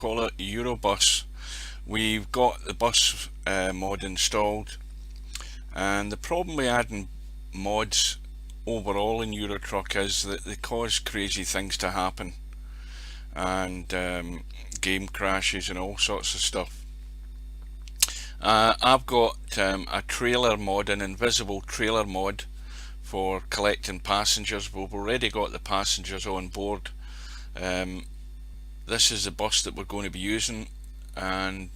call it Eurobus. We've got the bus mod installed, and the problem with adding mods overall in EuroTruck is that they cause crazy things to happen, and game crashes and all sorts of stuff. I've got a trailer mod, an invisible trailer mod for collecting passengers. We've already got the passengers on board. This is the bus that we're going to be using, and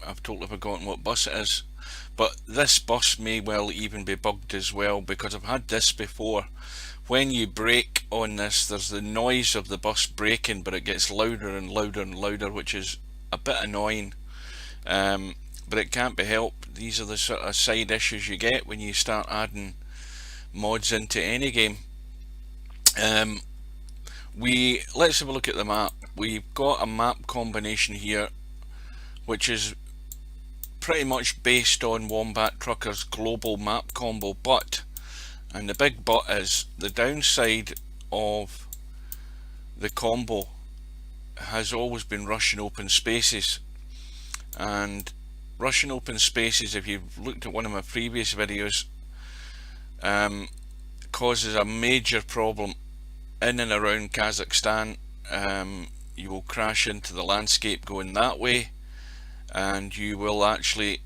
I've totally forgotten what bus it is, but this bus may well even be bugged as well, because I've had this before. When you brake on this, there's the noise of the bus braking, but it gets louder and louder and louder, which is a bit annoying. But it can't be helped. These are the sort of side issues you get when you start adding mods into any game. Let's have a look at the map. We've got a map combination here which is pretty much based on Wombat Trucker's global map combo, but, and the big but is, the downside of the combo has always been Russian open spaces. And Russian open spaces, if you've looked at one of my previous videos, causes a major problem in and around Kazakhstan. You will crash into the landscape going that way, and you will actually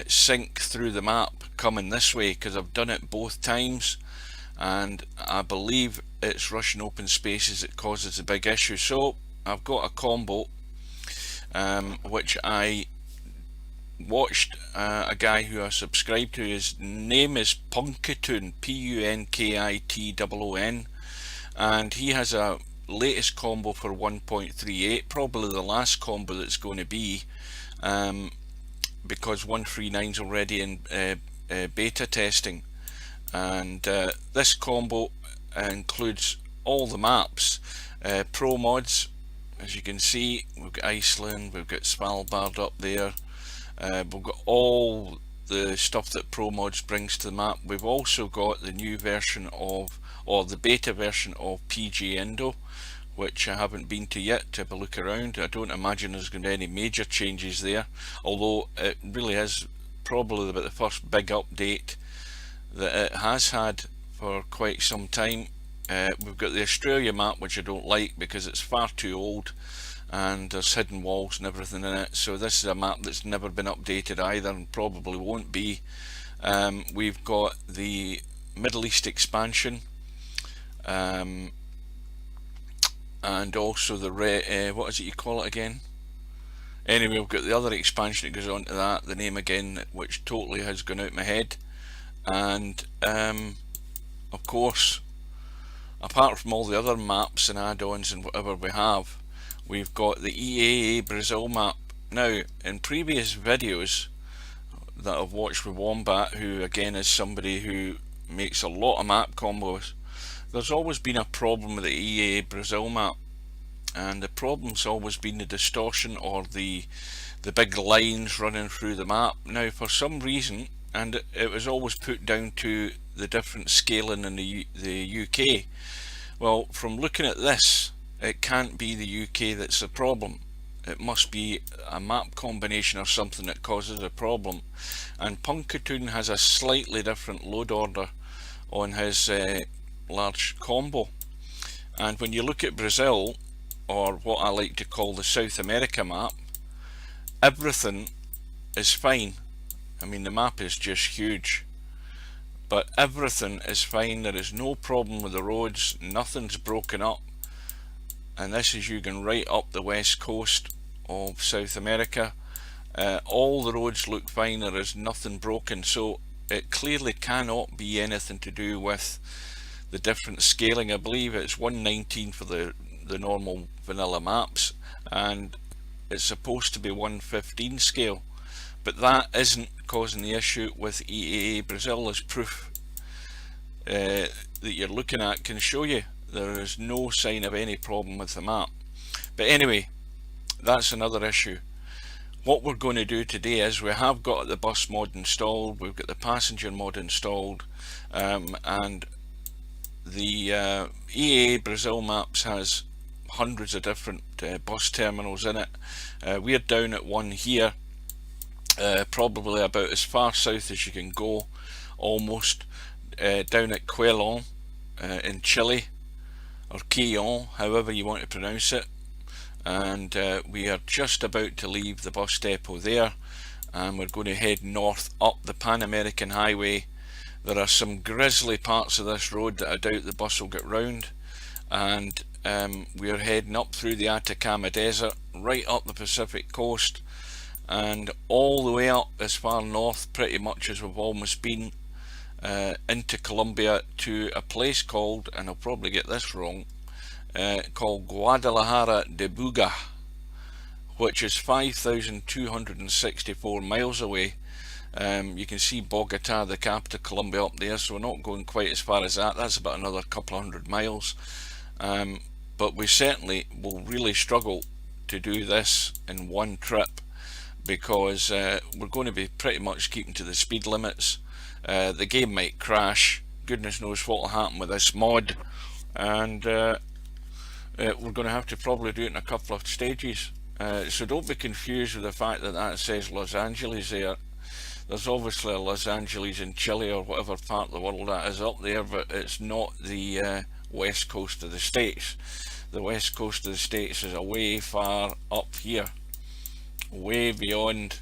sink through the map coming this way, because I've done it both times, and I believe it's Russian open spaces that causes the big issue. So I've got a combo which I watched a guy who I subscribed to. His name is Punkitoon, Punkitton, and he has a latest combo for 1.38, probably the last combo that's going to be, because 139 is already in beta testing. And this combo includes all the maps, pro mods. As you can see, we've got Iceland, we've got Svalbard up there, we've got all the stuff that Pro Mods brings to the map. We've also got the new version of, or the beta version of PG Indo, which I haven't been to yet to have a look around. I don't imagine there's going to be any major changes there, although it really is probably about the first big update that it has had for quite some time. We've got the Australia map, which I don't like because it's far too old and there's hidden walls and everything in it. So this is a map that's never been updated either, and probably won't be. We've got the Middle East expansion, and also the what is it you call it again? Anyway, we've got the other expansion that goes on to that, the name again, which totally has gone out my head. And of course, apart from all the other maps and add-ons and whatever we have, we've got the EAA Brazil map. Now, in previous videos that I've watched with Wombat, who again is somebody who makes a lot of map combos, there's always been a problem with the EAA Brazil map, and the problem's always been the distortion or the big lines running through the map. Now, for some reason, and it was always put down to the different scaling in the UK. Well, from looking at this, it can't be the UK that's the problem. It must be a map combination or something that causes a problem. And Punkitoon has a slightly different load order on his large combo. And when you look at Brazil, or what I like to call the South America map, everything is fine. I mean, the map is just huge, but everything is fine. There is no problem with the roads, nothing's broken up. And this is Yugen right up the west coast of South America. All the roads look fine, there is nothing broken, so it clearly cannot be anything to do with the different scaling. I believe it's 119 for the normal vanilla maps, and it's supposed to be 115 scale, but that isn't causing the issue with EAA Brazil. As proof that you're looking at can show you, there is no sign of any problem with the map. But anyway, that's another issue. What we're going to do today is, we have got the bus mod installed, we've got the passenger mod installed, and the EAA Brazil maps has hundreds of different bus terminals in it. We're down at one here, probably about as far south as you can go, almost, down at Quellon in Chile, or Quillon, however you want to pronounce it. And we are just about to leave the bus depot there, and we're going to head north up the Pan American Highway. There are some grisly parts of this road that I doubt the bus will get round, and we are heading up through the Atacama Desert, right up the Pacific coast, and all the way up as far north pretty much as we've almost been, into Colombia, to a place called, and I'll probably get this wrong, called Guadalajara de Buga, which is 5,264 miles away. You can see Bogota, the capital of Colombia, up there, so we're not going quite as far as that. That's about another couple of hundred miles. But we certainly will really struggle to do this in one trip, because we're going to be pretty much keeping to the speed limits. The game might crash, goodness knows what will happen with this mod, and we're going to have to probably do it in a couple of stages. So don't be confused with the fact that that says Los Angeles there. There's obviously a Los Angeles in Chile or whatever part of the world that is up there, but it's not the west coast of the States. The west coast of the States is way far up here, way beyond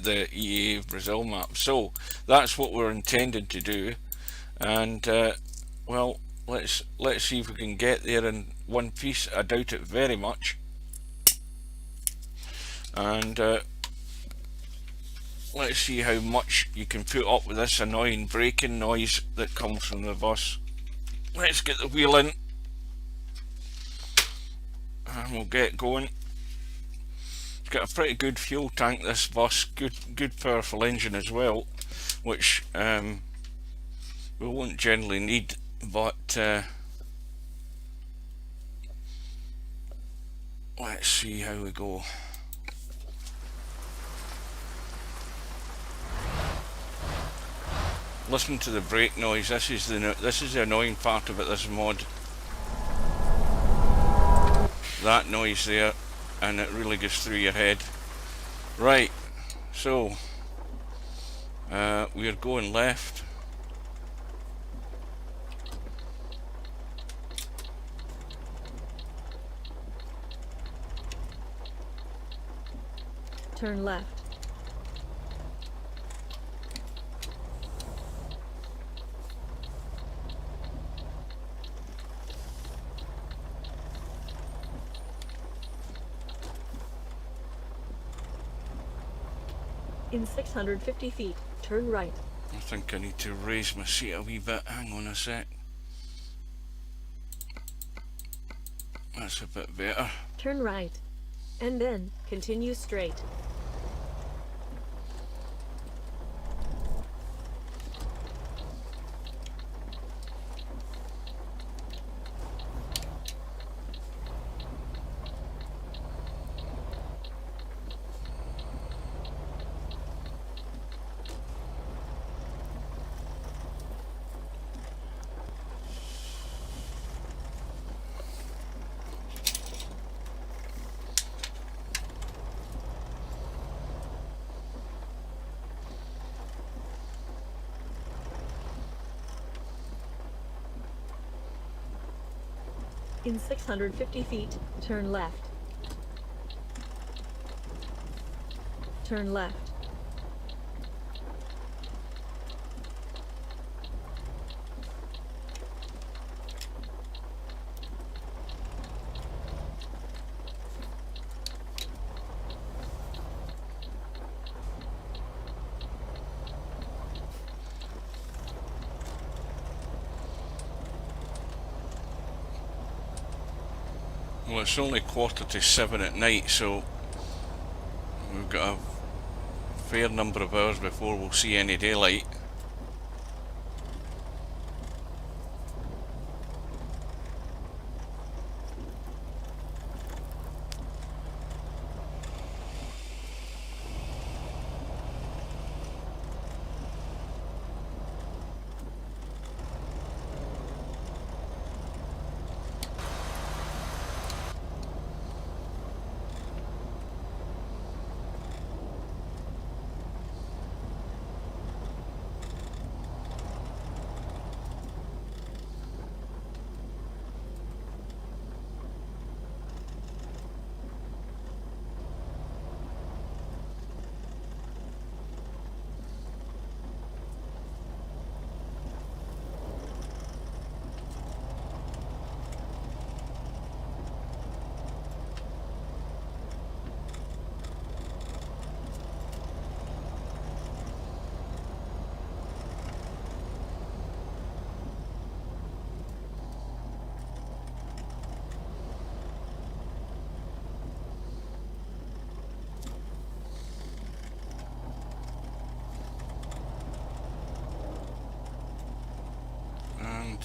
the EA Brazil map. So that's what we're intending to do, and well, let's see if we can get there in one piece. I doubt it very much. And let's see how much you can put up with this annoying braking noise that comes from the bus. Let's get the wheel in and we'll get going. It's got a pretty good fuel tank, this bus, good powerful engine as well, which we won't generally need, but let's see how we go. Listen to the brake noise. This is the annoying part about this mod. That noise there, and it really gets through your head. Right, so we are going left. Turn left. In 650 feet, turn right. I think I need to raise my seat a wee bit. Hang on a sec. That's a bit better. Turn right, and then continue straight. In 650 feet, turn left. Turn left. Well, it's only 7:15 at night, so we've got a fair number of hours before we'll see any daylight.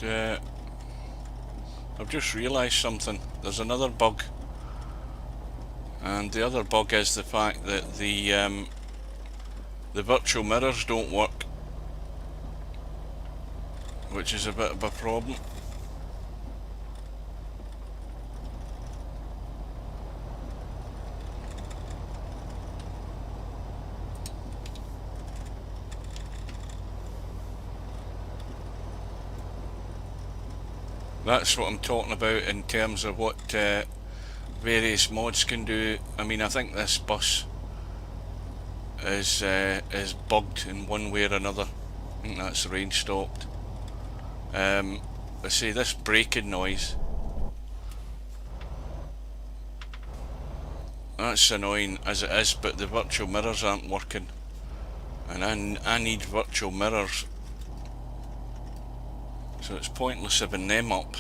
I've just realised something. There's another bug, and the other bug is the fact that the virtual mirrors don't work, which is a bit of a problem. That's what I'm talking about in terms of what various mods can do. I mean, I think this bus is bugged in one way or another. I think that's rain stopped. Let's see, this braking noise, that's annoying as it is, but the virtual mirrors aren't working, and I need virtual mirrors, so it's pointless having them up.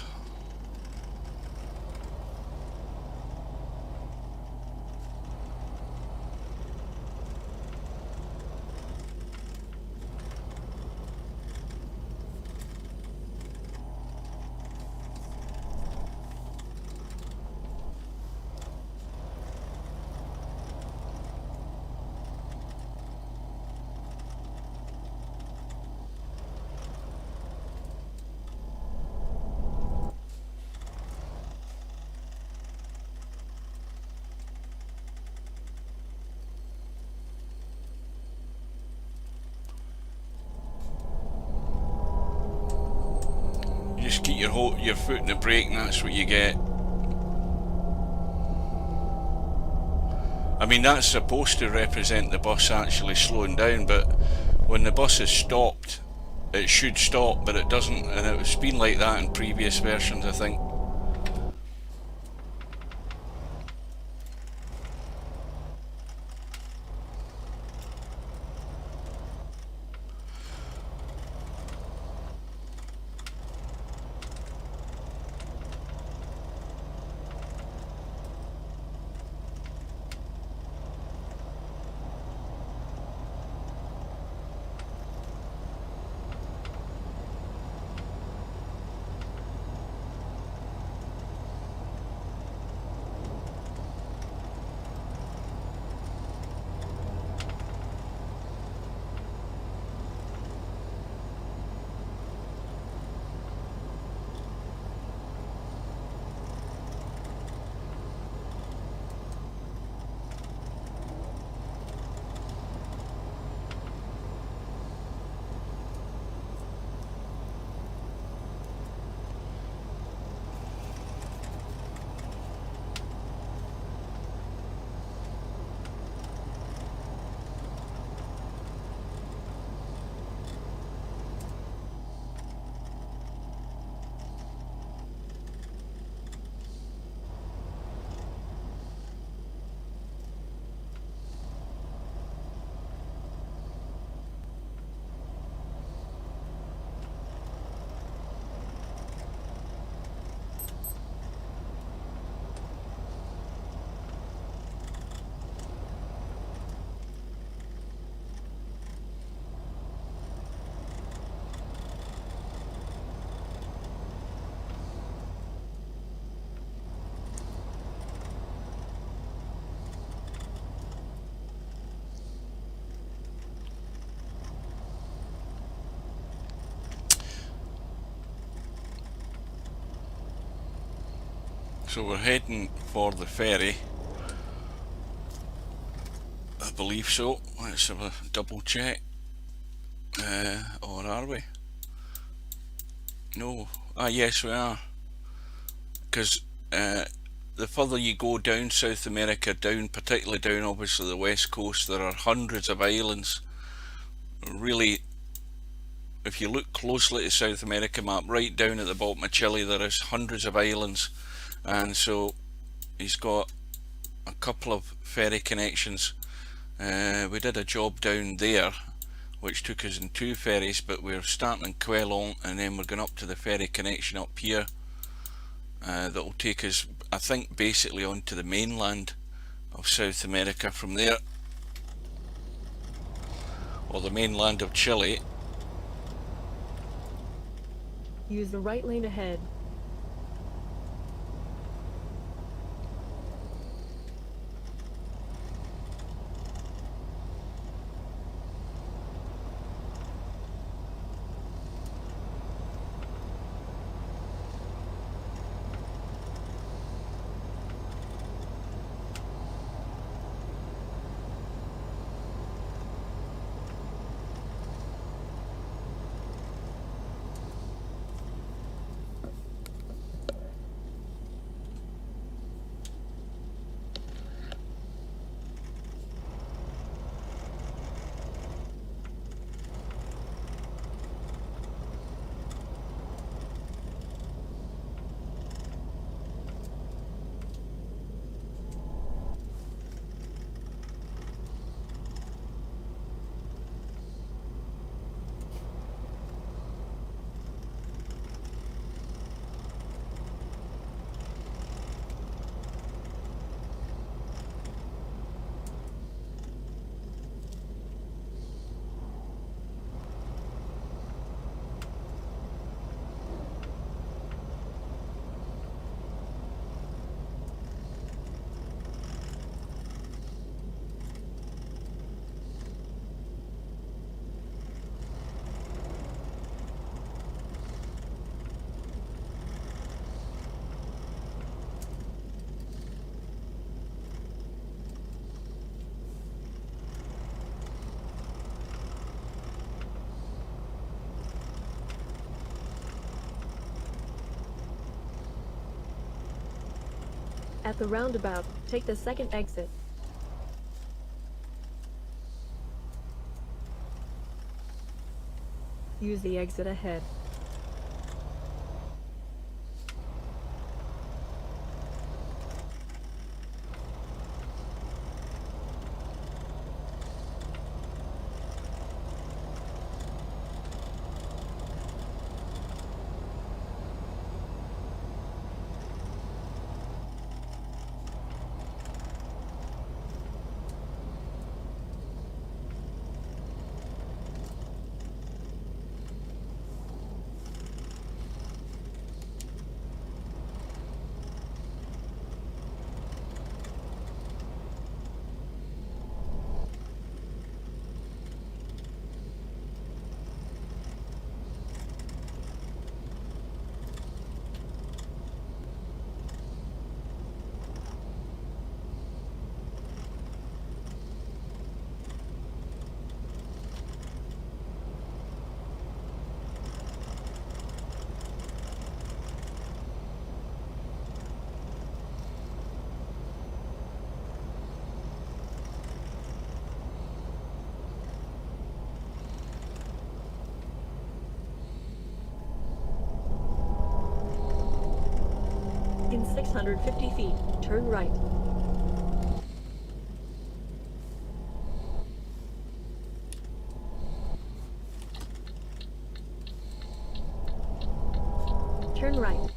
Just keep your foot in the brake and that's what you get. I mean, that's supposed to represent the bus actually slowing down, but when the bus is stopped, it should stop, but it doesn't, and it's been like that in previous versions, I think. So we're heading for the ferry, I believe so. Let's have a double check. Or are we? No. Ah, yes, we are. Because the further you go down South America, particularly down obviously the west coast, there are hundreds of islands. Really, if you look closely at the South America map, right down at the bottom of Chile, there is hundreds of islands, and so he's got a couple of ferry connections. We did a job down there which took us in 2 ferries, but we're starting in Quelon and then we're going up to the ferry connection up here that will take us, I think, basically onto the mainland of South America from there, or the mainland of Chile. Use the right lane ahead. At the roundabout, take the second exit. Use the exit ahead. In 650 feet, turn right. Turn right.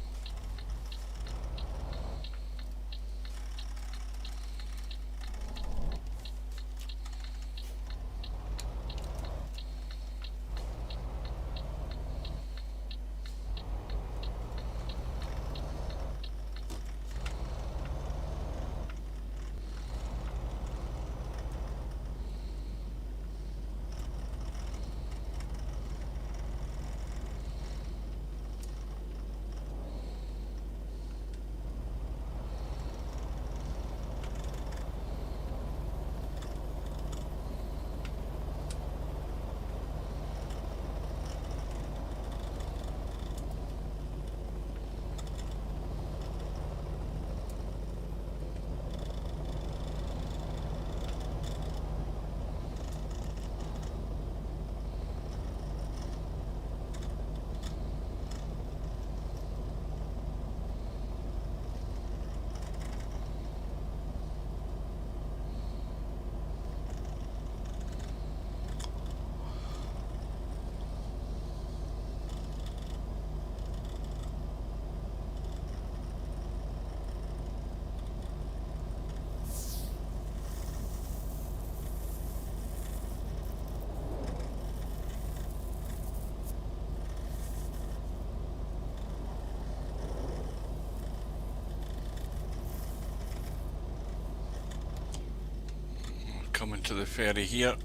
coming to the ferry here.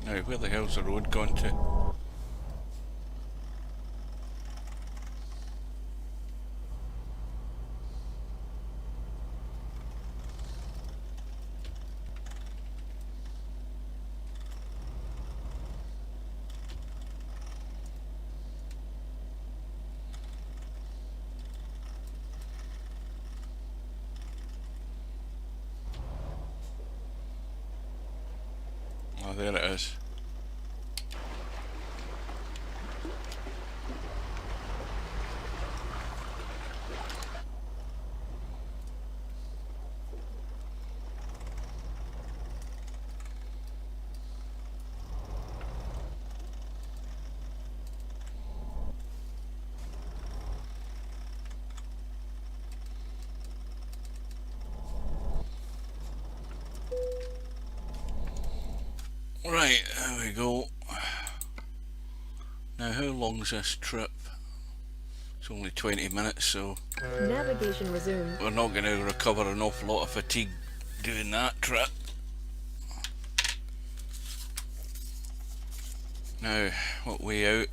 Now, where the hell's the road gone to? Oh, there it is. Right, there we go. Now, how long's this trip? It's only 20 minutes, so Navigation resumed. we're not going to recover an awful lot of fatigue doing that trip. Now, what way out?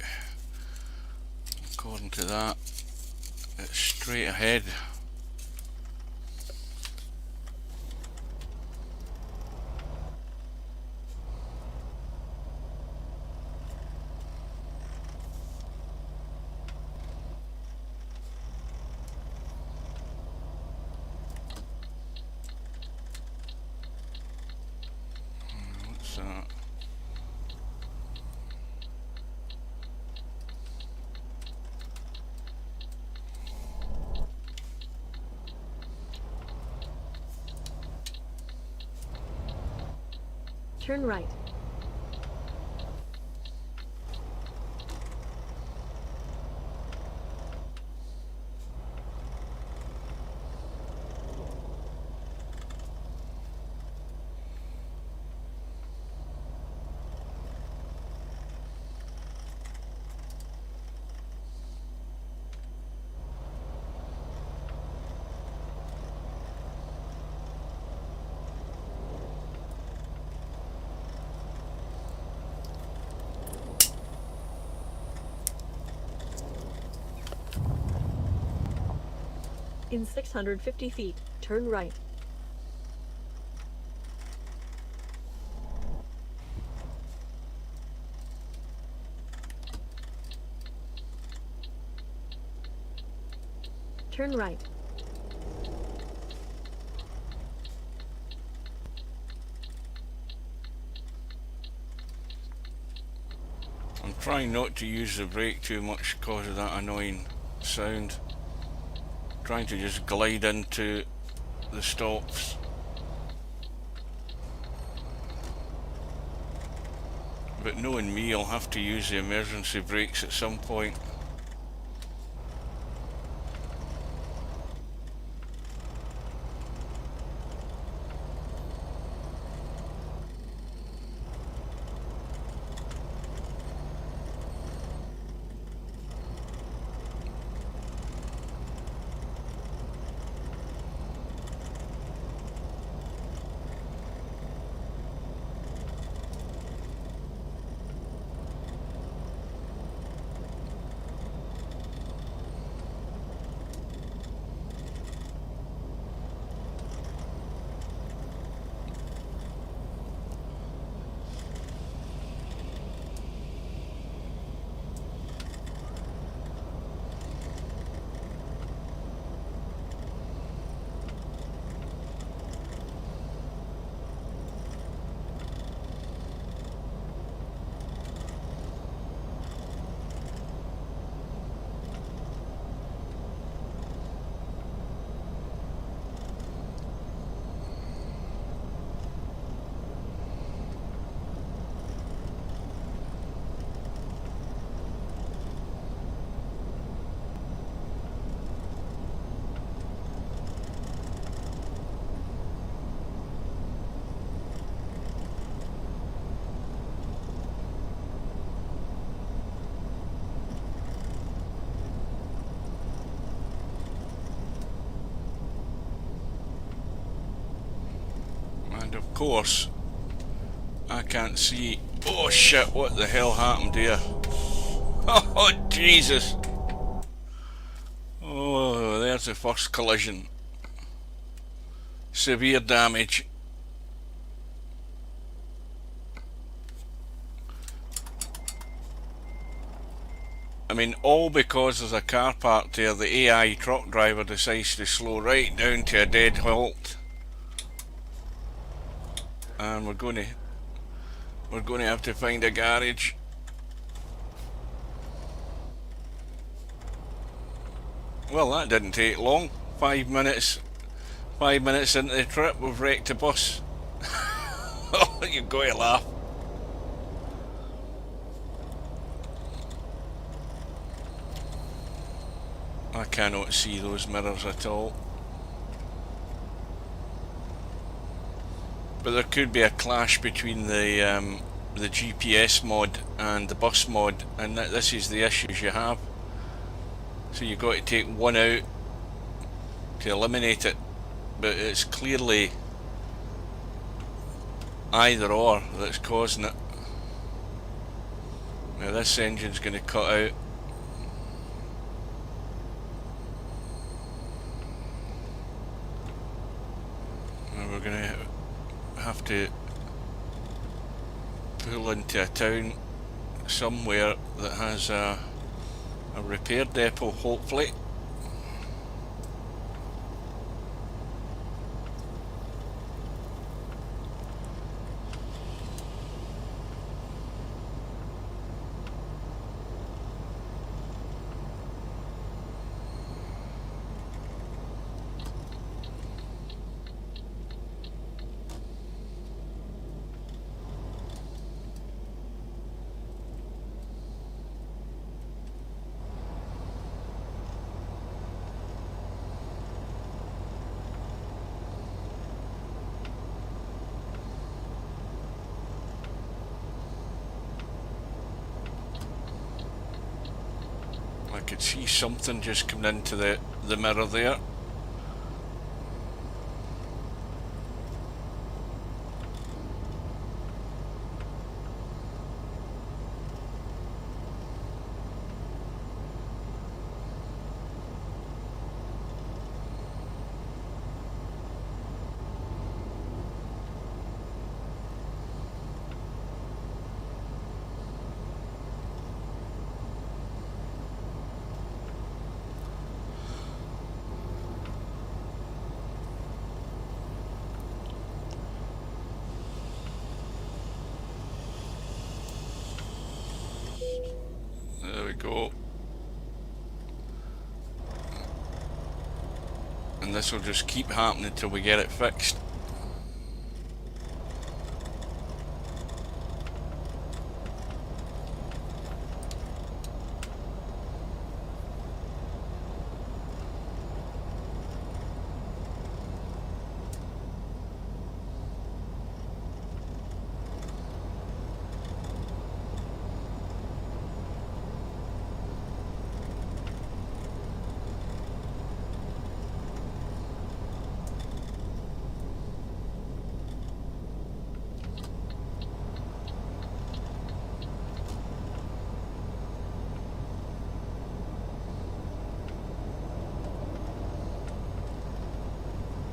According to that, it's straight ahead. What's that? Turn right. In 650 feet, turn right. Turn right. I'm trying not to use the brake too much because of that annoying sound. Trying to just glide into the stops. But knowing me, I'll have to use the emergency brakes at some point. And of course, I can't see. Oh shit, what the hell happened here? Oh Jesus! Oh, there's the first collision. Severe damage. I mean, all because there's a car parked there, the AI truck driver decides to slow right down to a dead halt. And we're going to have to find a garage. Well, that didn't take long. 5 minutes. 5 minutes into the trip, we've wrecked a bus. Oh, you've got to laugh. I cannot see those mirrors at all. But there could be a clash between the GPS mod and the bus mod, and this is the issues you have. So you've got to take one out to eliminate it, but it's clearly either or that's causing it. Now this engine's going to cut out. And we're going to have to pull into a town somewhere that has a repair depot, hopefully. I could see something just coming into the mirror there. There we go. And this will just keep happening until we get it fixed.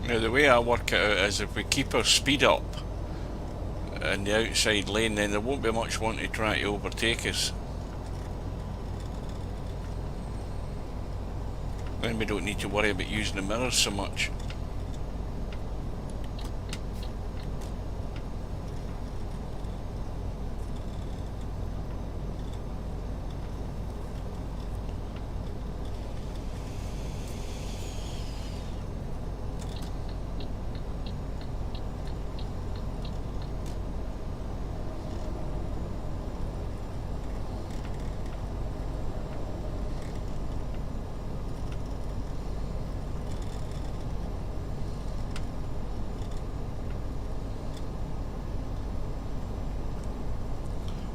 Now the way I work it out is if we keep our speed up in the outside lane, then there won't be much one to try to overtake us. Then we don't need to worry about using the mirrors so much.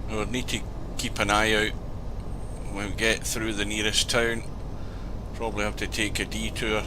We'll need to keep an eye out when we get through the nearest town. Probably have to take a detour.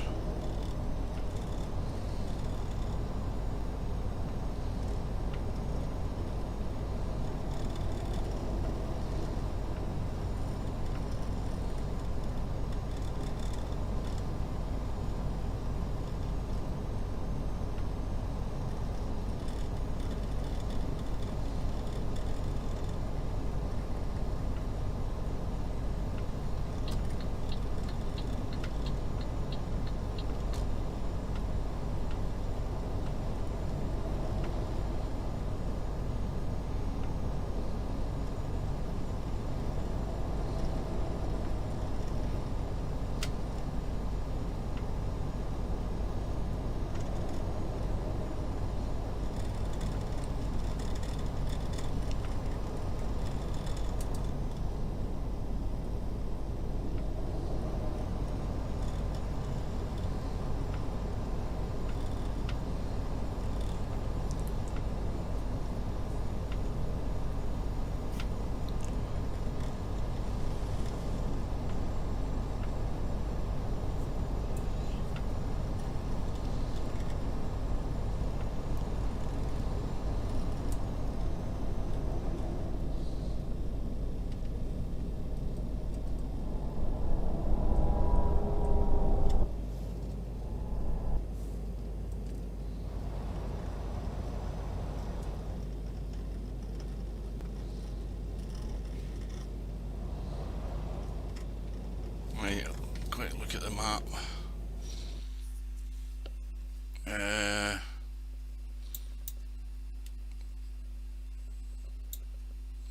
map.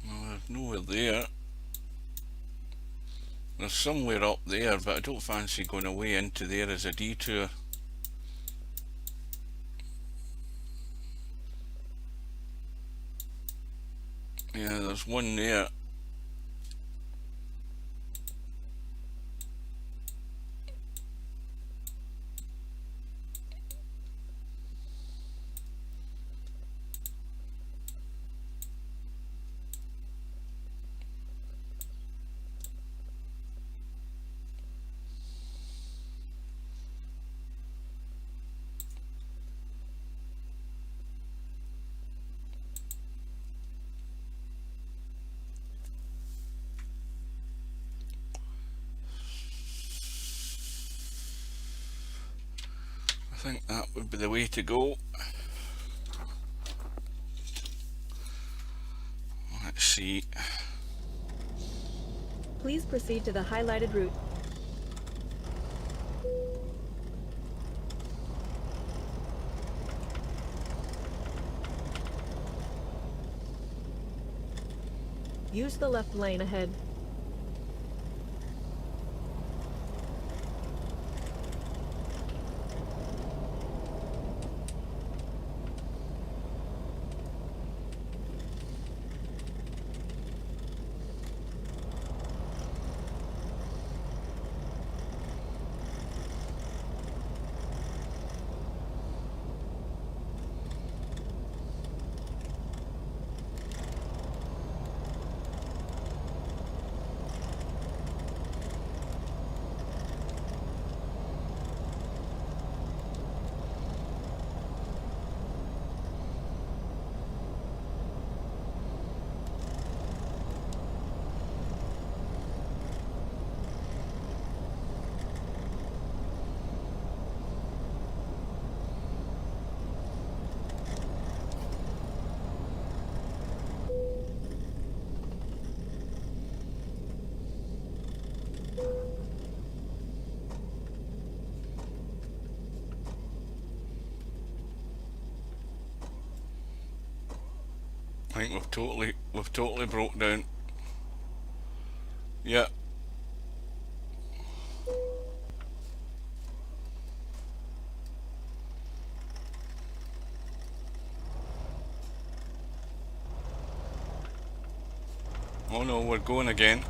Well, there's nowhere there. There's somewhere up there, but I don't fancy going away into there as a detour. Yeah, there's one there. I think that would be the way to go. Let's see. Please proceed to the highlighted route. Use the left lane ahead. I think we've totally broke down. Yeah. Oh no, we're going again.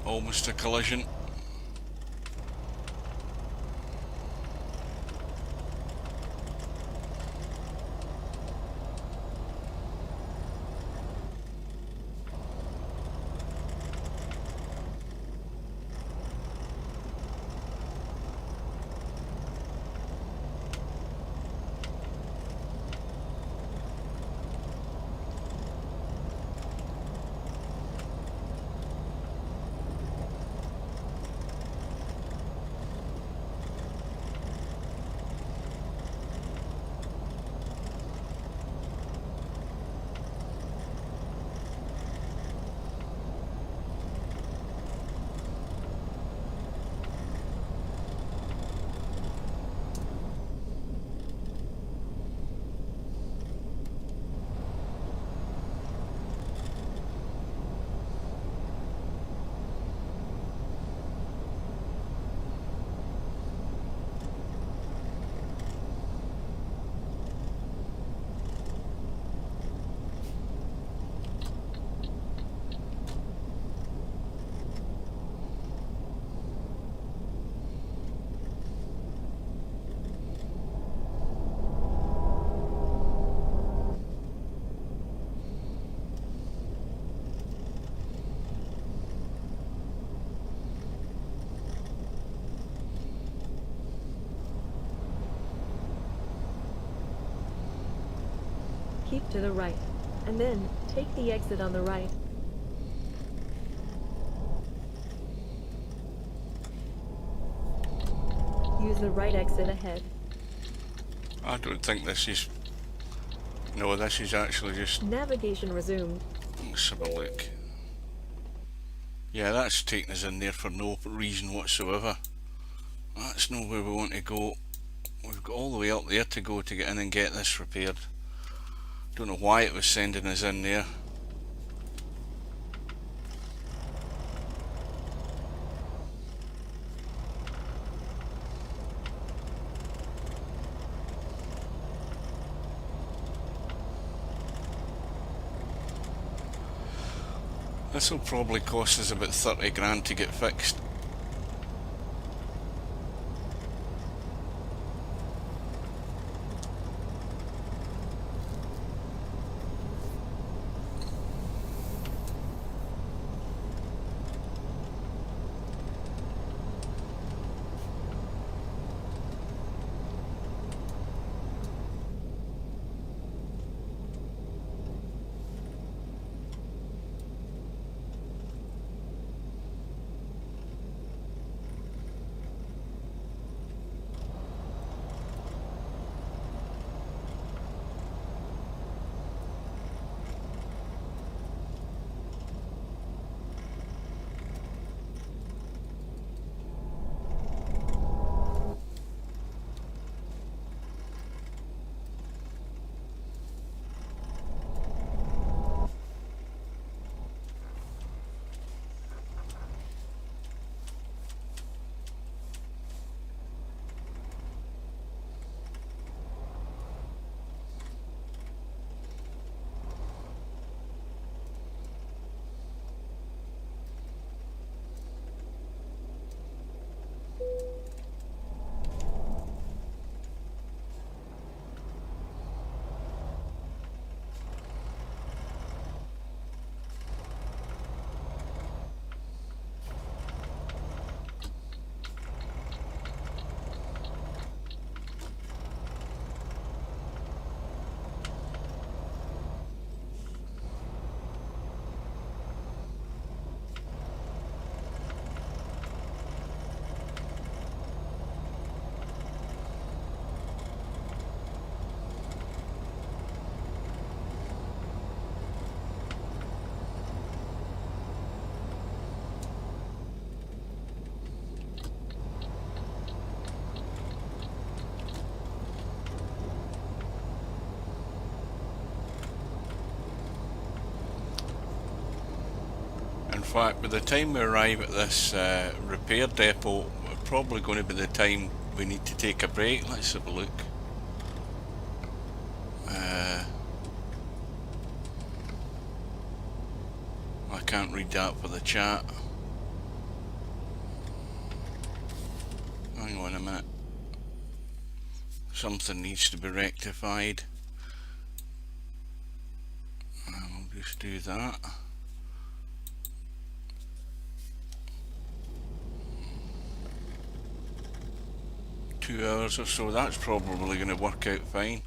Almost a collision. Keep to the right, and then take the exit on the right. Use the right exit ahead. I don't think this is... No, this is actually just... Navigation resumed. Let's have a look. Yeah, that's taking us in there for no reason whatsoever. That's not where we want to go. We've got all the way up there to go to get in and get this repaired. Don't know why it was sending us in there. This will probably cost us about 30 grand to get fixed. In fact, by the time we arrive at this repair depot, we're probably going to be the time we need to take a break. Let's have a look. I can't read that for the chat. Hang on a minute. Something needs to be rectified. We'll just do that. Two hours or so, that's probably going to work out fine.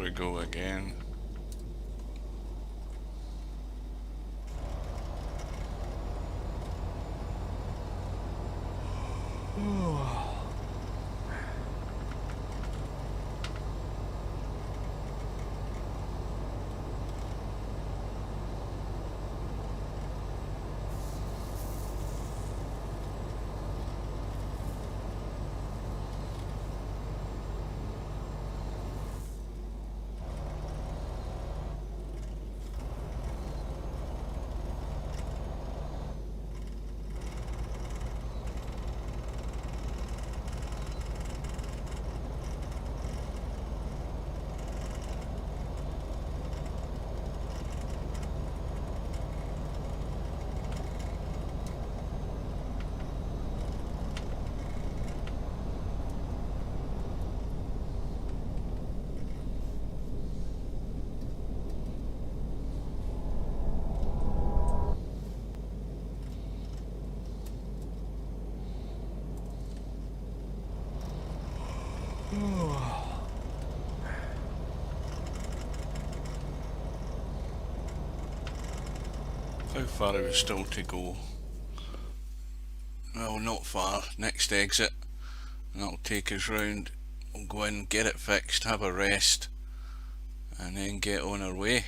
we go again. How far are we still to go? Well, not far. Next exit, and that'll take us round. We'll go in, get it fixed, have a rest, and then get on our way.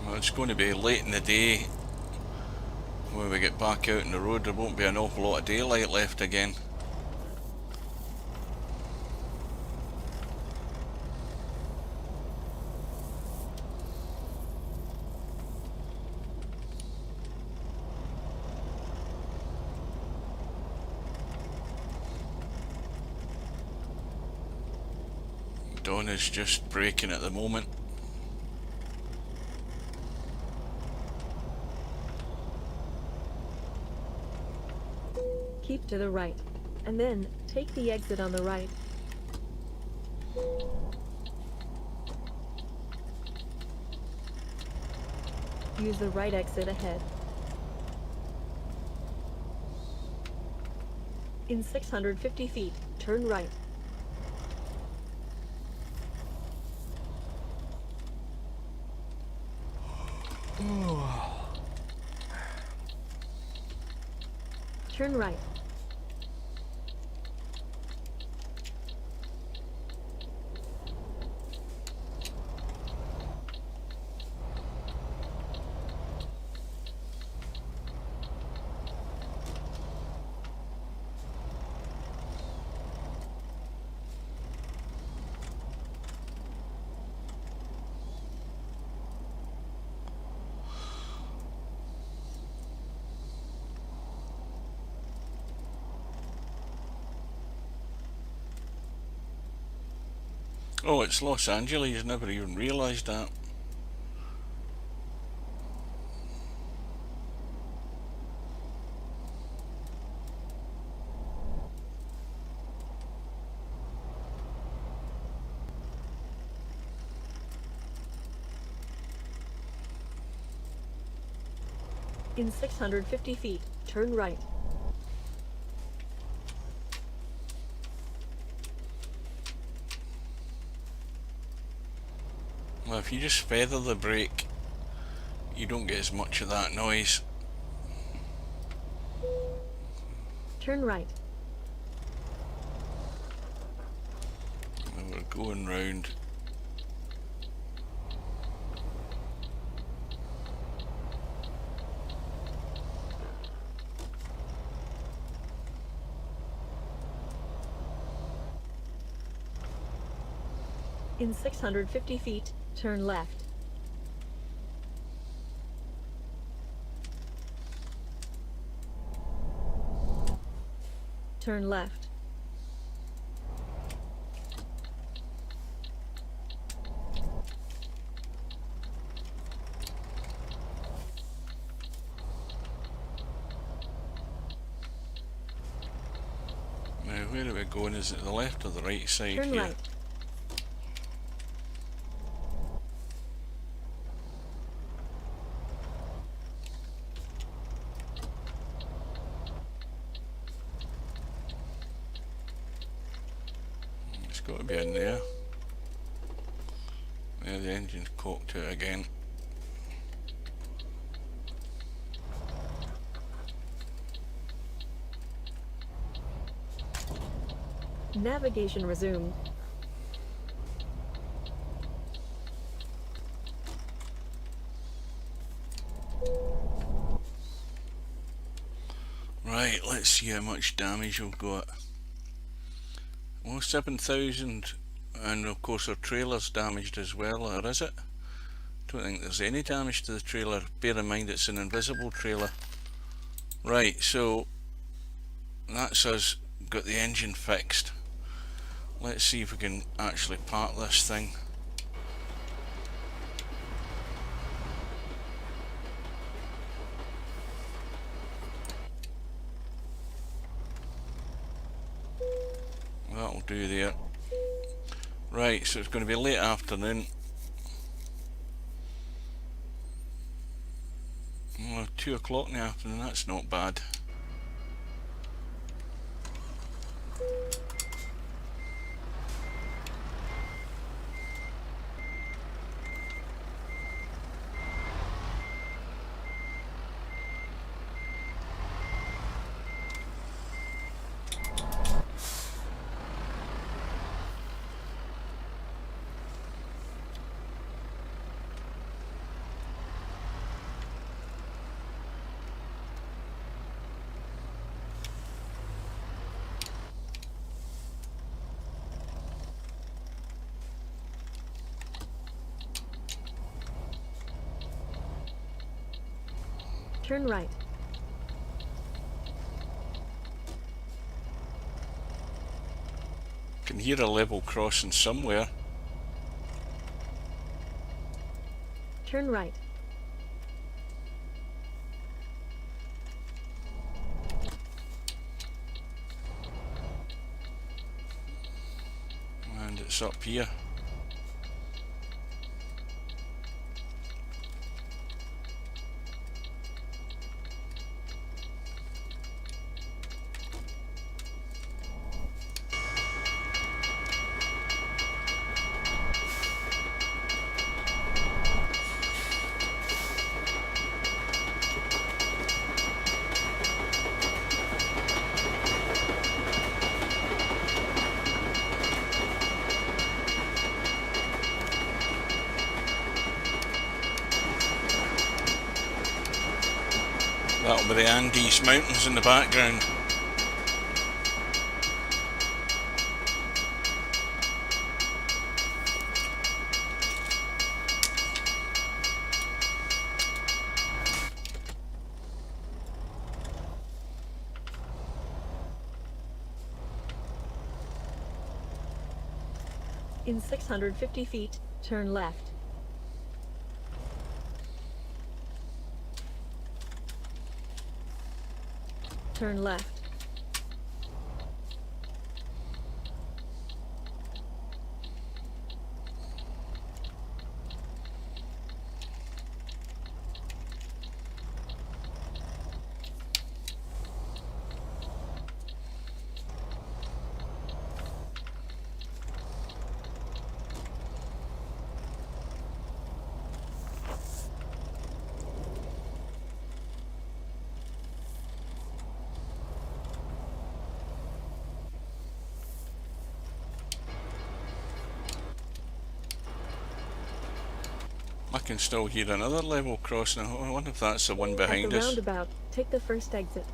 Well, it's going to be late in the day when we get back out on the road. There won't be an awful lot of daylight left again. Dawn is just breaking at the moment. Keep to the right, and then take the exit on the right. Use the right exit ahead. In 650 feet, turn right. Turn right. Oh, it's Los Angeles, never even realised that. In 650 feet, turn right. Well, if you just feather the brake, you don't get as much of that noise. Turn right. And we're going round. In 650 feet, turn left. Turn left. Now, where are we going? Is it the left or the right side Turn here? right. It's got to be in there. There, the engine's cocked out again. Navigation resumed. Right, let's see how much damage we've got. Well, 7,000, and of course our trailer's damaged as well, or is it? Don't think there's any damage to the trailer. Bear in mind it's an invisible trailer. Right, so that's us got the engine fixed. Let's see if we can actually park this thing. That'll do there. Right, so it's going to be late afternoon. Well, 2 o'clock in the afternoon, that's not bad. Turn right. Can hear a level crossing somewhere. Turn right. And it's up here. That'll be the Andes Mountains in the background. In 650 feet, turn left. Turn left. I can still hear another level crossing. I wonder if that's the one At behind the us. roundabout, take the first exit.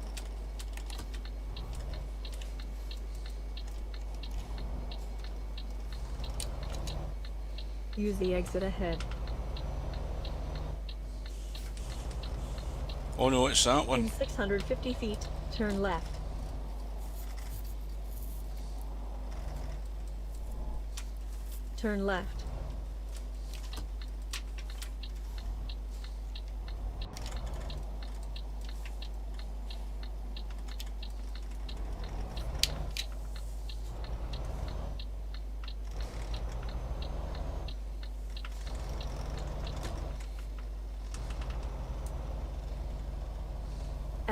Use the exit ahead. Oh no, it's that In one. 650 feet, turn left. Turn left.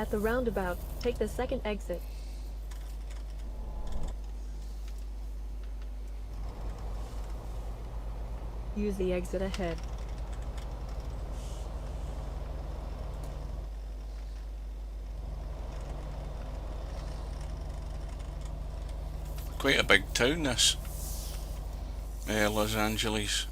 At the roundabout, take the second exit. Use the exit ahead. Quite a big town, this. Los Angeles.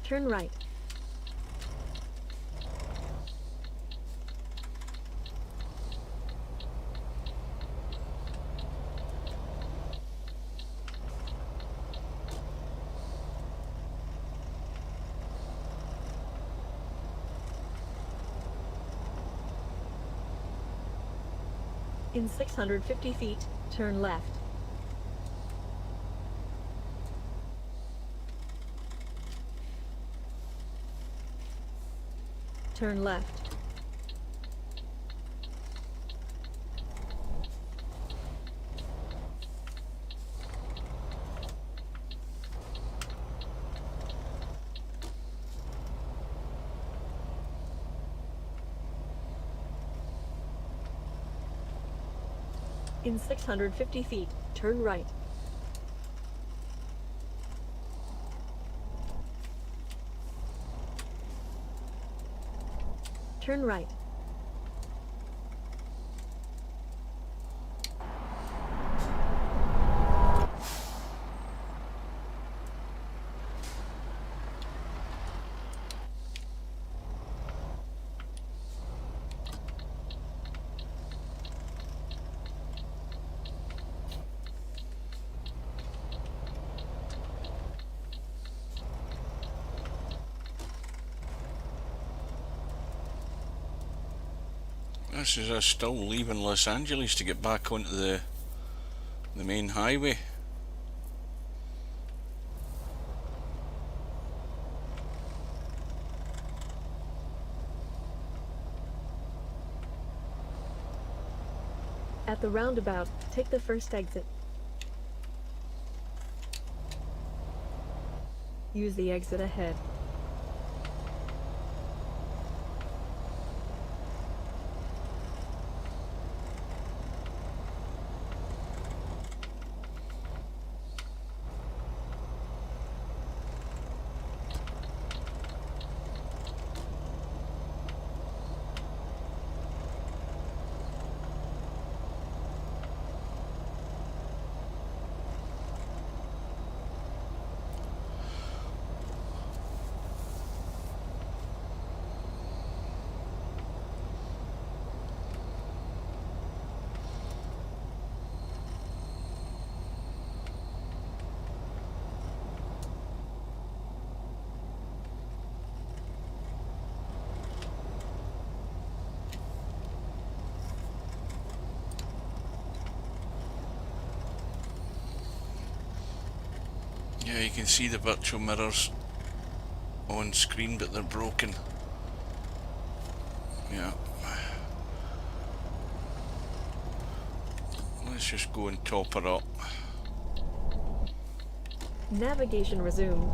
Turn right. In 650 feet, turn left. Turn left. In 650 feet, turn right. Turn right. This is us still leaving Los Angeles to get back onto the main highway. At the roundabout, take the first exit. Use the exit ahead. Yeah, you can see the virtual mirrors on screen, but they're broken. Yeah. Let's just go and top her up. Navigation resumed.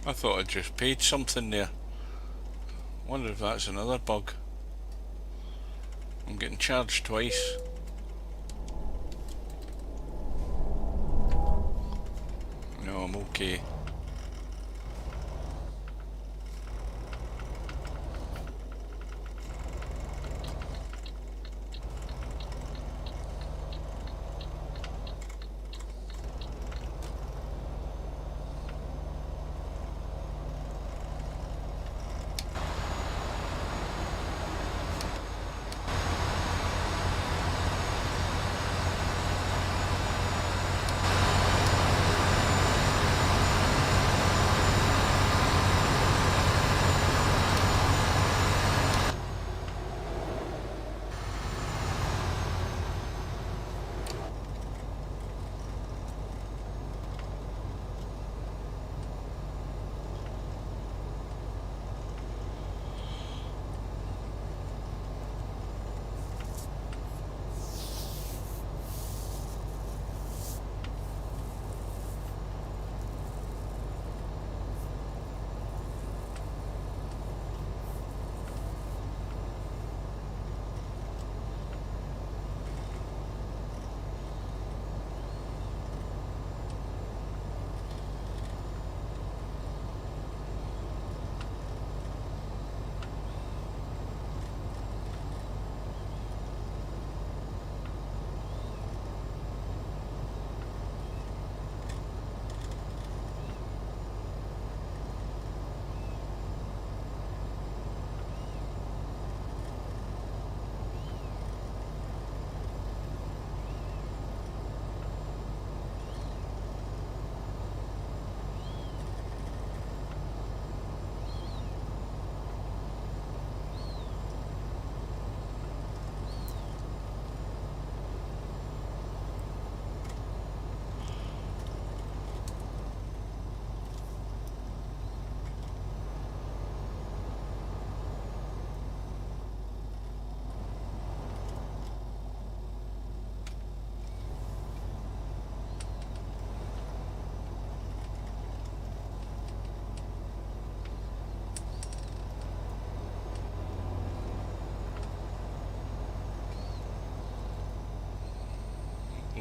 I thought I just paid something there. Wonder if that's another bug. I'm getting charged twice. No, I'm okay.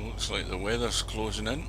Looks like the weather's closing in.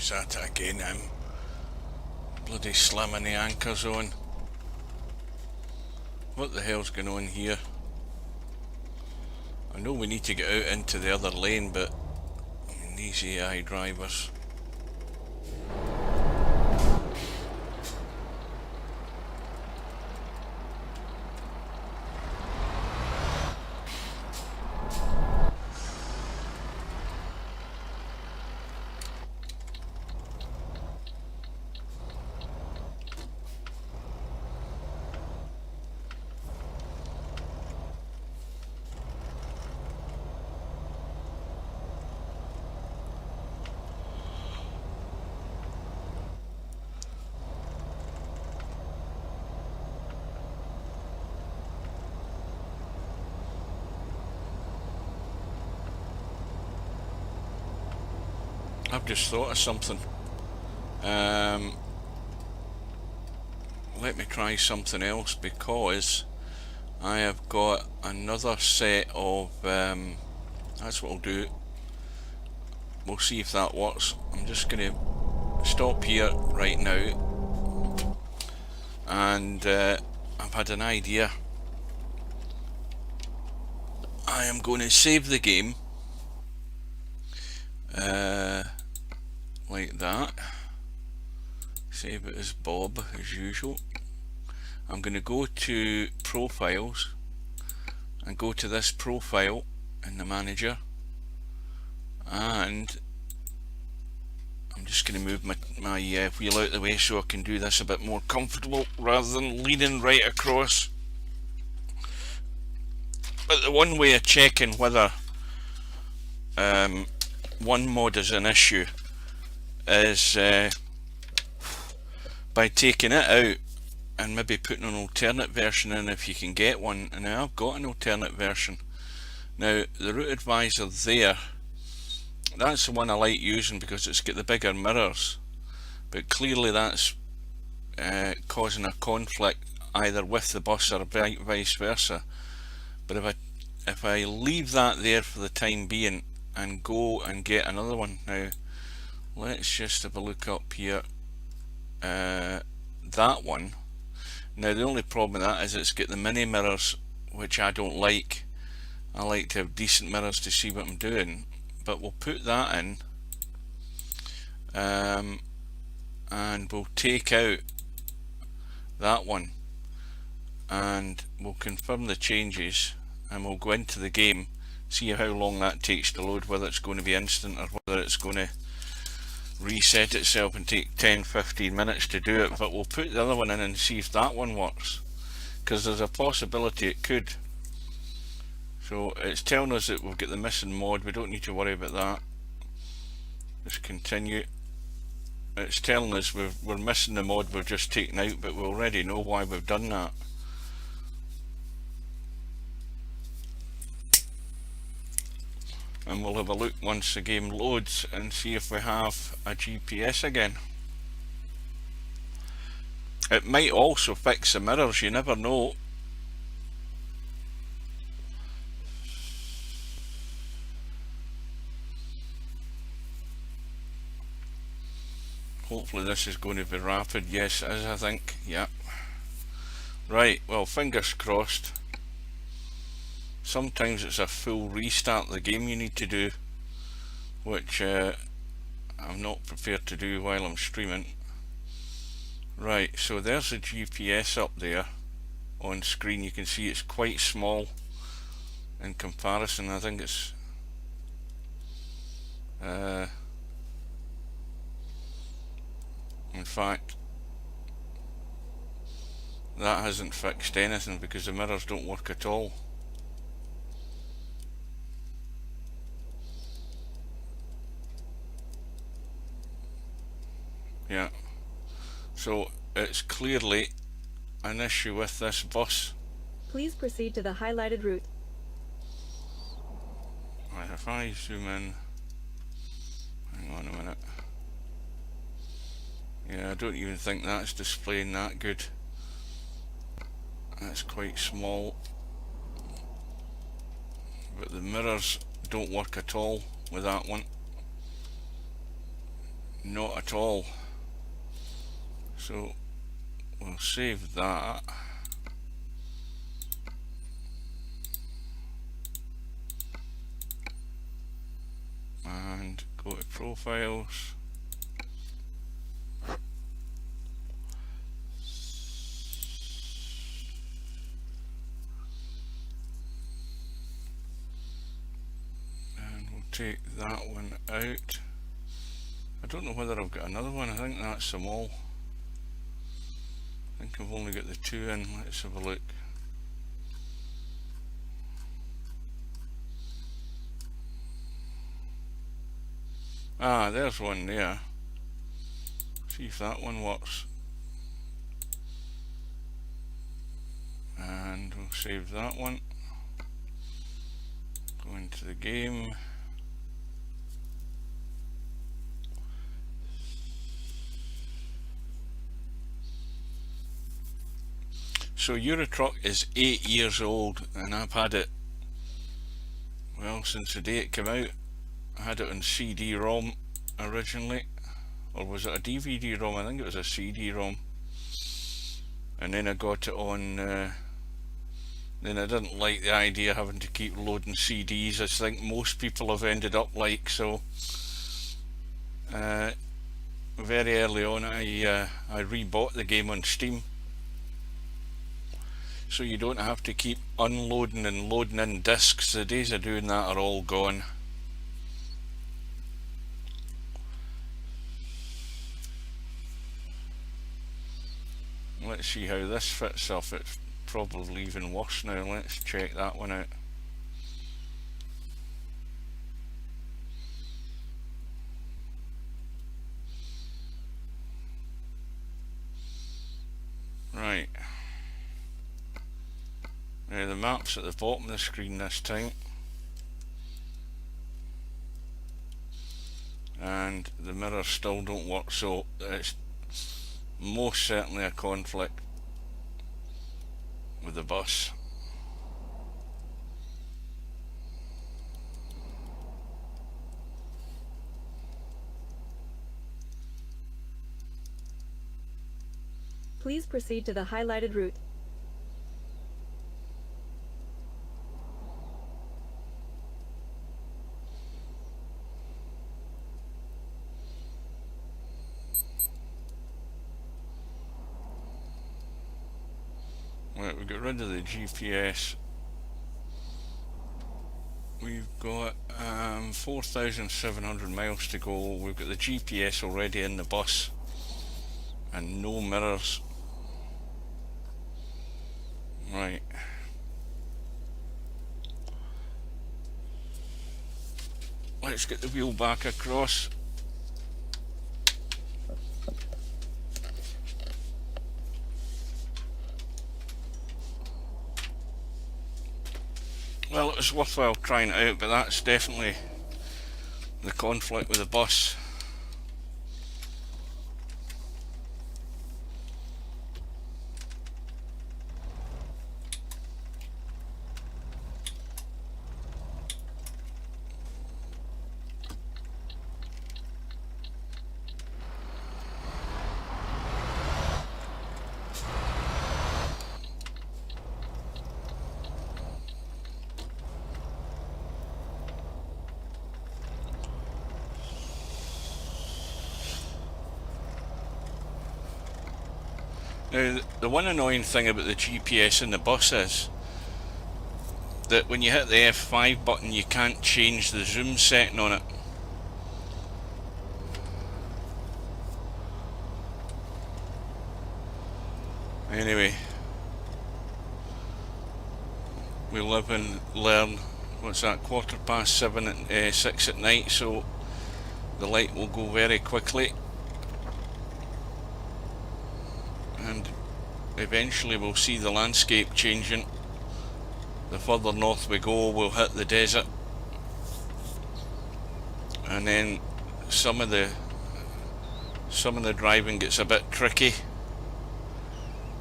He's at it again, him. Bloody slamming the anchors on. What the hell's going on here? I know we need to get out into the other lane, but I mean, these AI drivers. I've just thought of something. Let me try something else, because I have got another set of that's what I'll do. We'll see if that works. I'm just going to stop here right now, and I've had an idea. I am going to save the game like that. Save it as Bob as usual. I'm going to go to profiles and go to this profile in the manager, and I'm just going to move my wheel out of the way so I can do this a bit more comfortable rather than leaning right across. But the one way of checking whether one mod is an issue is by taking it out and maybe putting an alternate version in if you can get one. And now I've got an alternate version. Now the route advisor there, that's the one I like using because it's got the bigger mirrors, but clearly that's causing a conflict either with the bus or vice versa. But if I leave that there for the time being and go and get another one, now let's just have a look up here. That one. Now the only problem with that is it's got the mini mirrors, which I don't like. I like to have decent mirrors to see what I'm doing. But we'll put that in, and we'll take out that one, and we'll confirm the changes, and we'll go into the game, see how long that takes to load, whether it's going to be instant or whether it's going to reset itself and take 10-15 minutes to do it. But we'll put the other one in and see if that one works, because there's a possibility it could. So it's telling us that we've got the missing mod. We don't need to worry about that. Just continue. It's telling us we're missing the mod we've just taken out, but we already know why we've done that. And we'll have a look once the game loads and see if we have a GPS again. It might also fix the mirrors, you never know. Hopefully this is going to be rapid. Yes, it is, I think. Yeah. Right, well, fingers crossed. Sometimes it's a full restart of the game you need to do, which I'm not prepared to do while I'm streaming. Right, so there's the GPS up there on screen. You can see it's quite small in comparison. I think it's in fact, that hasn't fixed anything because the mirrors don't work at all. Yeah, so it's clearly an issue with this bus. Please proceed to the highlighted route. Right, if I zoom in, hang on a minute. Yeah, I don't even think that's displaying that good. That's quite small. But the mirrors don't work at all with that one. Not at all. So we'll save that. And go to profiles. And we'll take that one out. I don't know whether I've got another one. I think that's them all. I think I've only got the two in. Let's have a look. Ah, there's one there. See if that one works. And we'll save that one. Go into the game. So Euro Truck is 8 years old, and I've had it, well, since the day it came out. I had it on CD-ROM originally, or was it a DVD-ROM? I think it was a CD-ROM. And then I got it on, then I didn't like the idea of having to keep loading CDs, as I think most people have ended up like, so very early on I rebought the game on Steam, so you don't have to keep unloading and loading in discs. The days of doing that are all gone. Let's see how this fits off. It's probably even worse now. Let's check that one out. Right. Now the map's at the bottom of the screen this time. And the mirrors still don't work, so it's most certainly a conflict with the bus. Please proceed to the highlighted route. Right, we got rid of the GPS. We've got 4,700 miles to go. We've got the GPS already in the bus and no mirrors. Right. Let's get the wheel back across. Well, it was worthwhile trying it out, but that's definitely the conflict with the bus. Now, the one annoying thing about the GPS in the bus is that when you hit the F5 button, you can't change the zoom setting on it. Anyway, we live and learn. What's that, 7:15 at 6 at night, so the light will go very quickly. And eventually we'll see the landscape changing. The further north we go, we'll hit the desert, and then some of the driving gets a bit tricky.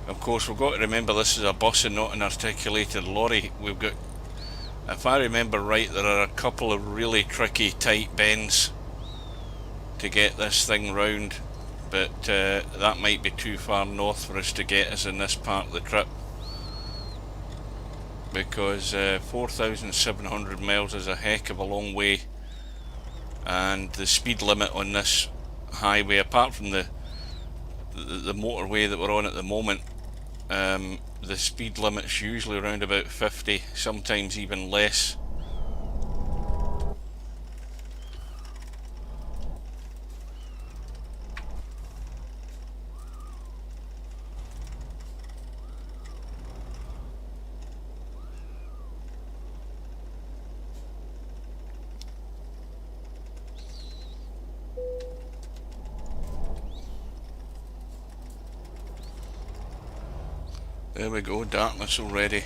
Of course, we've got to remember this is a bus and not an articulated lorry. We've got, if I remember right, there are a couple of really tricky tight bends to get this thing round, but that might be too far north for us to get us in this part of the trip, because 4,700 miles is a heck of a long way, and the speed limit on this highway, apart from the motorway that we're on at the moment, the speed limit's usually around about 50, sometimes even less. There we go, darkness already.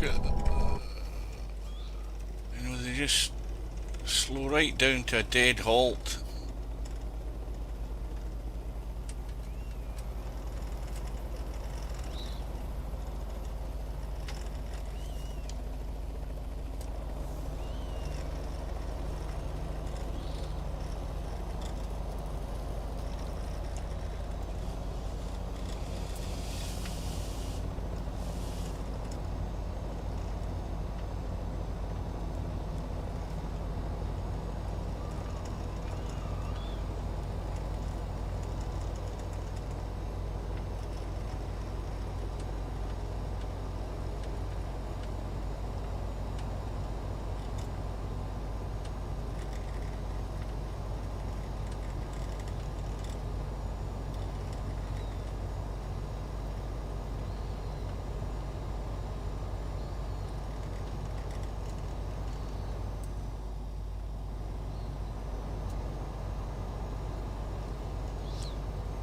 look at, you know, they just slow right down to a dead halt.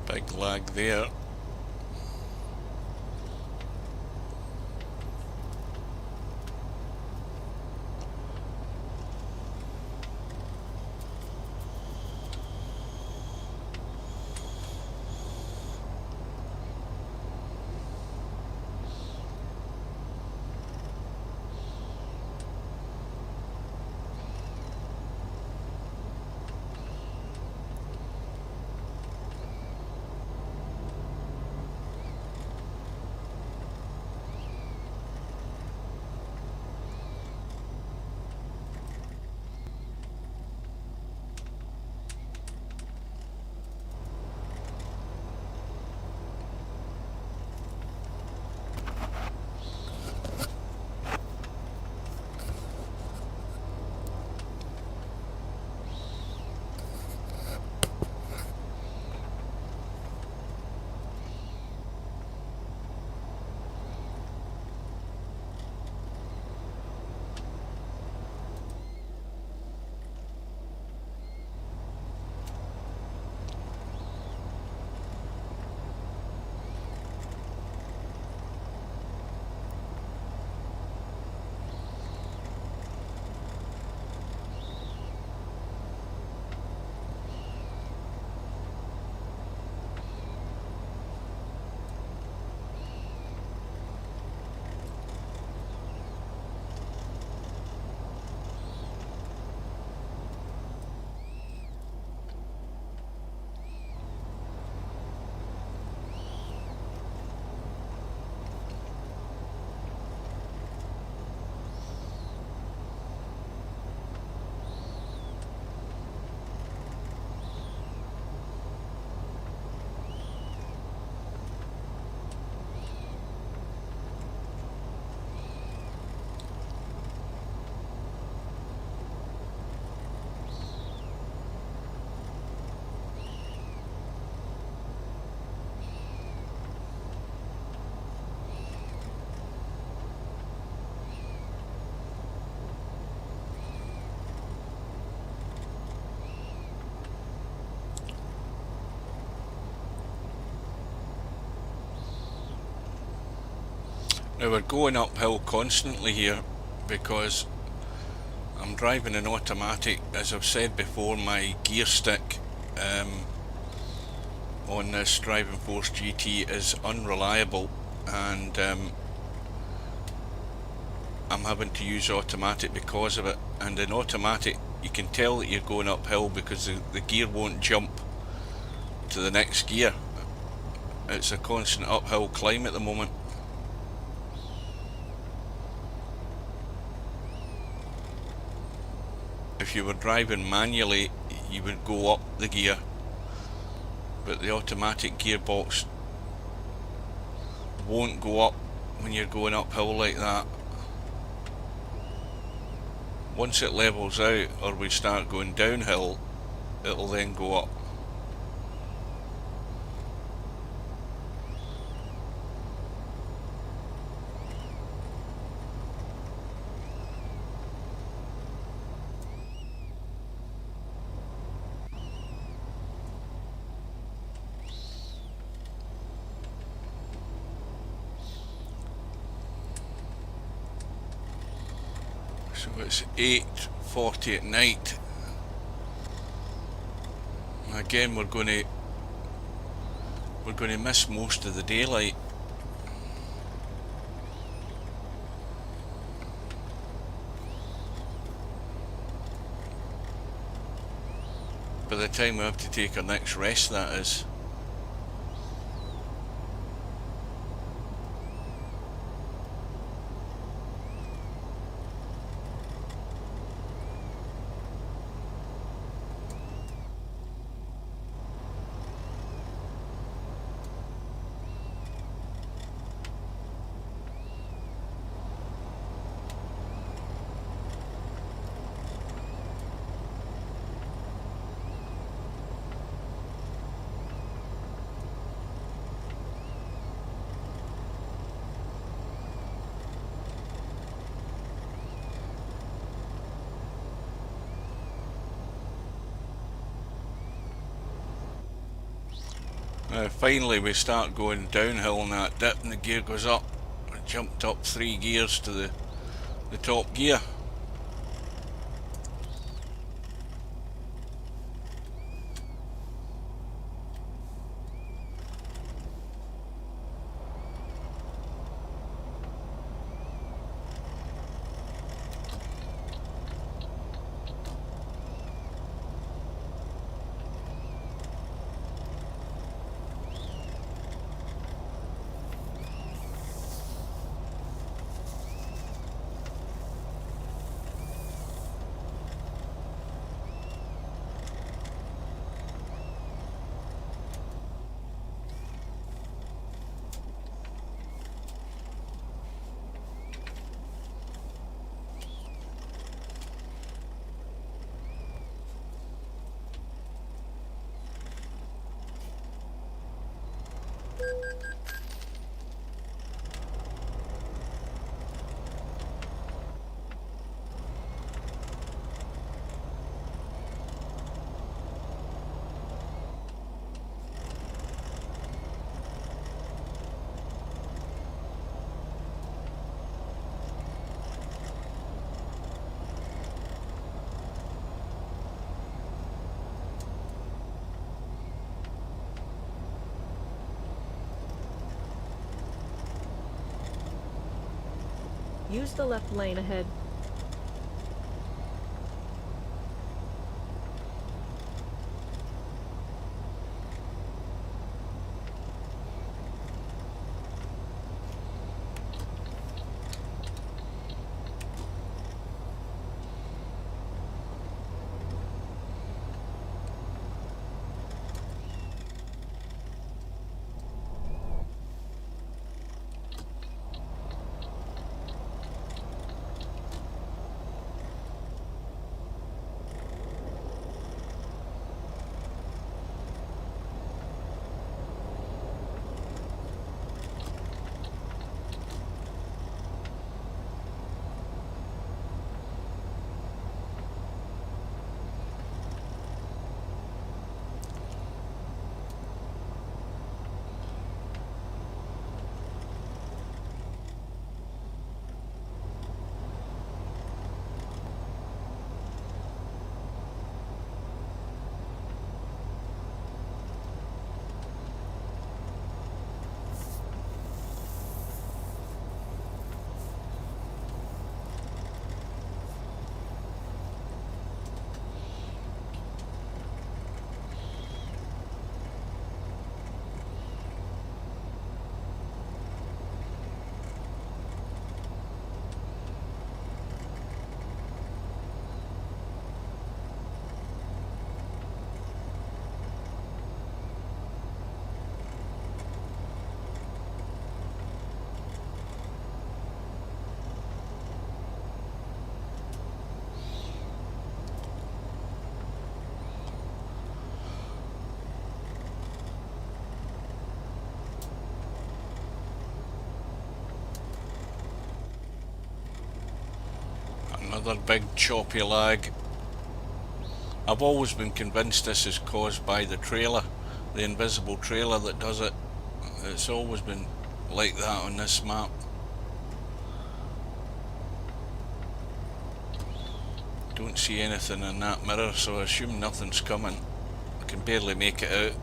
Big lag there. Now we're going uphill constantly here because I'm driving an automatic. As I've said before, my gear stick on this Driving Force GT is unreliable, and I'm having to use automatic because of it. And in automatic you can tell that you're going uphill because the gear won't jump to the next gear. It's a constant uphill climb at the moment. If you were driving manually, you would go up the gear, but the automatic gearbox won't go up when you're going uphill like that. Once it levels out or we start going downhill, it'll then go up. So it's 8:40 at night. Again, we're going to miss most of the daylight. By the time we have to take our next rest, that is. Finally we start going downhill in that dip and the gear goes up. I jumped up 3 gears to the top gear. Use the left lane ahead. Another big choppy lag. I've always been convinced this is caused by the trailer, the invisible trailer that does it. It's always been like that on this map. don't see anything in that mirror, so I assume nothing's coming. I can barely make it out.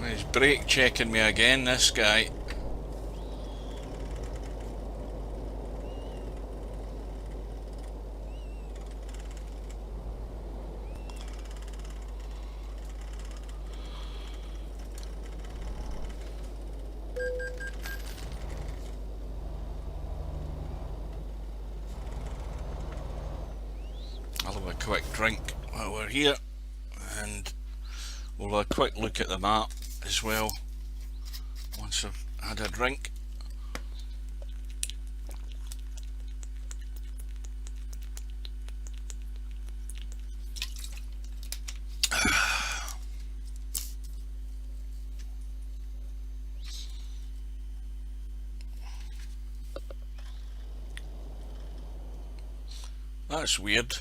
He's brake checking me again, this guy. I'll have a quick drink while we're here, and we'll have a quick look at the map as well once I've had a drink. That's weird.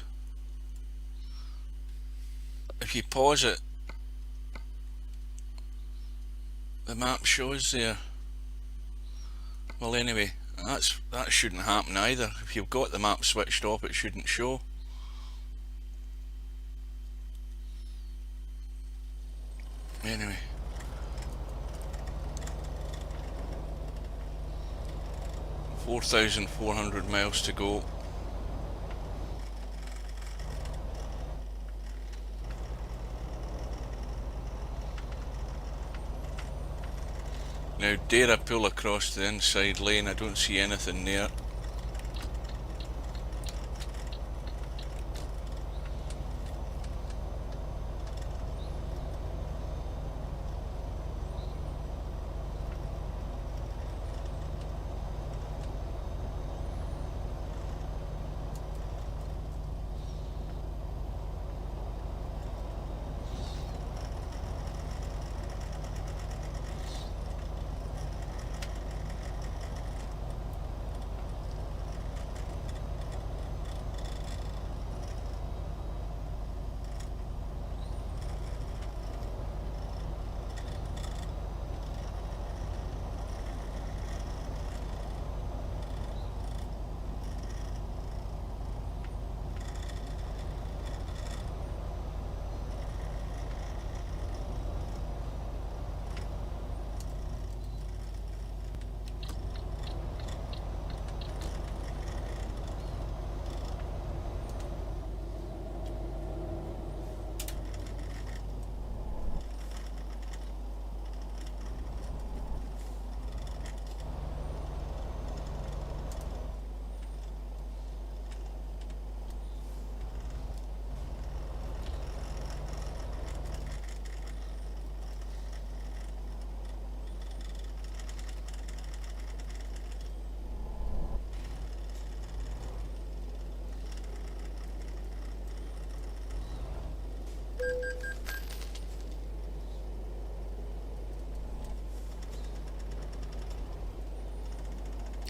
If you pause it, the map shows there. Well, anyway, that shouldn't happen either. If you've got the map switched off, it shouldn't show. Anyway, $4,400 miles to go. Now dare I pull across the inside lane? I don't see anything there.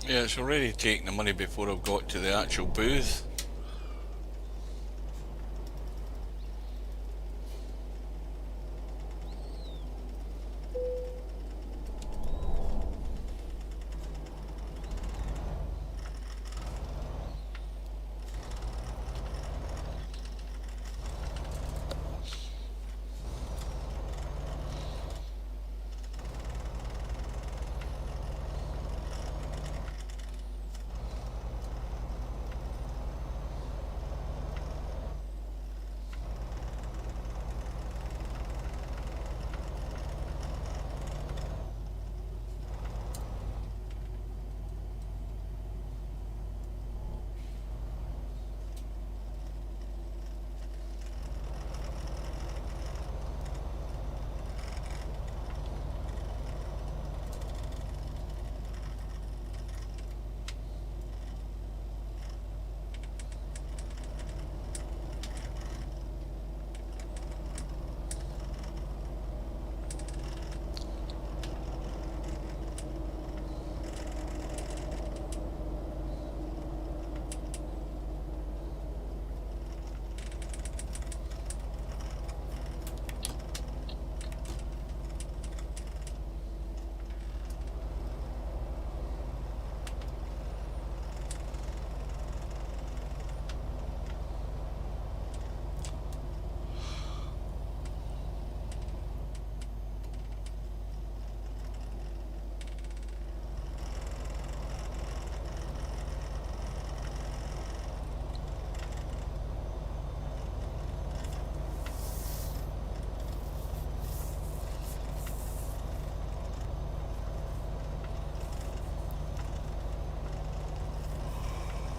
Yeah, it's already taken the money before I've got to the actual booth.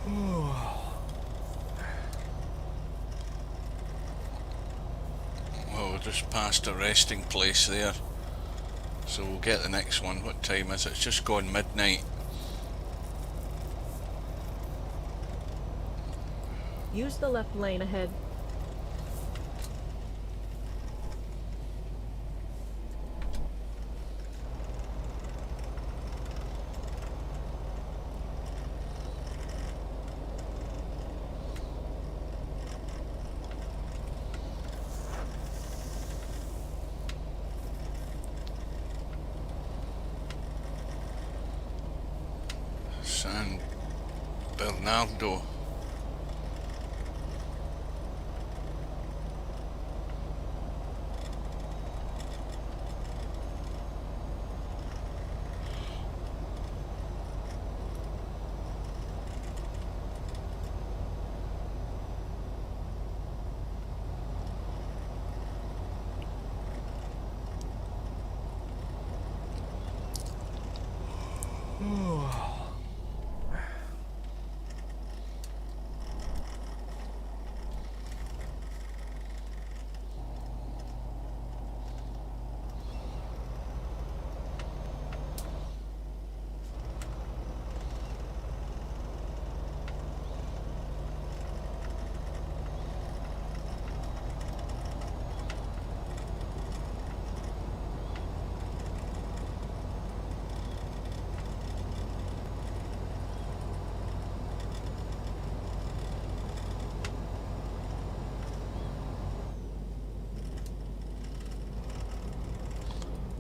Well, we're just past a resting place there, so we'll get the next one. What time is it? It's just gone midnight. Use the left lane ahead. San Bernardo.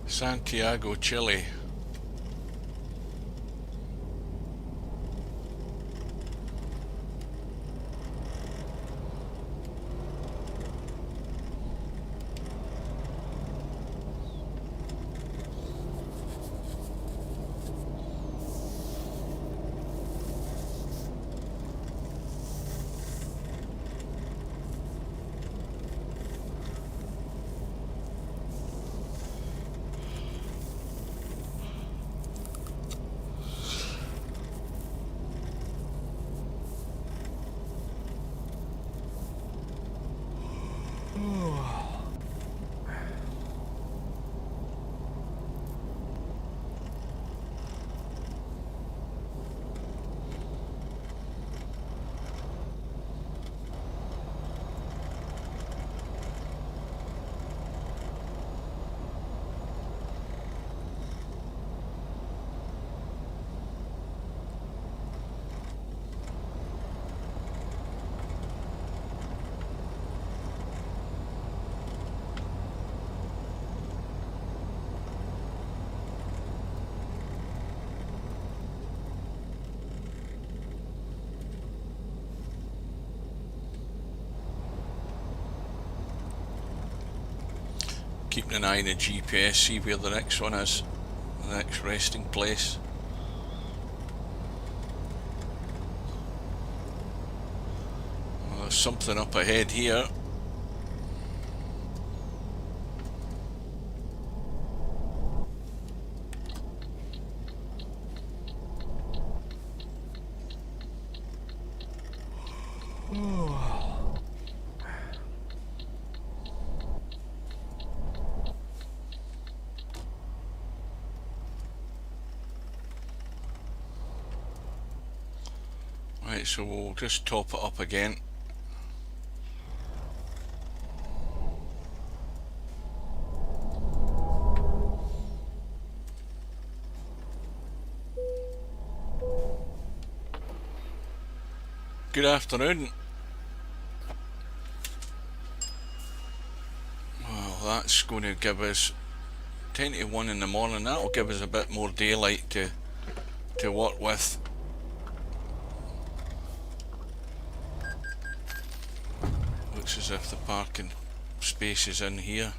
Santiago, Chile. Keeping an eye on the GPS, see where the next one is, the next resting place. Well, there's something up ahead here. Right, so we'll just top it up again. Good afternoon. Well, that's going to give us 10 to 1 in the morning. That'll give us a bit more daylight to work with. Looks as if the parking space is in here.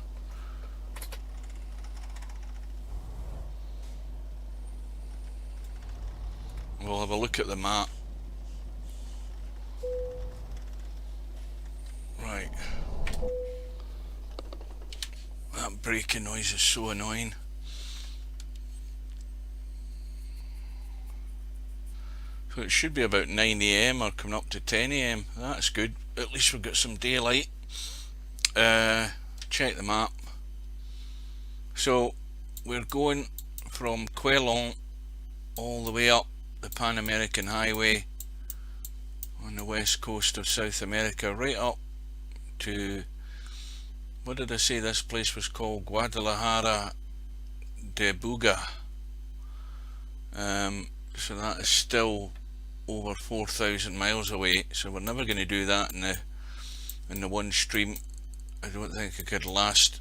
We'll have a look at the map. Right. That braking noise is so annoying. So it should be about 9 AM or coming up to 10 AM. That's good. At least we've got some daylight. Check the map. So we're going from Quelon all the way up the Pan American Highway on the west coast of South America, right up to, what did I say this place was called? Guadalajara de Buga. So that is still over 4,000 miles away, so we're never going to do that in the one stream. I don't think it could last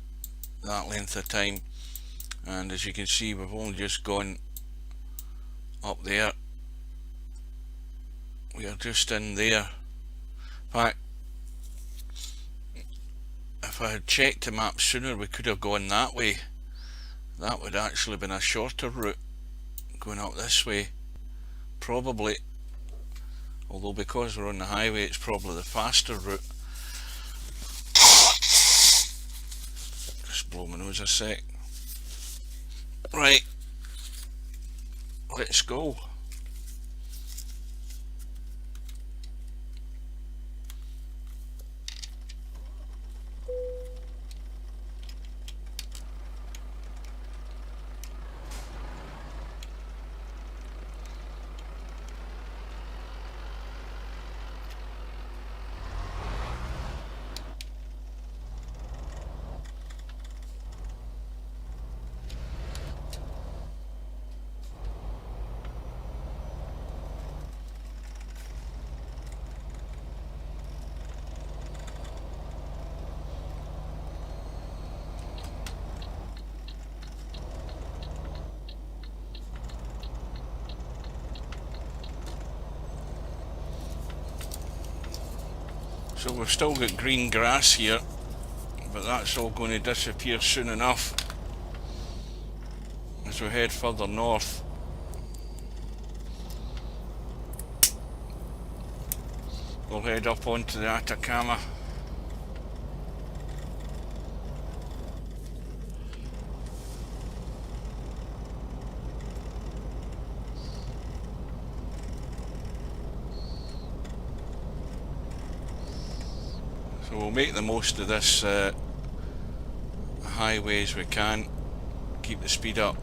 that length of time. And as you can see, we've only just gone up there. We are just in there. In fact, if I had checked the map sooner, we could have gone that way. That would actually have been a shorter route, going up this way, probably. Although because we're on the highway, it's probably the faster route. Just blow my nose a sec. Right, let's go. So we've still got green grass here, but that's all going to disappear soon enough as we head further north. We'll head up onto the Atacama. So we'll make the most of this highway as we can, keep the speed up.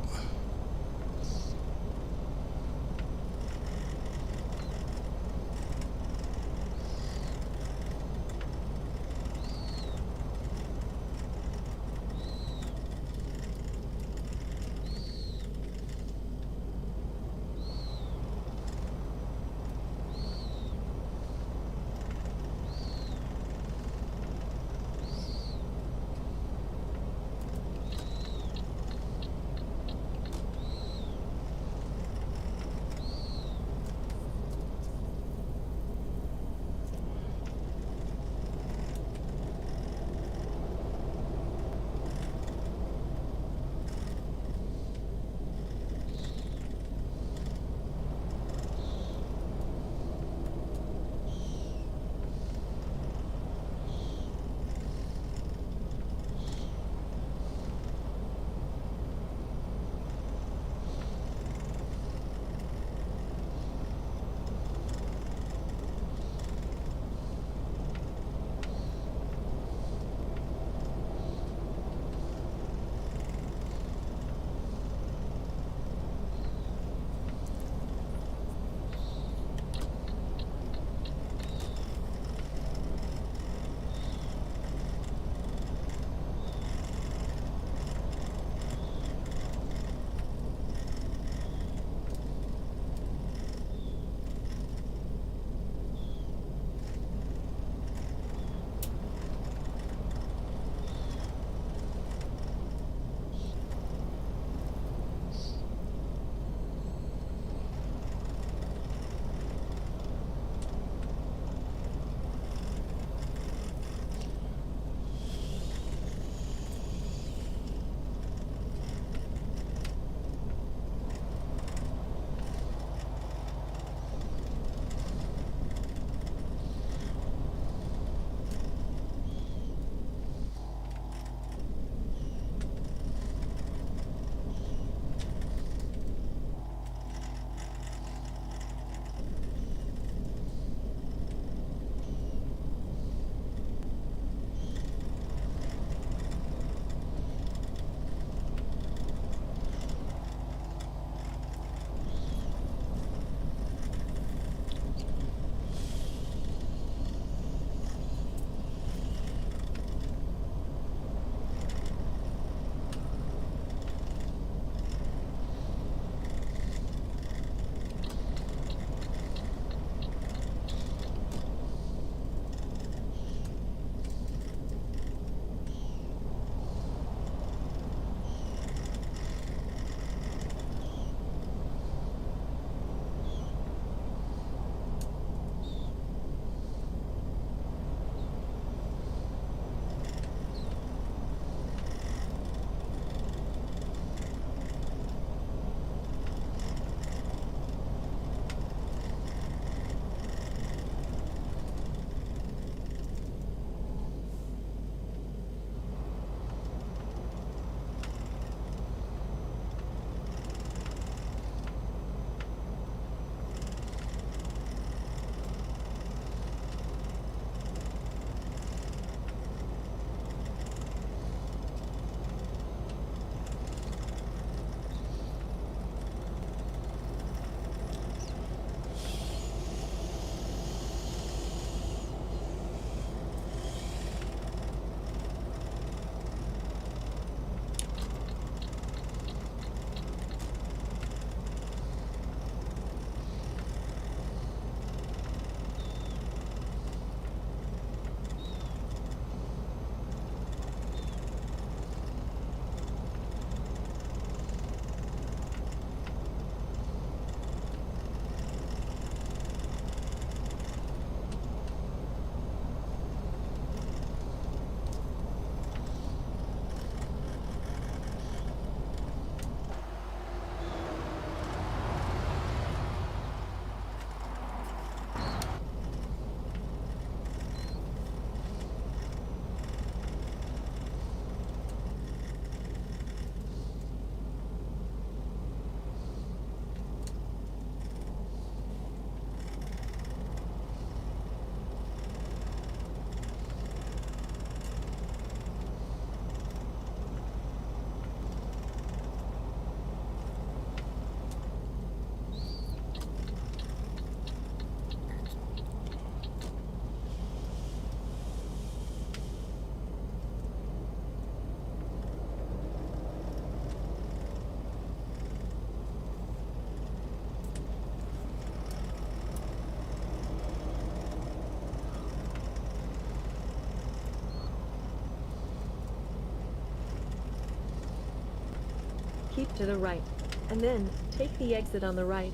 to the right, and then take the exit on the right.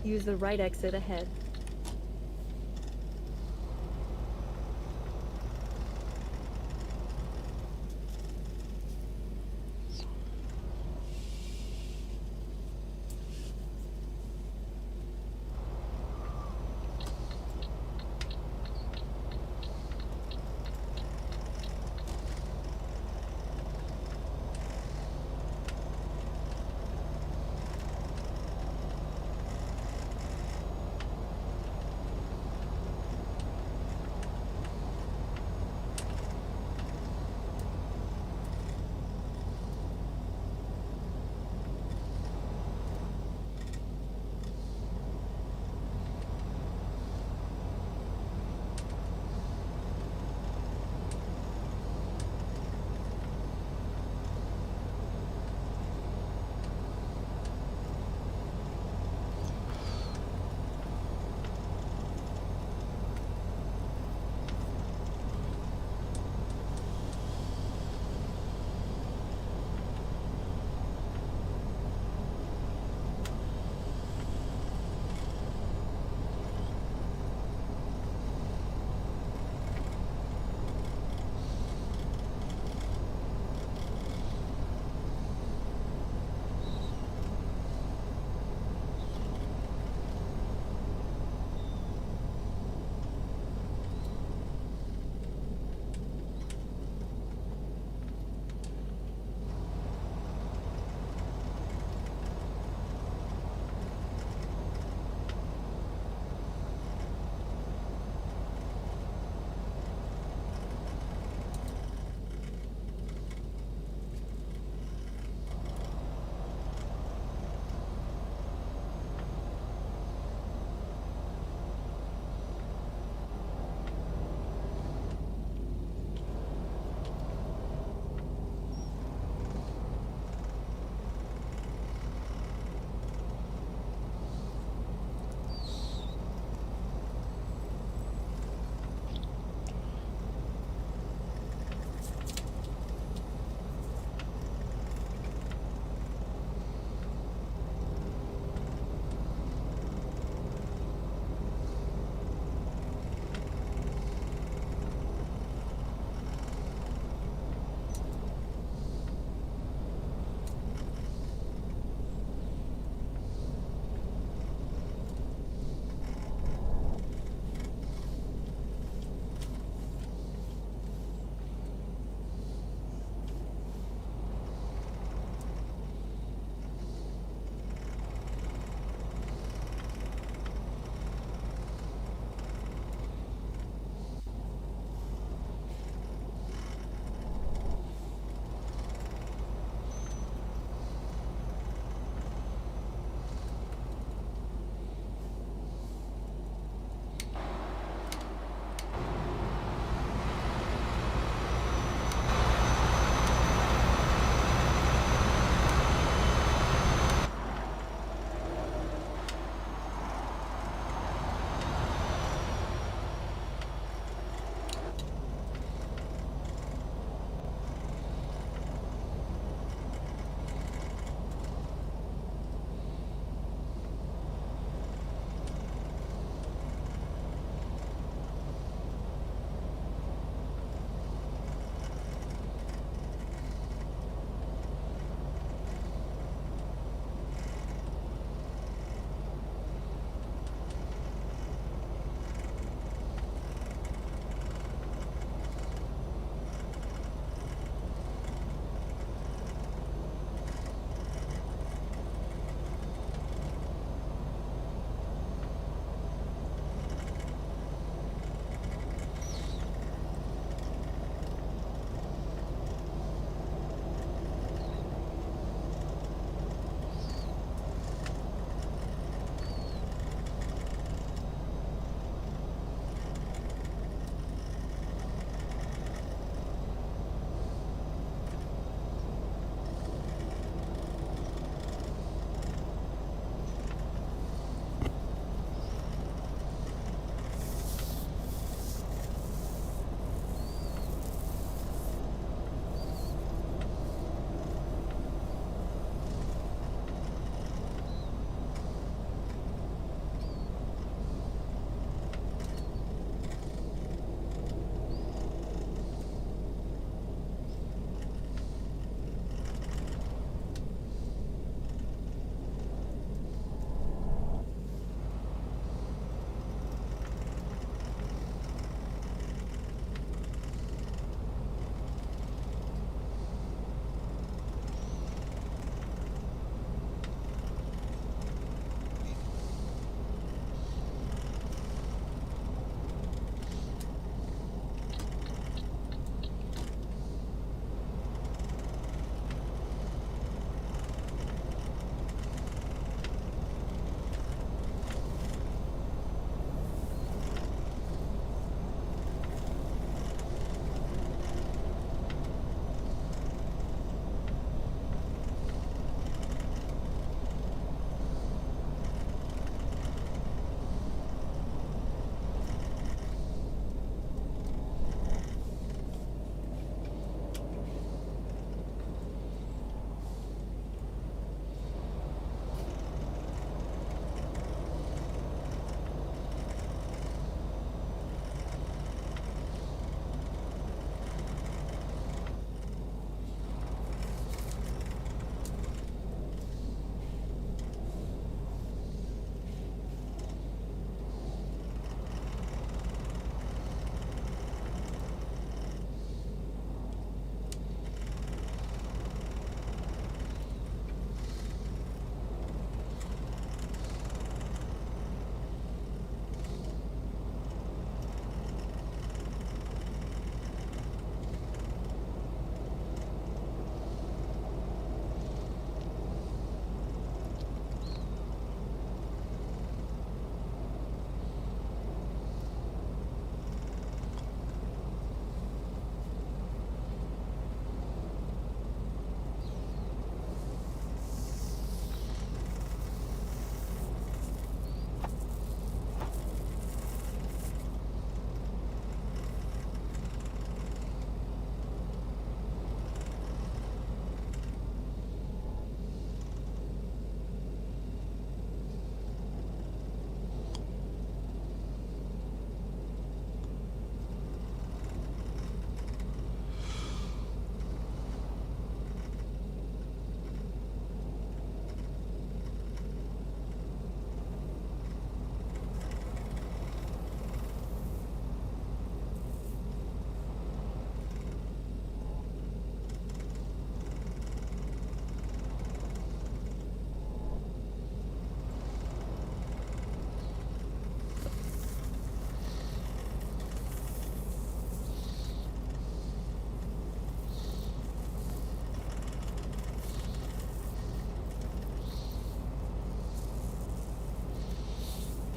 Use the right exit ahead.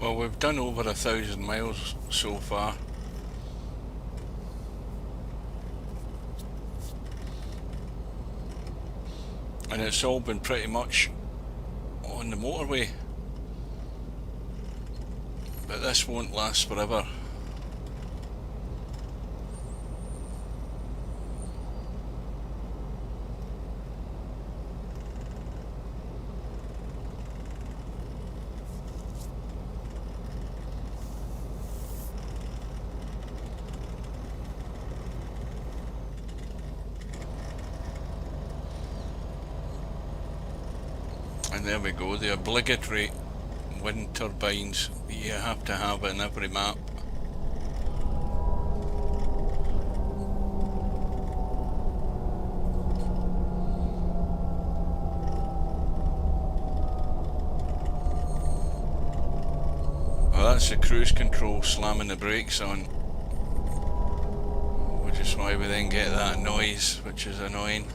Well, we've done over 1,000 miles so far. And it's all been pretty much on the motorway. But this won't last forever. And there we go, the obligatory wind turbines. You have to have it in every map. Well, that's the cruise control slamming the brakes on, which is why we then get that noise, which is annoying.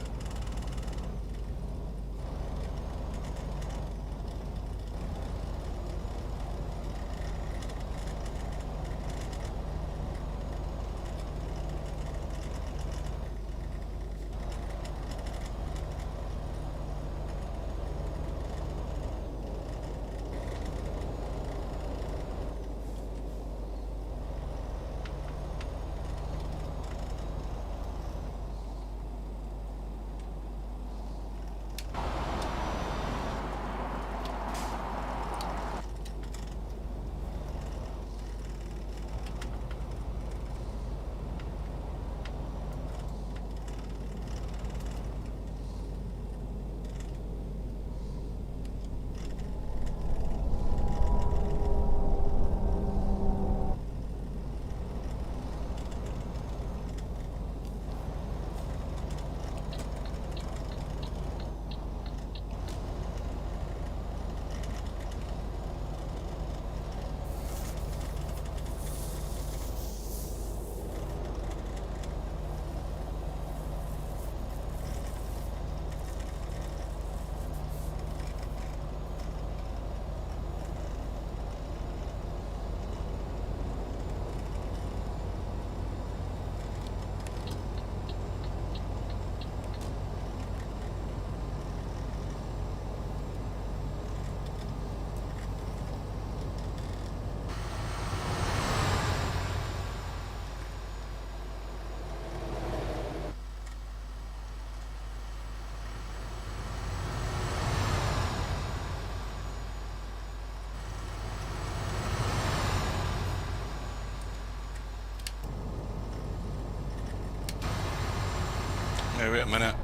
Now wait a minute,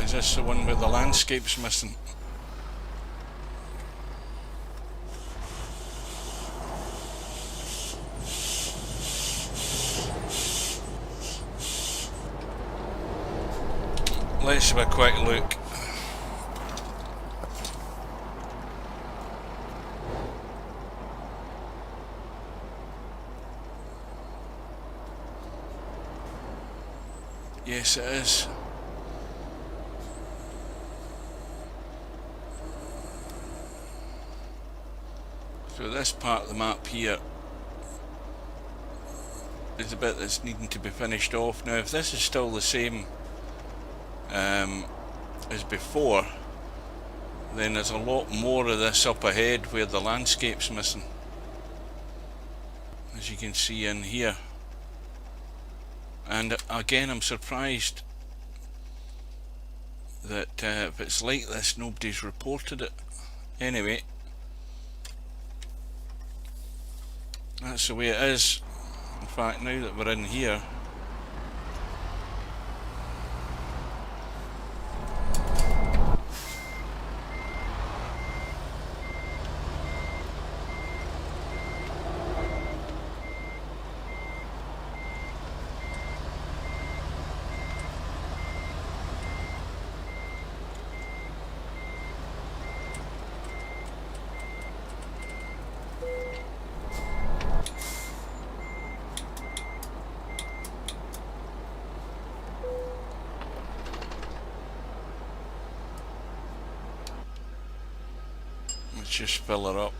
is this the one where the landscape's missing? Let's have a quick look. Yes, it is. So this part of the map here is the bit that's needing to be finished off. Now if this is still the same as before, then there's a lot more of this up ahead where the landscape's missing, as you can see in here. And again, I'm surprised that if it's like this, nobody's reported it. Anyway, that's the way it is. In fact, now that we're in here, let's just fill her up.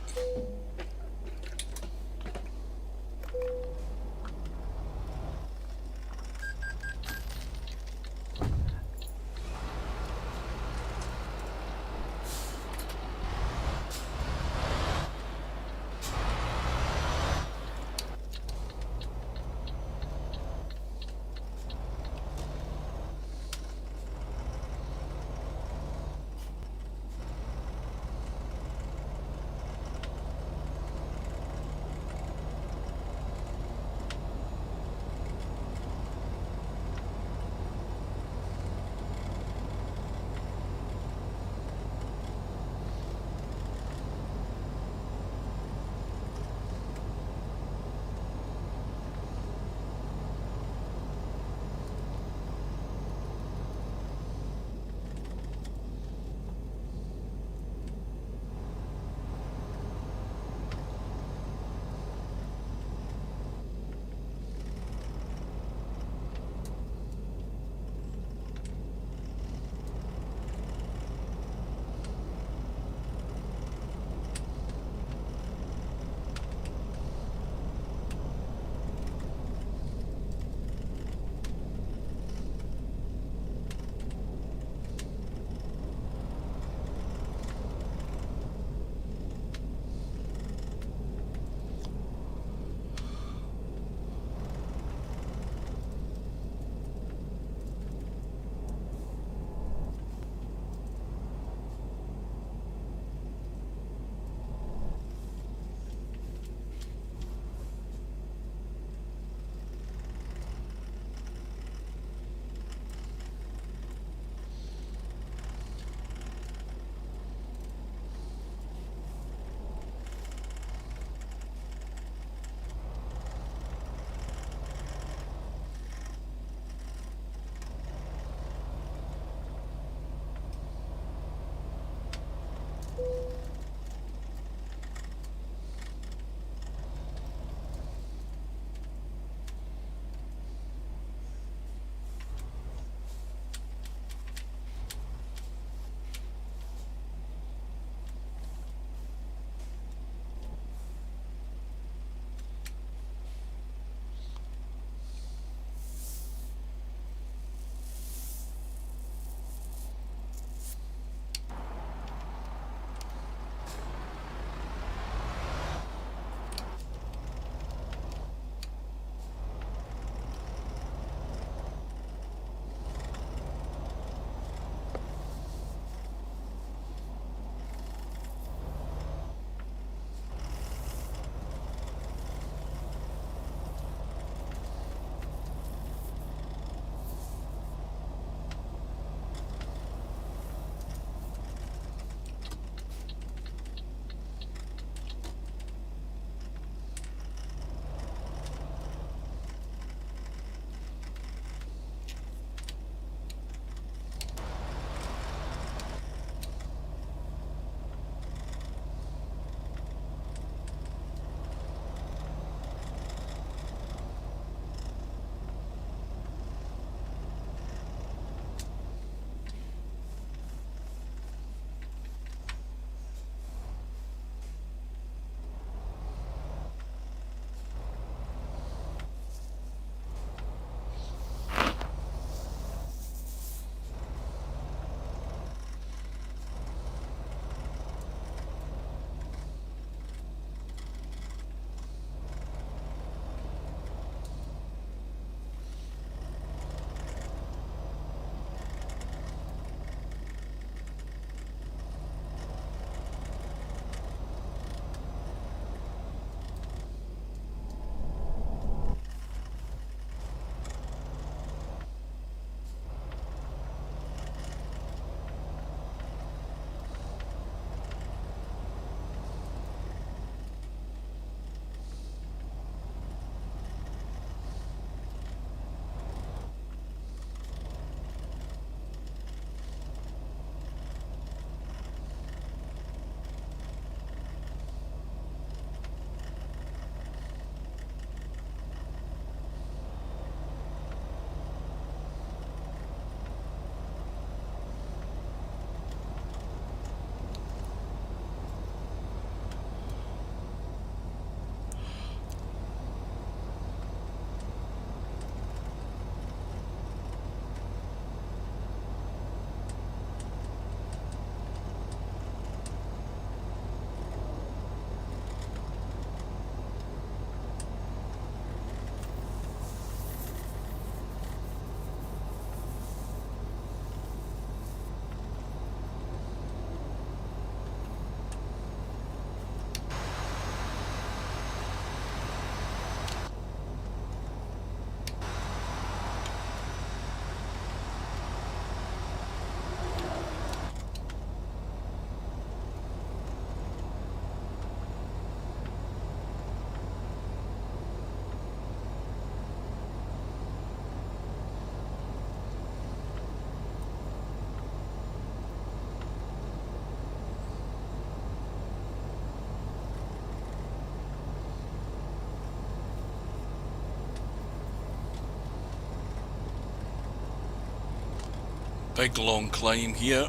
Big long climb here.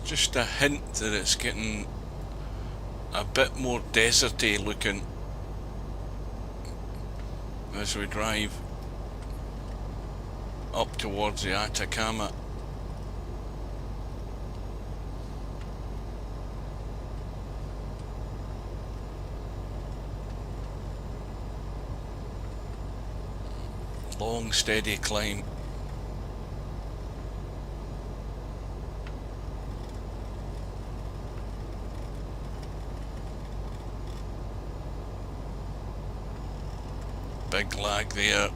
Just a hint that it's getting a bit more deserty looking as we drive up towards the Atacama. Long steady climb. Big lag there.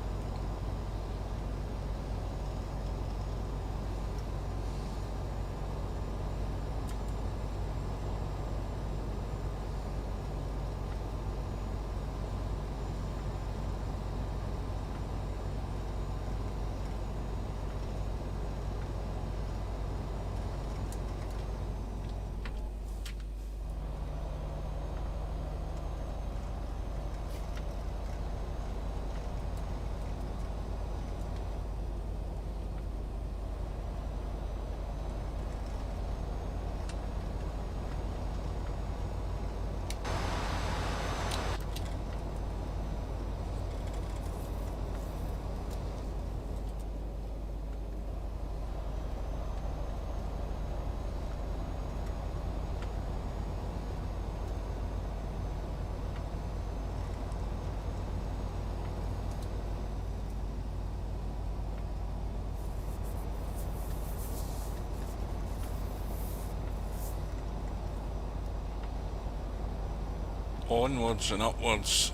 Onwards and upwards.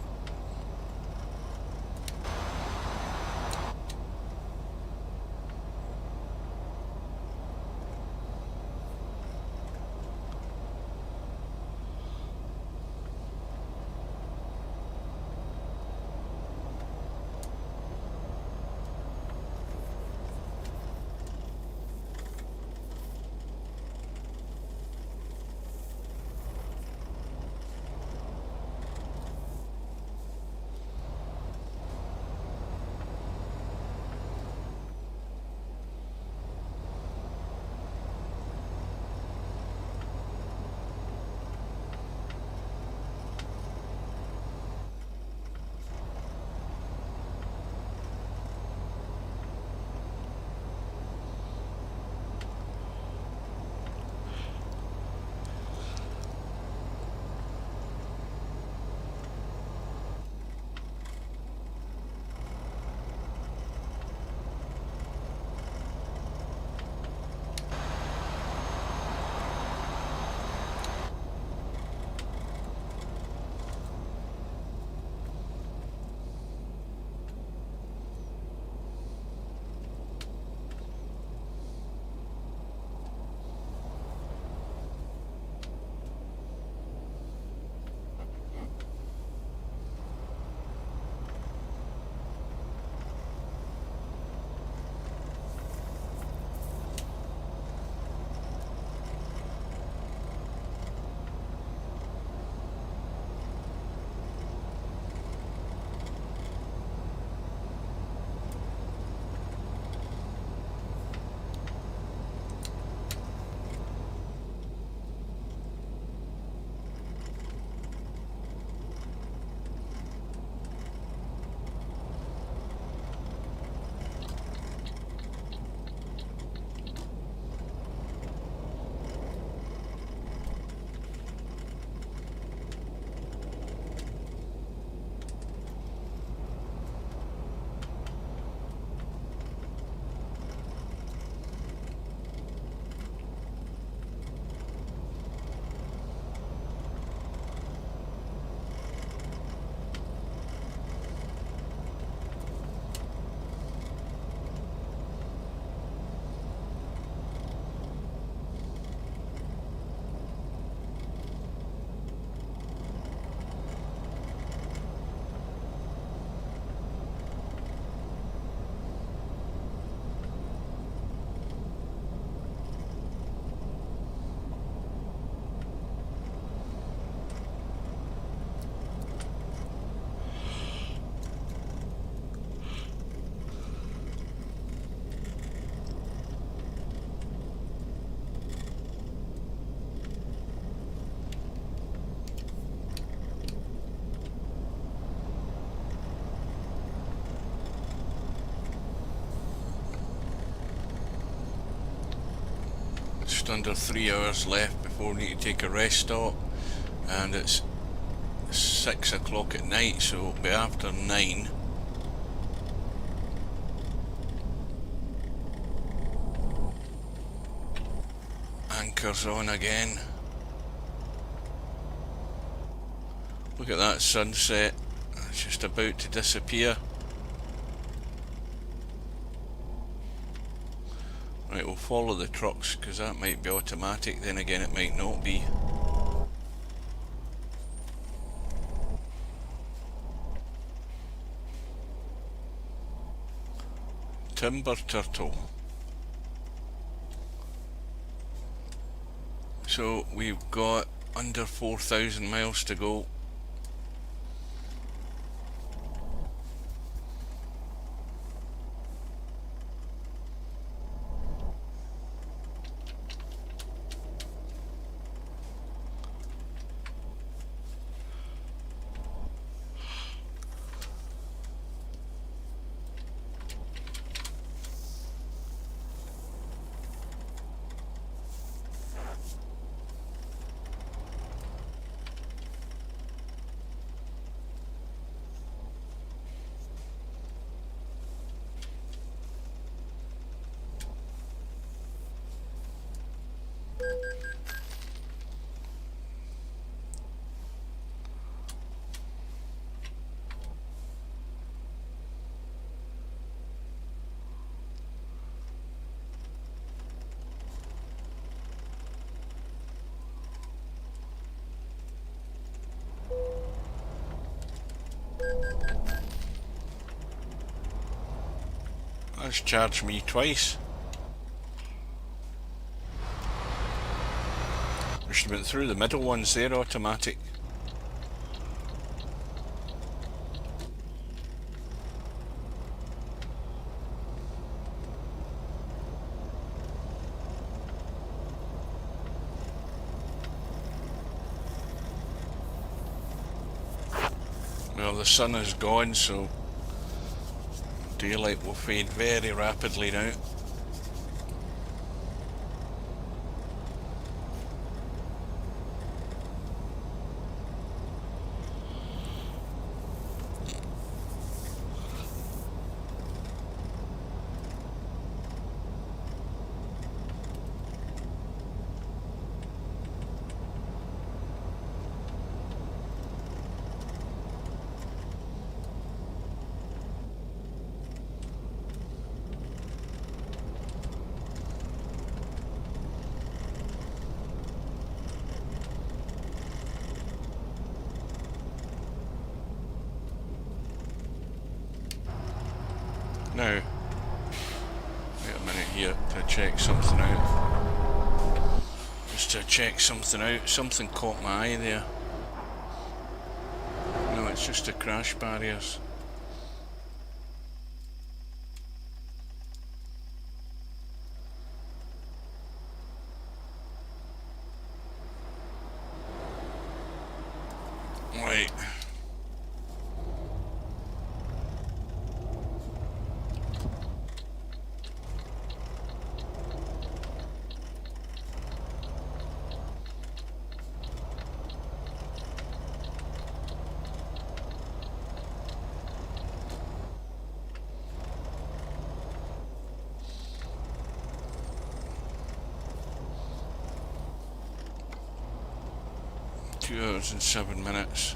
just under 3 hours left before we need to take a rest stop, and it's 6 o'clock at night, so it'll be after 9. Anchor's on again. Look at that sunset, it's just about to disappear. Right, we'll follow the trucks because that might be automatic, then again it might not be. Timber Turtle. So we've got under 4,000 miles to go. That's charged me twice. We should have went through the middle ones, they're automatic. Well, the sun is gone, so daylight will fade very rapidly now. Now, wait a minute here to check something out. Just to check something out. Something caught my eye there. No, it's just the crash barriers. Right. Two hours and 7 minutes.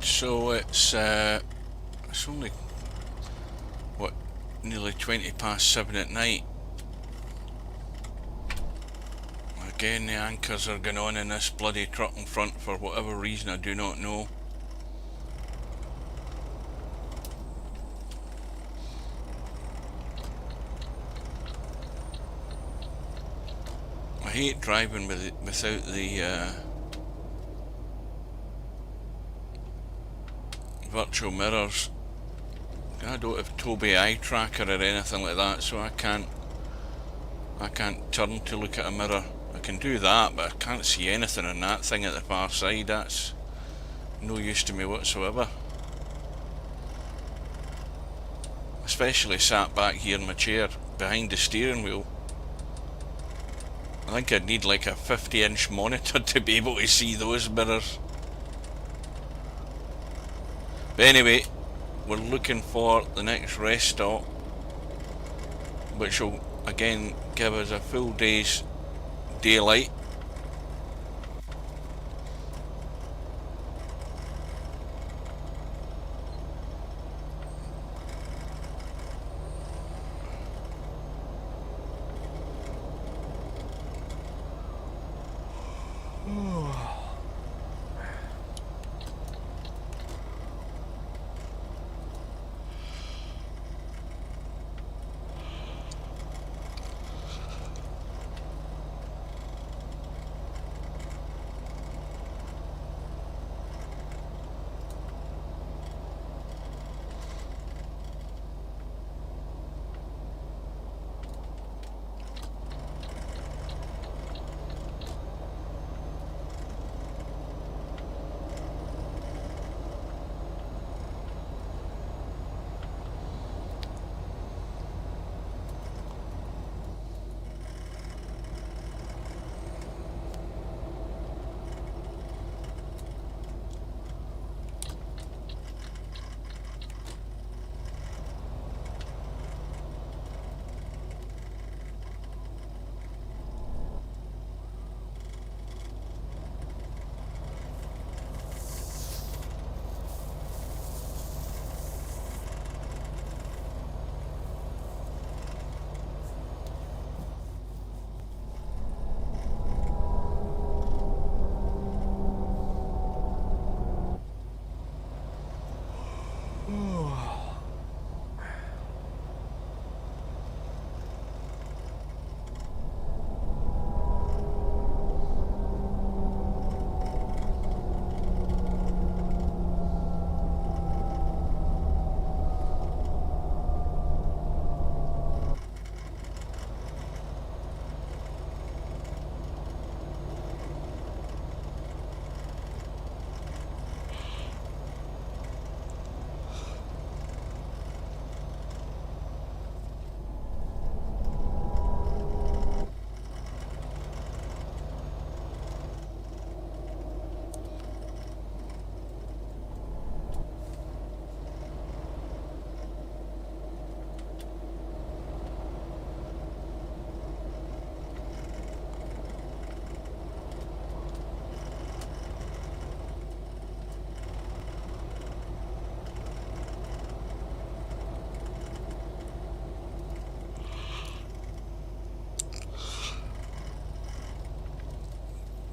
So it's only, what, nearly 20 past 7 at night. Again, the anchors are going on in this bloody truck in front for whatever reason I do not know. I hate driving without the virtual mirrors. I don't have Tobii eye tracker or anything like that, so I can't turn to look at a mirror. I can do that, but I can't see anything in that thing at the far side. That's no use to me whatsoever. Especially sat back here in my chair behind the steering wheel. I think I'd need like a 50-inch monitor to be able to see those mirrors. But anyway, we're looking for the next rest stop, which will again give us a full day's daylight.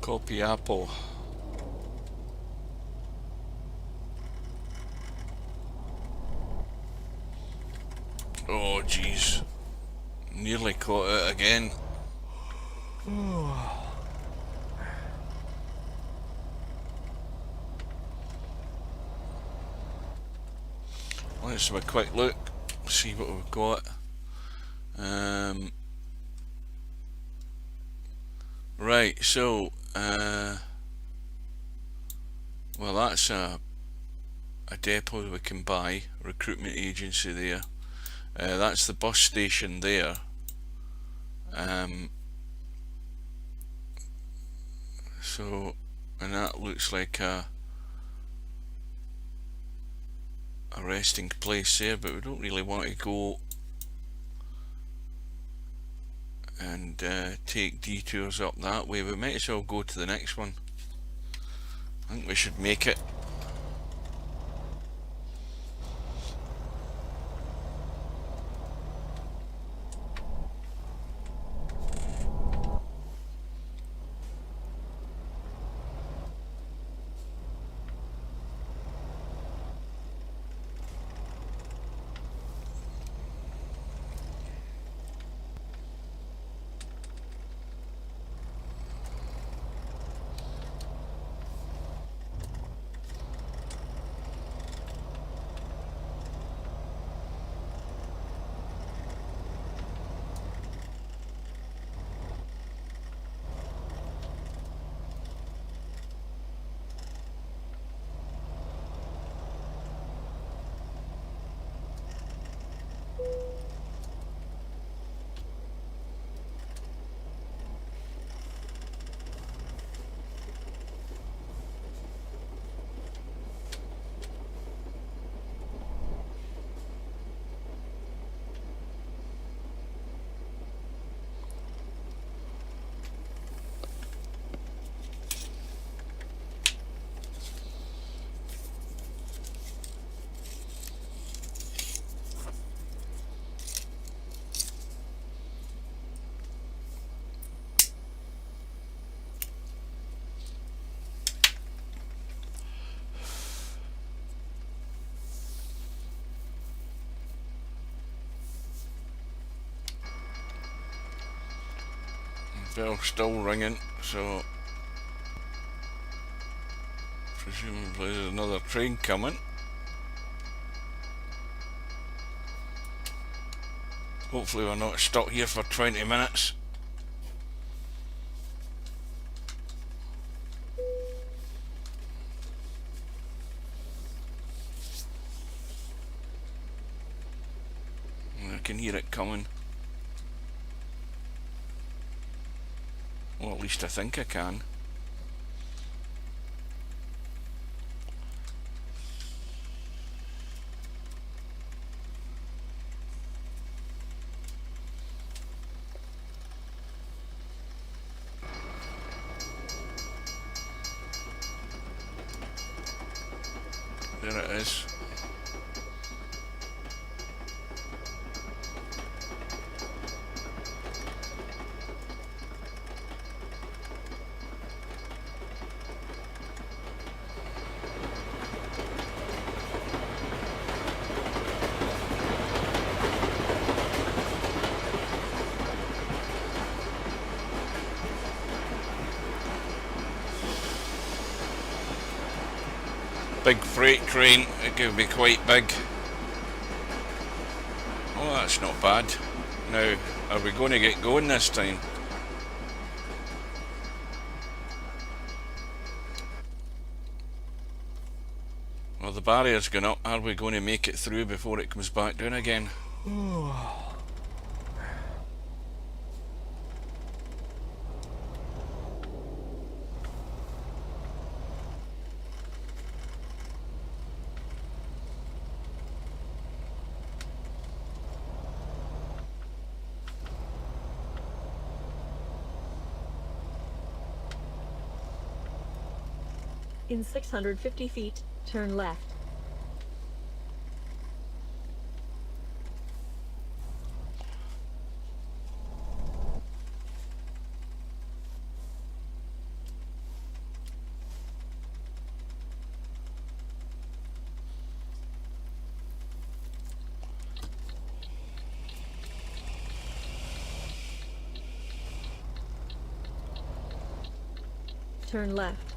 Copy Apple. Oh jeez, nearly caught it again. Let's have a quick look, see what we've got. Right, so well, that's a depot that we can buy, recruitment agency there. That's the bus station there. So, and that looks like a resting place there, but we don't really want to go and take detours up that way. We might as well go to the next one. I think we should make it. Bell still ringing, so presumably there's another train coming. Hopefully we're not stuck here for 20 minutes. I can hear it coming. Well, at least I think I can. There it is. Big freight train, it could be quite big. Oh, that's not bad. Now, are we going to get going this time? Well, the barrier's gone up. Are we going to make it through before it comes back down again? In 650 feet, turn left. Turn left.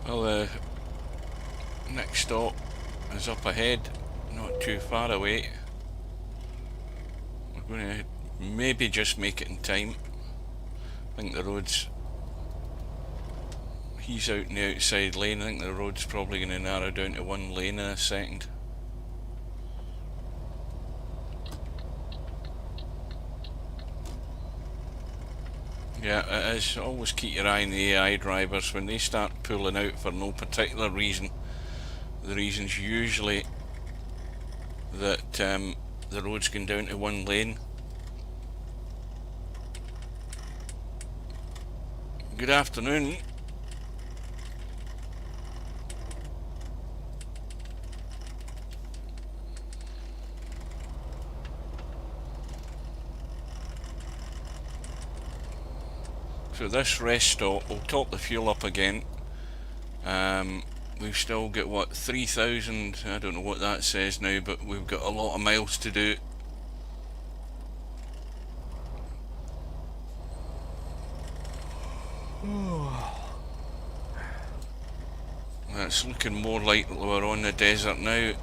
Well, the next stop is up ahead, not too far away. We're going to maybe just make it in time. I think the road's... He's out in the outside lane. I think the road's probably going to narrow down to one lane in a second. Yeah, it is. Always keep your eye on the AI drivers. When they start pulling out for no particular reason, the reason's usually that the road's going down to one lane. Good afternoon. So this rest stop will top the fuel up again, We've still got what, 3,000, I don't know what that says now, but we've got a lot of miles to do. It's looking more like we're on the desert now.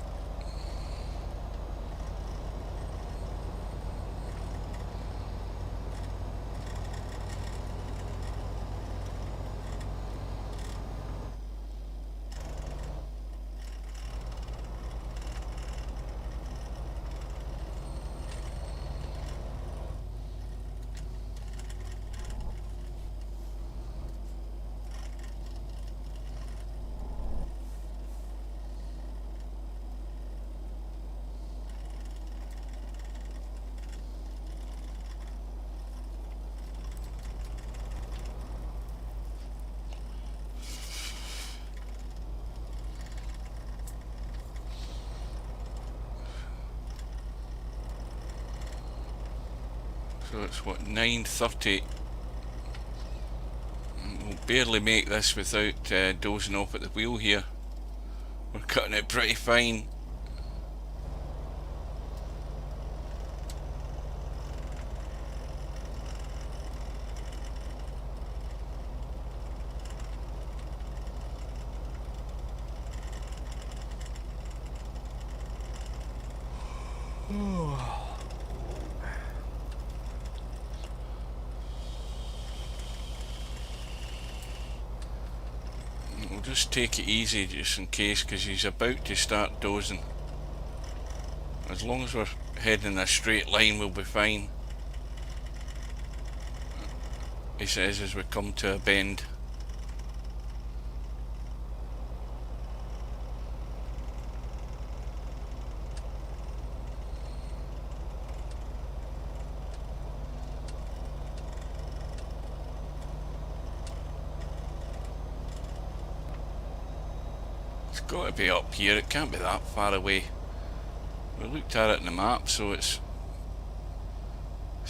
So it's what, 9:30. We'll barely make this without dozing off at the wheel here. We're cutting it pretty fine. We'll just take it easy just in case, because he's about to start dozing. As long as we're heading in a straight line, we'll be fine. He says as we come to a bend. It's got to be up here, it can't be that far away. We looked at it in the map, so it's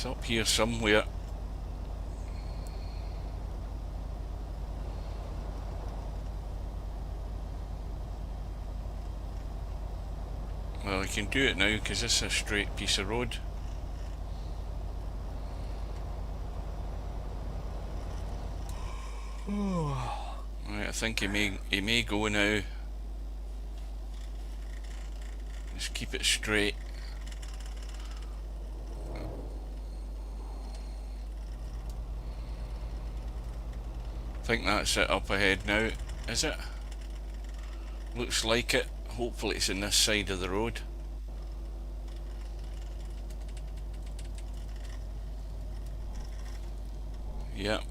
up here somewhere. Well, we can do it now because this is a straight piece of road. Right, I think he may go now. Just keep it straight. I think that's it up ahead now, is it? Looks like it. Hopefully it's in this side of the road. Yep.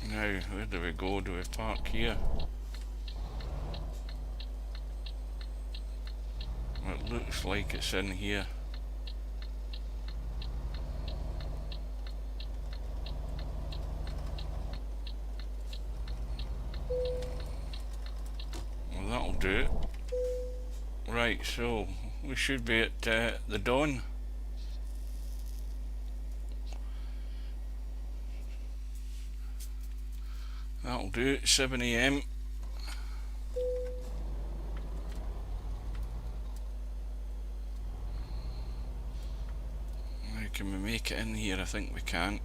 Now, where do we go? Do we park here? It looks like it's in here. Well, that'll do it. Right, so we should be at the dawn. That'll do it, 7 AM. Now, can we make it in here? I think we can.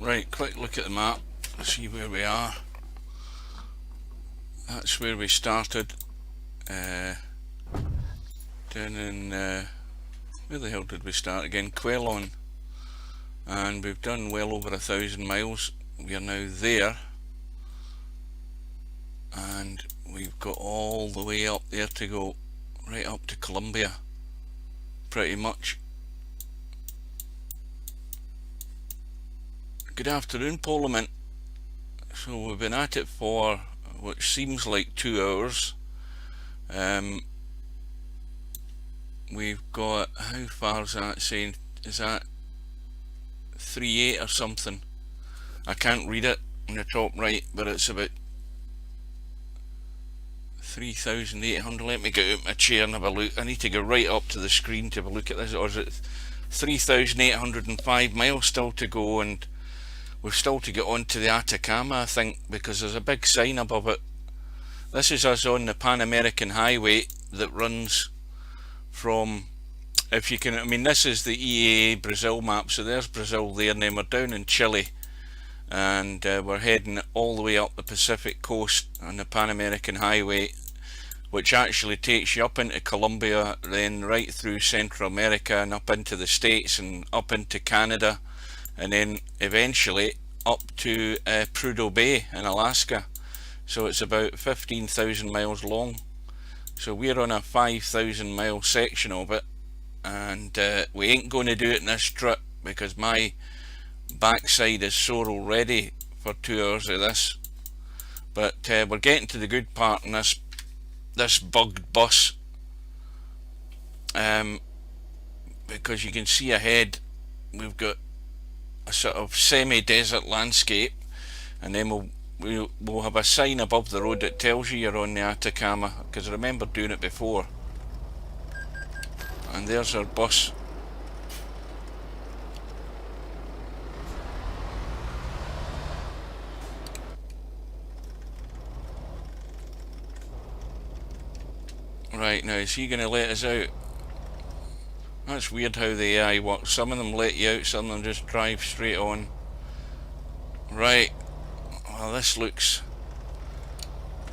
Right, quick look at the map, see where we are. That's where we started, down in, where the hell did we start again? Quellon. And we've done well over 1,000 miles. We are now there. And we've got all the way up there to go, right up to Colombia, pretty much. Good afternoon, Parliament. So we've been at it for what seems like 2 hours. We've got, how far is that saying? Is that 3.8 or something? I can't read it in the top right, but it's about 3,800. Let me get out my chair and have a look. I need to go right up to the screen to have a look at this. Or is it 3,805 miles still to go, and we've still to get onto the Atacama, I think, because there's a big sign above it. This is us on the Pan American Highway that runs from, if you can, I mean, this is the EAA Brazil map, so there's Brazil there, and then we're down in Chile, and we're heading all the way up the Pacific coast on the Pan American Highway, which actually takes you up into Colombia, then right through Central America and up into the States and up into Canada, and then eventually up to Prudhoe Bay in Alaska. So it's about 15,000 miles long. So we're on a 5,000 mile section of it, and we ain't going to do it in this trip because my backside is sore already for 2 hours of this. But we're getting to the good part in this bugged bus, because you can see ahead we've got a sort of semi-desert landscape, and then we'll have a sign above the road that tells you you're on the Atacama, because I remember doing it before. And there's our bus. Right, now is he going to let us out? That's weird how the AI works. Some of them let you out, some of them just drive straight on. Right, well, this looks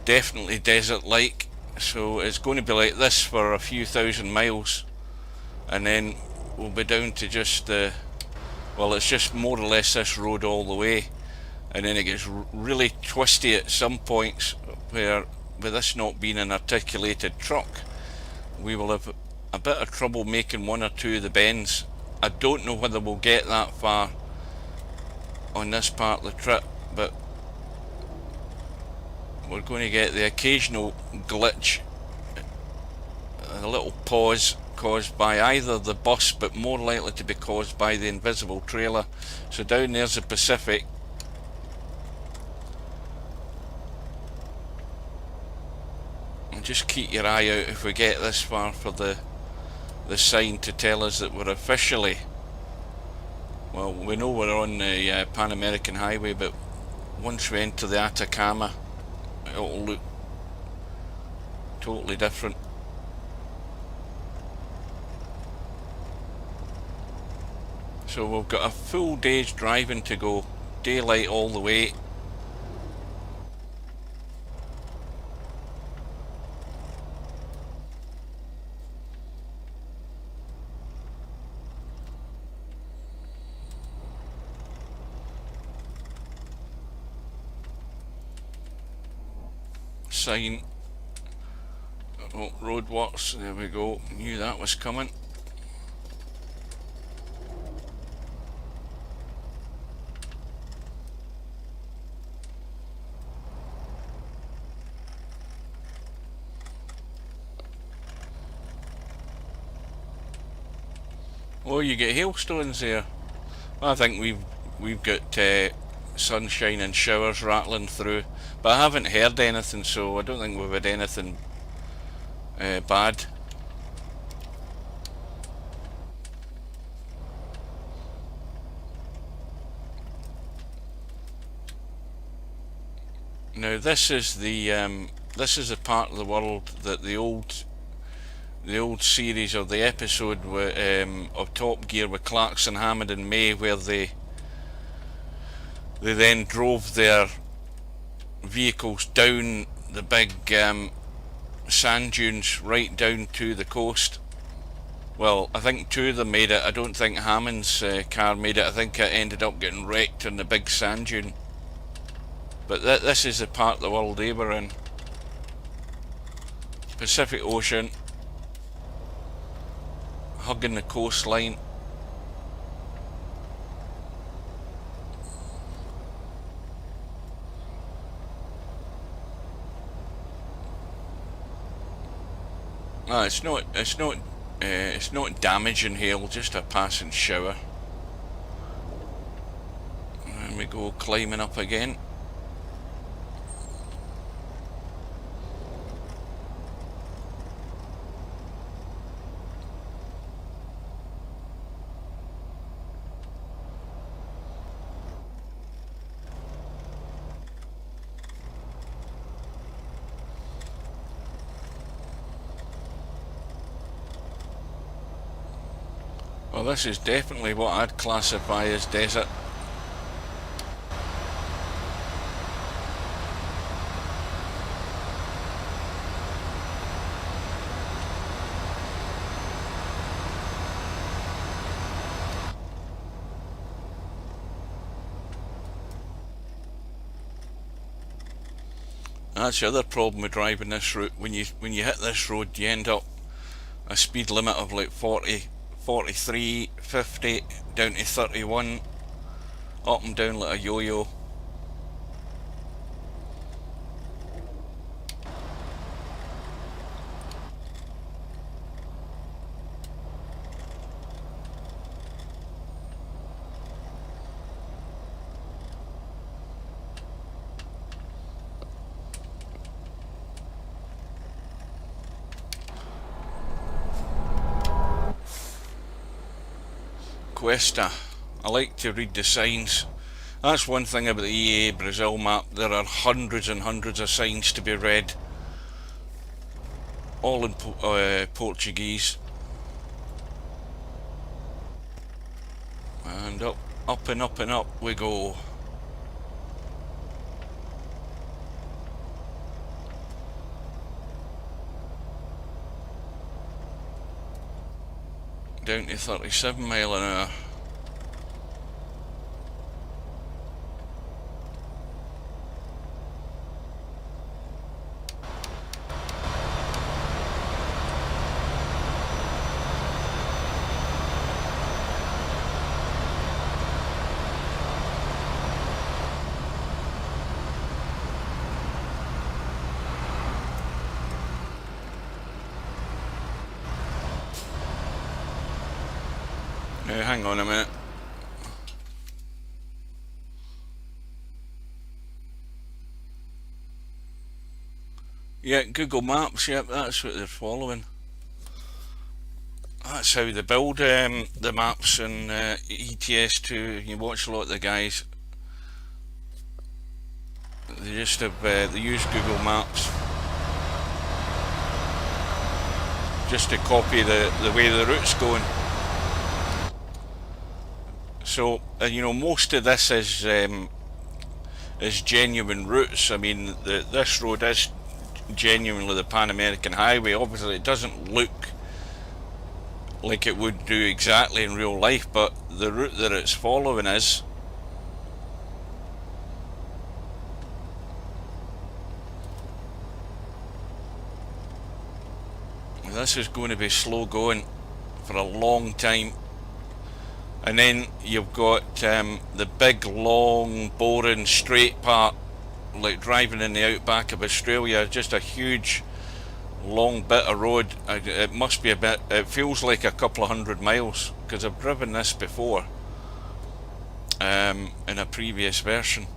definitely desert-like, so it's going to be like this for a few thousand miles, and then we'll be down to just well, it's just more or less this road all the way, and then it gets really twisty at some points where, with this not being an articulated truck, we will have a bit of trouble making one or two of the bends. I don't know whether we'll get that far on this part of the trip, but we're going to get the occasional glitch, a little pause caused by either the bus, but more likely to be caused by the invisible trailer. So down there's the Pacific. And just keep your eye out if we get this far for the sign to tell us that we're officially, well, we know we're on the Pan American Highway, but once we enter the Atacama, it'll look totally different. So we've got a full day's driving to go, daylight all the way. Sign. Oh, roadworks, there we go, knew that was coming. Oh, you get hailstones there. Well, I think we've got sunshine and showers rattling through, but I haven't heard anything, so I don't think we've had anything bad. Now this is the part of the world that the old series, or the episode of Top Gear with Clarkson, Hammond and May, where they then drove their vehicles down the big sand dunes right down to the coast. Well, I think two of them made it. I don't think Hammond's car made it. I think it ended up getting wrecked on the big sand dune. But this is the part of the world they were in. Pacific Ocean, hugging the coastline. No, it's not damaging hail, just a passing shower. And we go climbing up again. Well, this is definitely what I'd classify as desert. That's the other problem with driving this route. When you hit this road, you end up a speed limit of like 40, 43, 50, down to 31, up and down like a yo-yo. Cuesta. I like to read the signs. That's one thing about the EA Brazil map. There are hundreds and hundreds of signs to be read, all in Portuguese. And up and up and up we go. Down to 37 mile an hour. Now hang on a minute. Yeah, Google Maps, yep, that's what they're following. That's how they build the maps in ETS2. You watch a lot of the guys. They just have they use Google Maps just to copy the way the route's going. So you know, most of this is genuine routes. I mean, this road is genuinely the Pan American Highway. Obviously, it doesn't look like it would do exactly in real life, but the route that it's following is. This is going to be slow going for a long time. And then you've got the big, long, boring, straight part, like driving in the outback of Australia. Just a huge, long bit of road. It must be it feels like a couple of 100 miles, because I've driven this before in a previous version.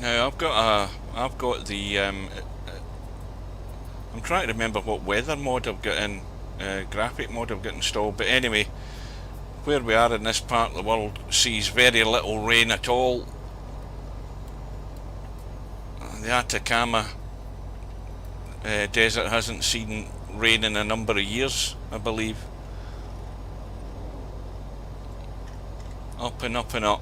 Now I've got the I'm trying to remember what weather mod I've got in, graphic mod I've got installed, but anyway, where we are in this part of the world sees very little rain at all. The Atacama desert hasn't seen rain in a number of years, I believe. Up and up and up.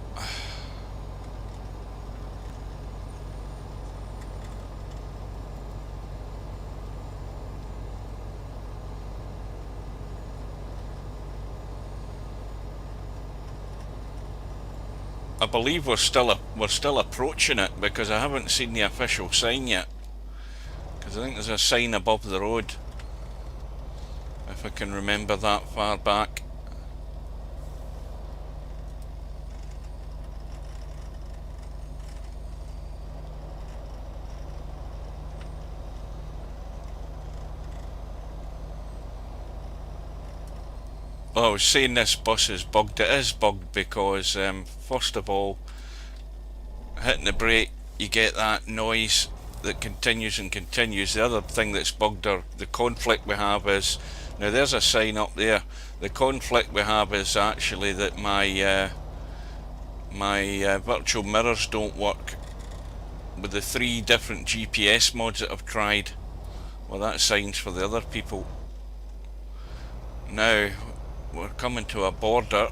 I believe we're still approaching it, because I haven't seen the official sign yet. Because I think there's a sign above the road, if I can remember that far back. I was saying this bus is bugged. It is bugged because first of all, hitting the brake, you get that noise that continues and continues. The other thing that's bugged, or the conflict we have, is, now there's a sign up there. The conflict we have is actually that my virtual mirrors don't work with the 3 different GPS mods that I've tried. Well, that sign's for the other people. Now we're coming to a border,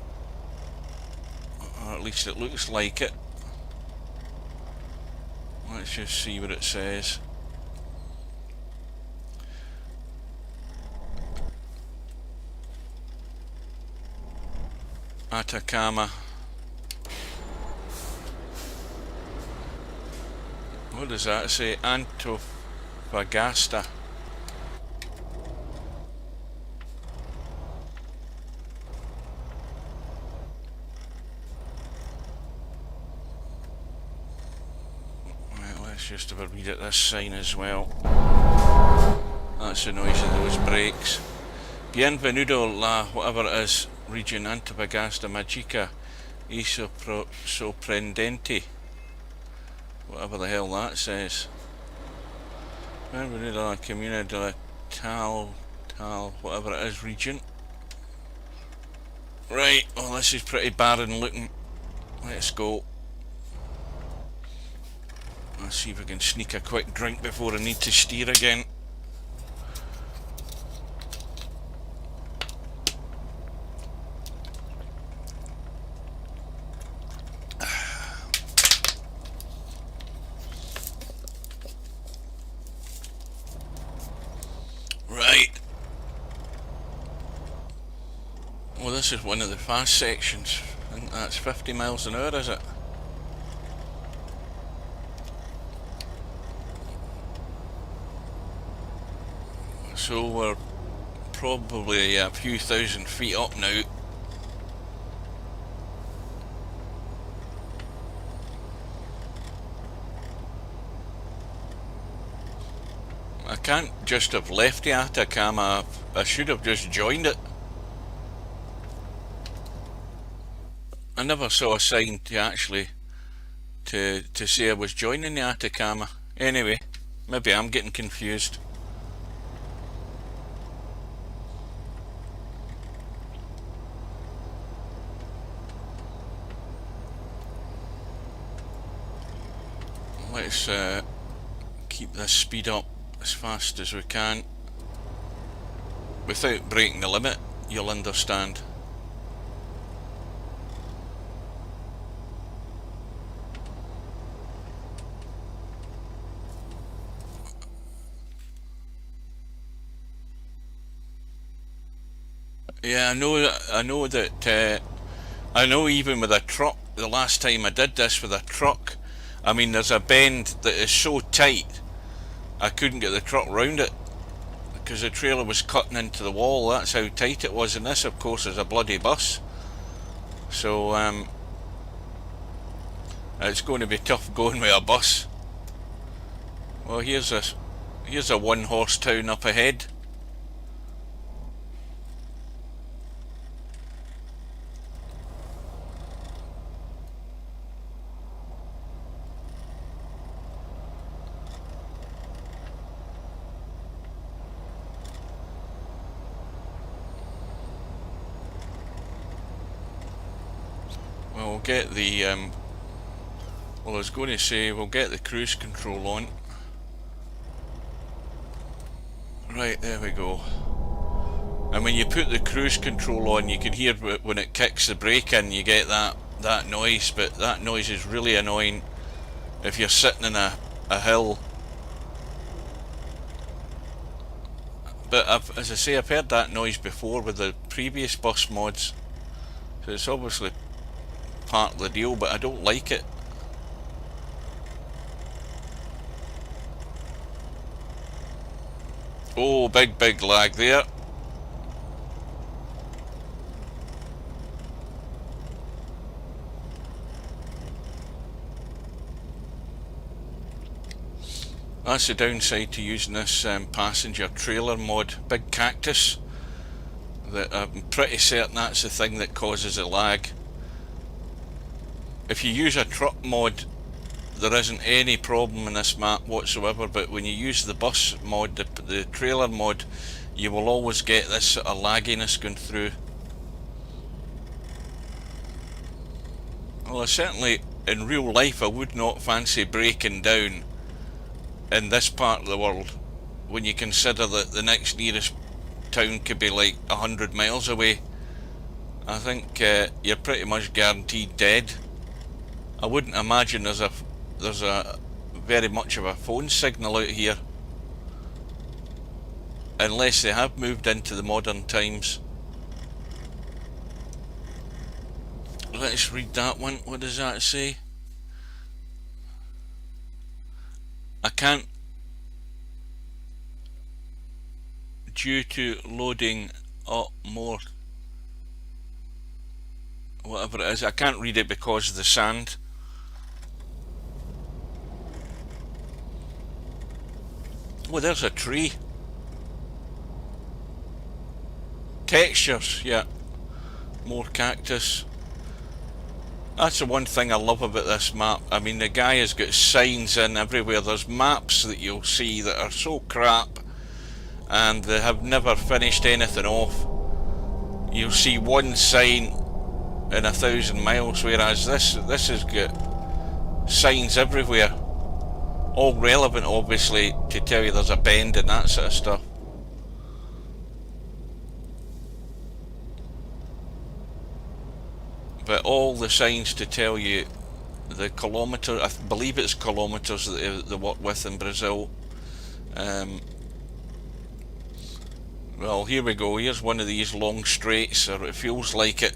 or at least it looks like it. Let's just see what it says. Atacama. What does that say? Antofagasta. Let's just have a read at this sign as well. That's the noise of those brakes. Bienvenido la whatever it is, region Antofagasta Magica y sorprendente. Whatever the hell that says. Bienvenido la Comuna de la Tal, whatever it is, region. Right, well, this is pretty barren looking. Let's go. Let's see if I can sneak a quick drink before I need to steer again. Right. Well, this is one of the fast sections. I think that's 50 miles an hour, is it? So we're probably a few thousand feet up now. I can't just have left the Atacama. I should have just joined it. I never saw a sign to actually to say I was joining the Atacama. Anyway, maybe I'm getting confused. Let's keep this speed up as fast as we can without breaking the limit, you'll understand. Yeah, I know that I know even with a truck, the last time I did this with a truck, I mean, there's a bend that is so tight I couldn't get the truck round it because the trailer was cutting into the wall. That's how tight it was. And this, of course, is a bloody bus, so it's going to be tough going with a bus. Well, here's a one-horse town up ahead. Well, we'll get the well, I was going to say we'll get the cruise control on. Right, there we go. And when you put the cruise control on, you can hear when it kicks the brake in, you get that noise, but that noise is really annoying if you're sitting in a hill. But as I say, I've heard that noise before with the previous bus mods, so it's obviously part of the deal, but I don't like it. Oh, big lag there. That's the downside to using this passenger trailer mod. Big cactus. that I'm pretty certain that's the thing that causes the lag. If you use a truck mod, there isn't any problem in this map whatsoever, but when you use the bus mod, the trailer mod, you will always get this sort of lagginess going through. Well, certainly in real life I would not fancy breaking down in this part of the world when you consider that the next nearest town could be like 100 miles away. I think you're pretty much guaranteed dead. I wouldn't imagine there's a very much of a phone signal out here, unless they have moved into the modern times. Let's read that one. What does that say? I can't, due to loading up more, whatever it is. I can't read it because of the sand. Oh, there's a tree. Textures, yeah. More cactus. That's the one thing I love about this map. I mean, the guy has got signs in everywhere. There's maps that you'll see that are so crap and they have never finished anything off. You'll see one sign in 1,000 miles, whereas this has got signs everywhere. All relevant, obviously, to tell you there's a bend and that sort of stuff. But all the signs to tell you the kilometre, I believe it's kilometres that they work with in Brazil. Well, here we go. Here's one of these long straights, or it feels like it.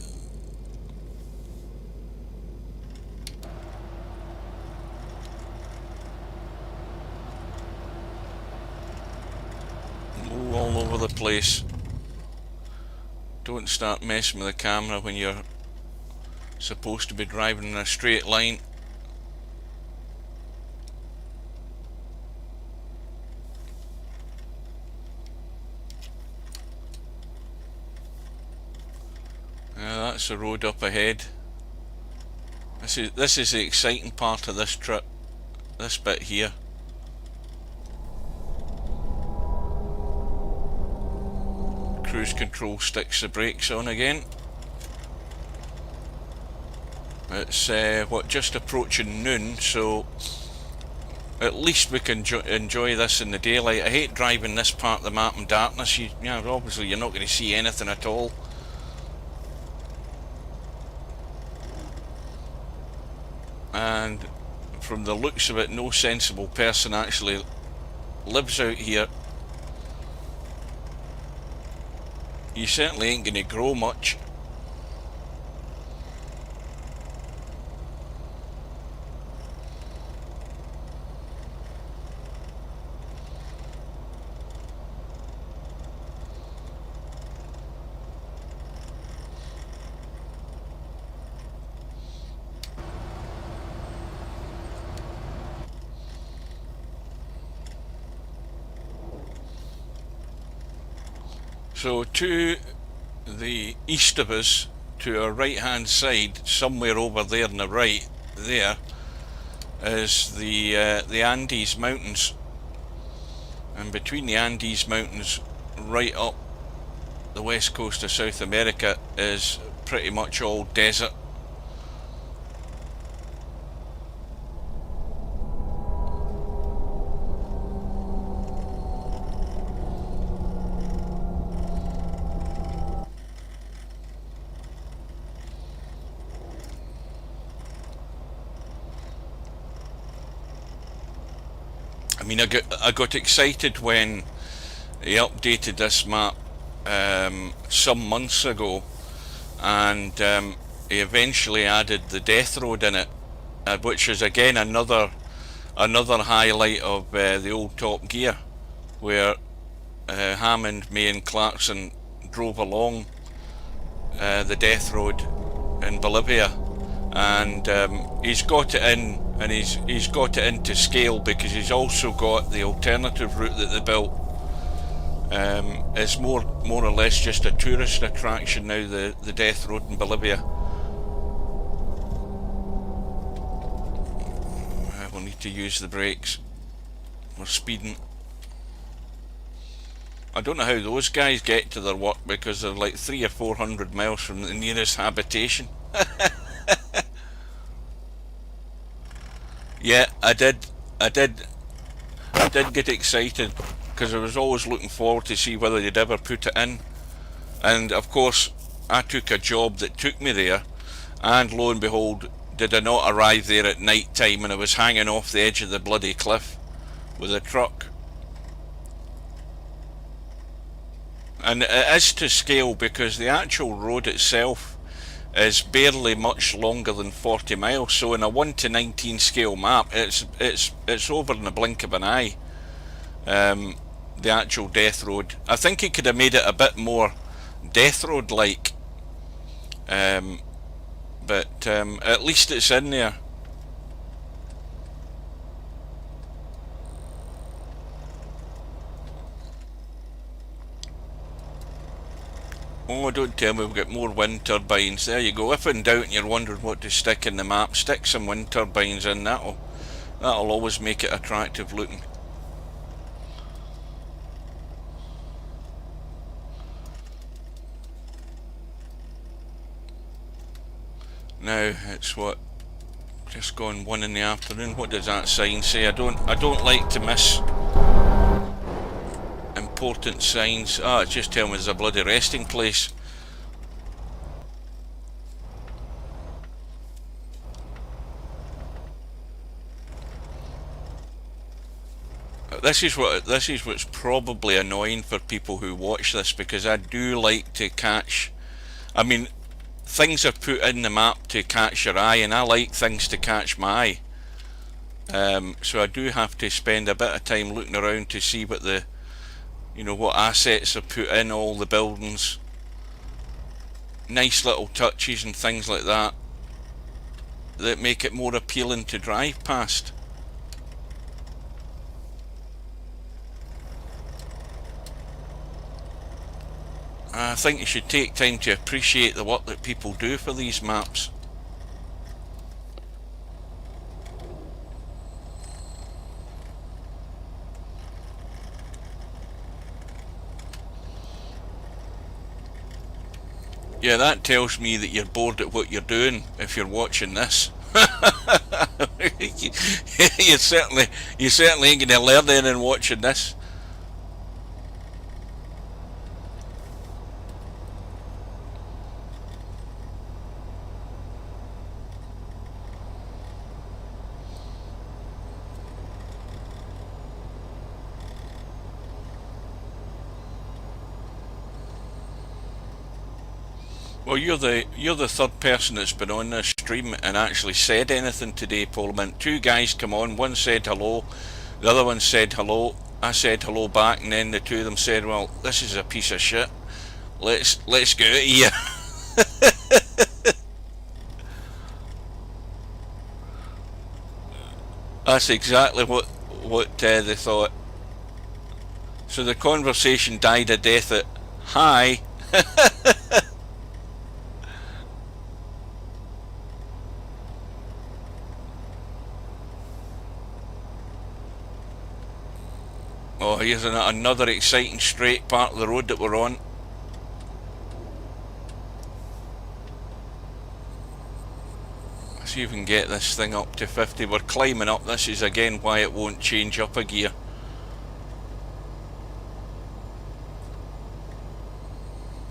Oh, all over the place. Don't start messing with the camera when you're supposed to be driving in a straight line. That's the road up ahead. This is the exciting part of this trip. This bit here. Cruise control sticks the brakes on again. It's what, just approaching noon, so at least we can enjoy this in the daylight. I hate driving this part of the map in darkness. You know, obviously you're not going to see anything at all. And from the looks of it, no sensible person actually lives out here. You certainly ain't going to grow much. So to the east of us, to our right hand side, somewhere over there on the right, there is the Andes Mountains, and between the Andes Mountains right up the west coast of South America is pretty much all desert. I mean, I got excited when he updated this map some months ago, and he eventually added the Death Road in it, which is again another highlight of the old Top Gear, where Hammond, May and Clarkson drove along the Death Road in Bolivia, and he's got it in. And he's got it into scale because he's also got the alternative route that they built It's more or less just a tourist attraction now, the Death Road in Bolivia. We'll need to use the brakes. We're speeding. I don't know how those guys get to their work, because they're like 300 or 400 miles from the nearest habitation. Yeah, I did get excited, because I was always looking forward to see whether they'd ever put it in. And of course, I took a job that took me there, and lo and behold, did I not arrive there at night time, and I was hanging off the edge of the bloody cliff with a truck. And it is to scale, because the actual road itself is barely much longer than 40 miles. So in a 1:19 scale map, it's over in the blink of an eye. The actual Death Road. I think it could have made it a bit more Death Road like, but at least it's in there. Oh, don't tell me we've got more wind turbines. There you go. If in doubt and you're wondering what to stick in the map, stick some wind turbines in. That'll always make it attractive looking. Now it's what, just gone 1 in the afternoon. What does that sign say? I don't like to miss important signs. Ah, it's just telling me there's a bloody resting place. This is what's probably annoying for people who watch this, because I do like to catch, I mean, things are put in the map to catch your eye, and I like things to catch my eye. So I do have to spend a bit of time looking around to see what the, what assets are put in all the buildings. Nice little touches and things like that that make it more appealing to drive past. I think you should take time to appreciate the work that people do for these maps. Yeah, that tells me that you're bored at what you're doing if you're watching this. you certainly ain't gonna learn anything watching this. Well, you're the third person that's been on this stream and actually said anything today, Parliament. 2 guys come on, one said hello, the other one said hello, I said hello back, and then the 2 of them said, well, this is a piece of shit. Let's get out of here. That's exactly what they thought. So the conversation died a death at hi. Oh, here's another exciting straight part of the road that we're on. Let's see if we can get this thing up to 50. We're climbing up. This is again why it won't change up a gear.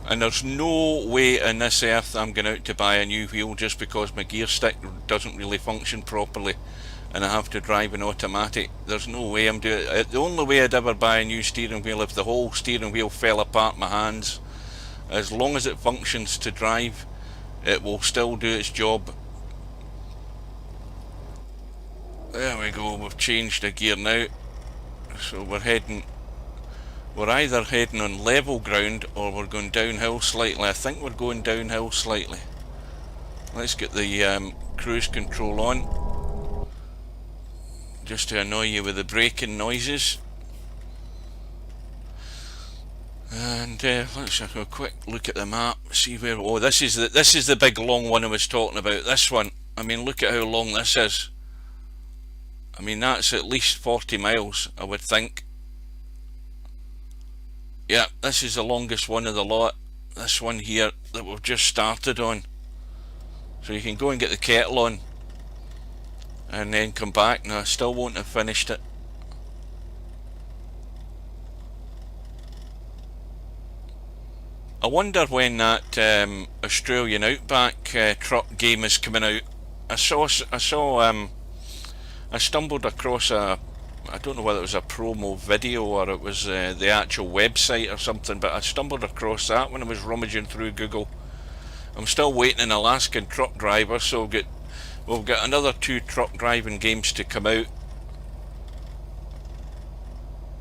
And there's no way in this earth I'm going out to buy a new wheel just because my gear stick doesn't really function properly and I have to drive an automatic. There's no way I'm doing it. The only way I'd ever buy a new steering wheel if the whole steering wheel fell apart in my hands. As long as it functions to drive, it will still do its job. There we go, we've changed the gear now. So we're either heading on level ground or we're going downhill slightly. I think we're going downhill slightly. Let's get the cruise control on, just to annoy you with the braking noises. And let's have a quick look at the map, see where. Oh, this is the big long one I was talking about. This one. I mean, look at how long this is. I mean, that's at least 40 miles, I would think. Yeah, this is the longest one of the lot. This one here that we've just started on. So you can go and get the kettle on and then come back. Now I still won't have finished it. I wonder when that Australian Outback truck game is coming out. I stumbled across I don't know whether it was a promo video or it was the actual website or something, but I stumbled across that when I was rummaging through Google. I'm still waiting an Alaskan Truck Driver, so we'll get another 2 truck driving games to come out.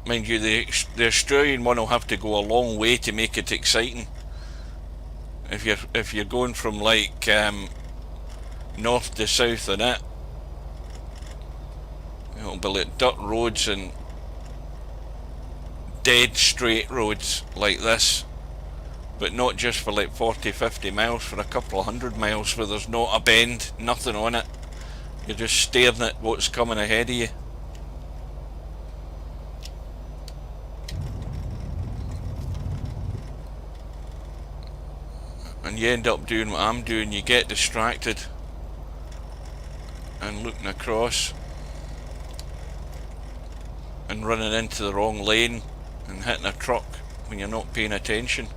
Mind you, the Australian one will have to go a long way to make it exciting. If you're going from like north to south on it, it'll be like dirt roads and dead straight roads like this, but not just for like 40-50 miles, for a couple of 100 miles where there's not a bend, nothing on it. You're just staring at what's coming ahead of you. And you end up doing what I'm doing, you get distracted and looking across and running into the wrong lane and hitting a truck when you're not paying attention.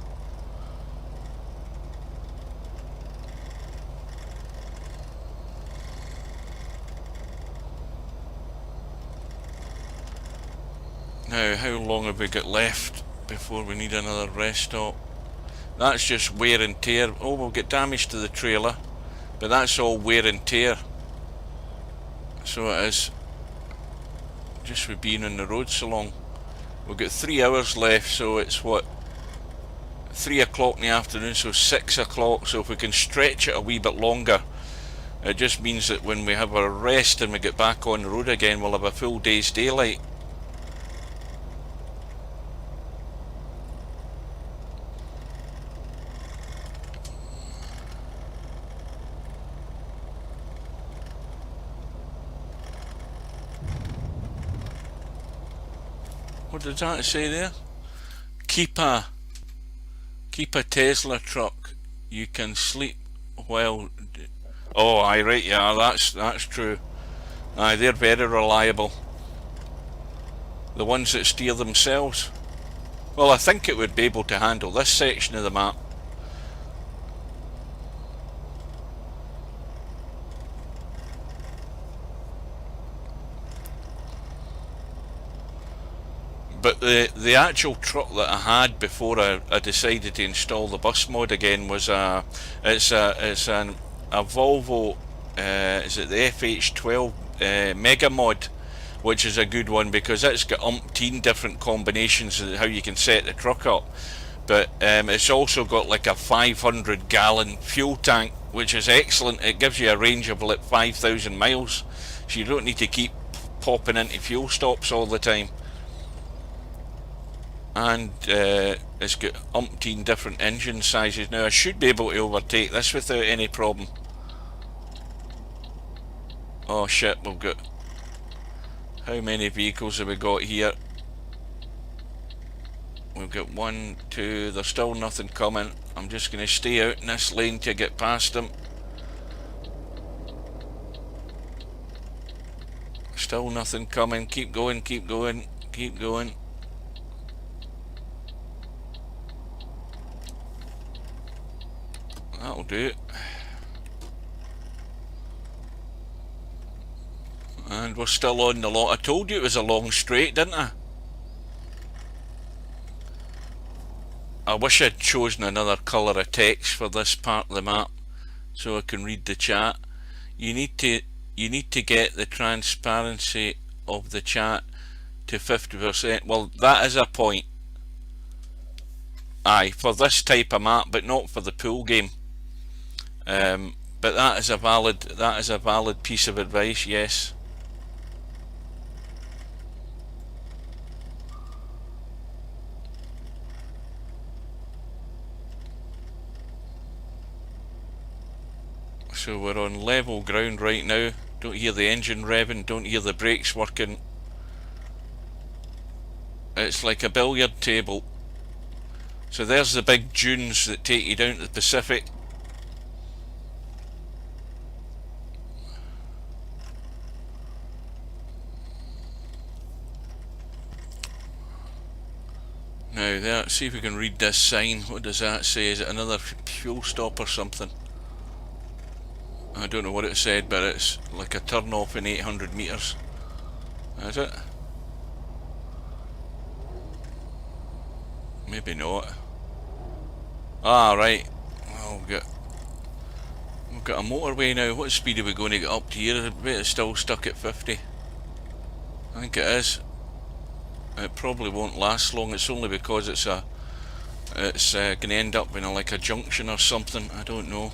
Now, how long have we got left before we need another rest stop? That's just wear and tear. Oh, we'll get damage to the trailer, but that's all wear and tear. So it is. Just for being on the road so long. We've got 3 hours left, so it's what? 3 o'clock in the afternoon, so 6 o'clock. So if we can stretch it a wee bit longer, it just means that when we have our rest and we get back on the road again, we'll have a full day's daylight. What did that say there? Keep a Tesla truck. You can sleep while. Oh, aye, right, yeah, that's true. Aye, they're very reliable. The ones that steer themselves. Well, I think it would be able to handle this section of the map. But the actual truck that I had before I decided to install the bus mod again was it's a Volvo, is it the FH12 Mega Mod, which is a good one because it's got umpteen different combinations of how you can set the truck up. But it's also got like a 500 gallon fuel tank, which is excellent. It gives you a range of like 5,000 miles, so you don't need to keep popping into fuel stops all the time. And it's got umpteen different engine sizes. Now I should be able to overtake this without any problem. Oh shit, we've got... How many vehicles have we got here? We've got 1, 2, there's still nothing coming. I'm just going to stay out in this lane to get past them. Still nothing coming. Keep going, keep going, keep going. That'll do it. And we're still on the lot. I told you it was a long straight, didn't I? I wish I'd chosen another colour of text for this part of the map so I can read the chat. You need to get the transparency of the chat to 50%. Well, that is a point. Aye, for this type of map, but not for the pool game. But that is a valid piece of advice, yes. So we're on level ground right now. Don't hear the engine revving, don't hear the brakes working. It's like a billiard table. So there's the big dunes that take you down to the Pacific. Now there, see if we can read this sign. What does that say? Is it another fuel stop or something? I don't know what it said, but it's like a turn off in 800 meters. Is it? Maybe not. Ah, right. Well, we've got a motorway now. What speed are we going to get up to here? I bet it's still stuck at 50. I think it is. It probably won't last long. It's only because it's going to end up in like a junction or something. I don't know.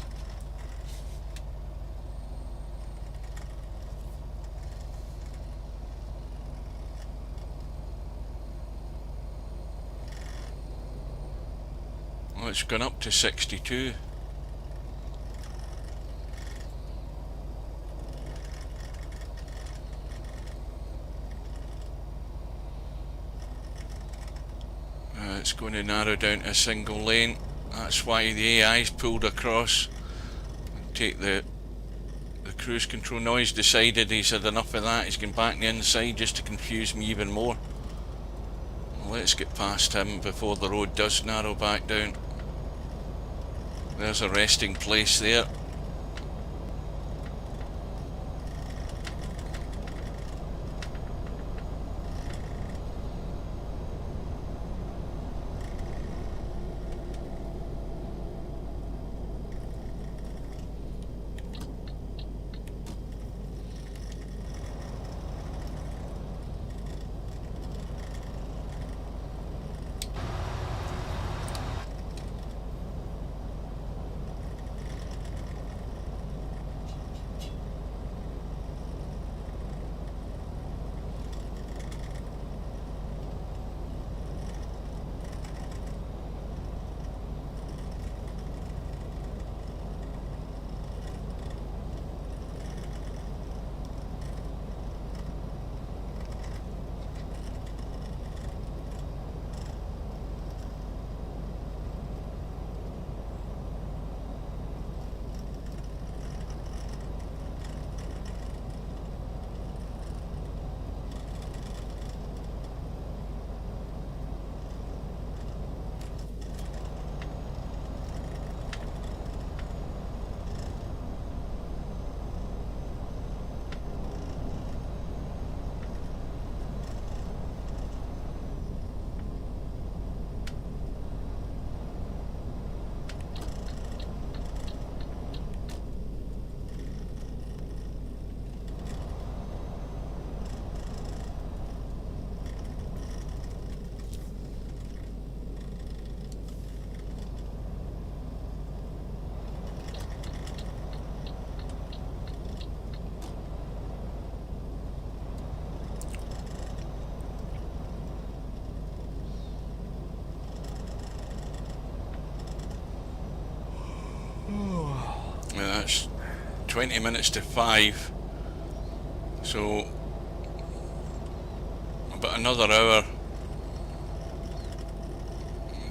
Well, it's gone up to 62. It's going to narrow down to a single lane. That's why the AI's pulled across and take the cruise control. Now he's decided he's had enough of that. He's gone back on the inside just to confuse me even more. Well, let's get past him before the road does narrow back down. There's a resting place there. That's 20 minutes to 5, so about another hour.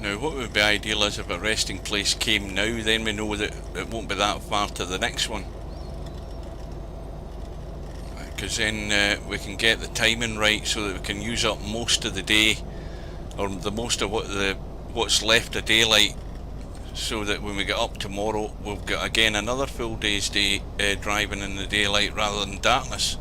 Now what would be ideal is if a resting place came now, then we know that it won't be that far to the next one, because then we can get the timing right so that we can use up most of the day, or the most of what's left of daylight, so that when we get up tomorrow we've got again another full day's driving in the daylight rather than darkness.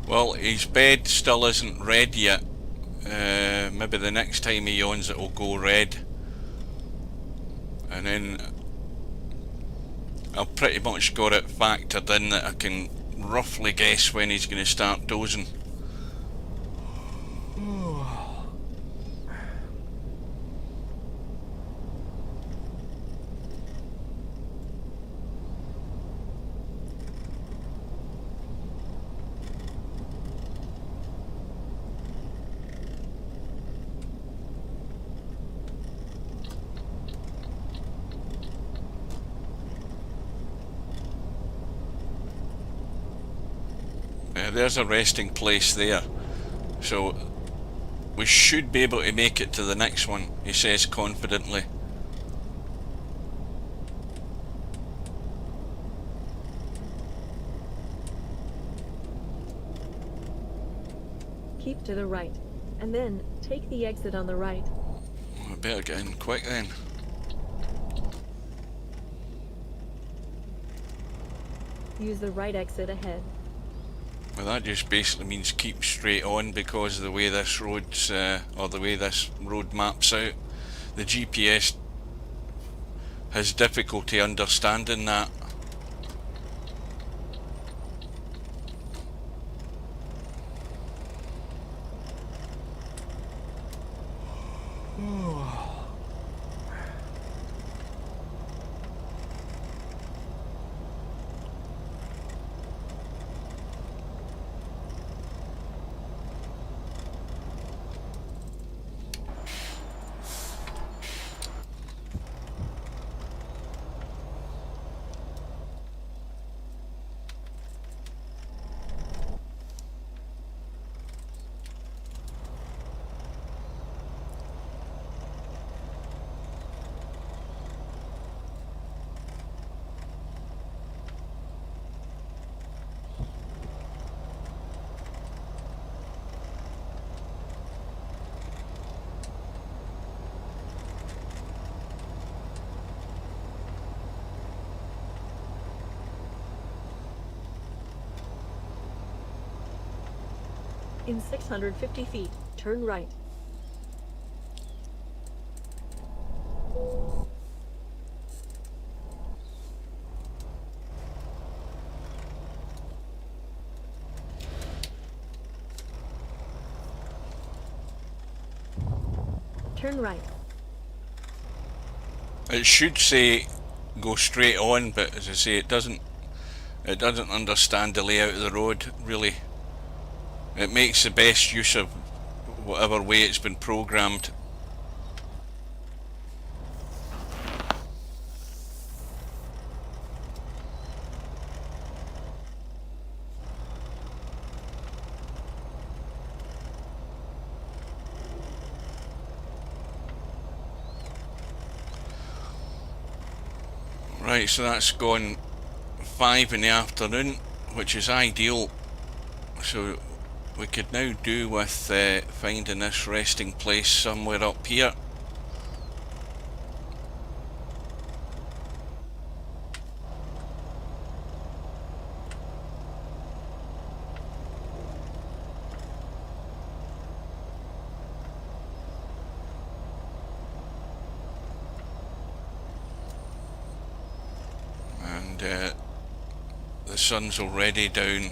Well, his bed still isn't red yet. Maybe the next time he yawns it will go red, and then I've pretty much got it factored in that I can roughly guess when he's going to start dozing. There's a resting place there, so we should be able to make it to the next one, he says confidently. Keep to the right, and then take the exit on the right. I better get in quick then. Use the right exit ahead. Well, that just basically means keep straight on, because of the way this road's, or the way this road maps out. The GPS has difficulty understanding that. In 650 feet, turn right. Turn right. It should say go straight on, but as I say, it doesn't understand the layout of the road, really. It makes the best use of whatever way it's been programmed. Right, so that's gone 5 in the afternoon, which is ideal. So we could now do with finding this resting place somewhere up here. And the sun's already down.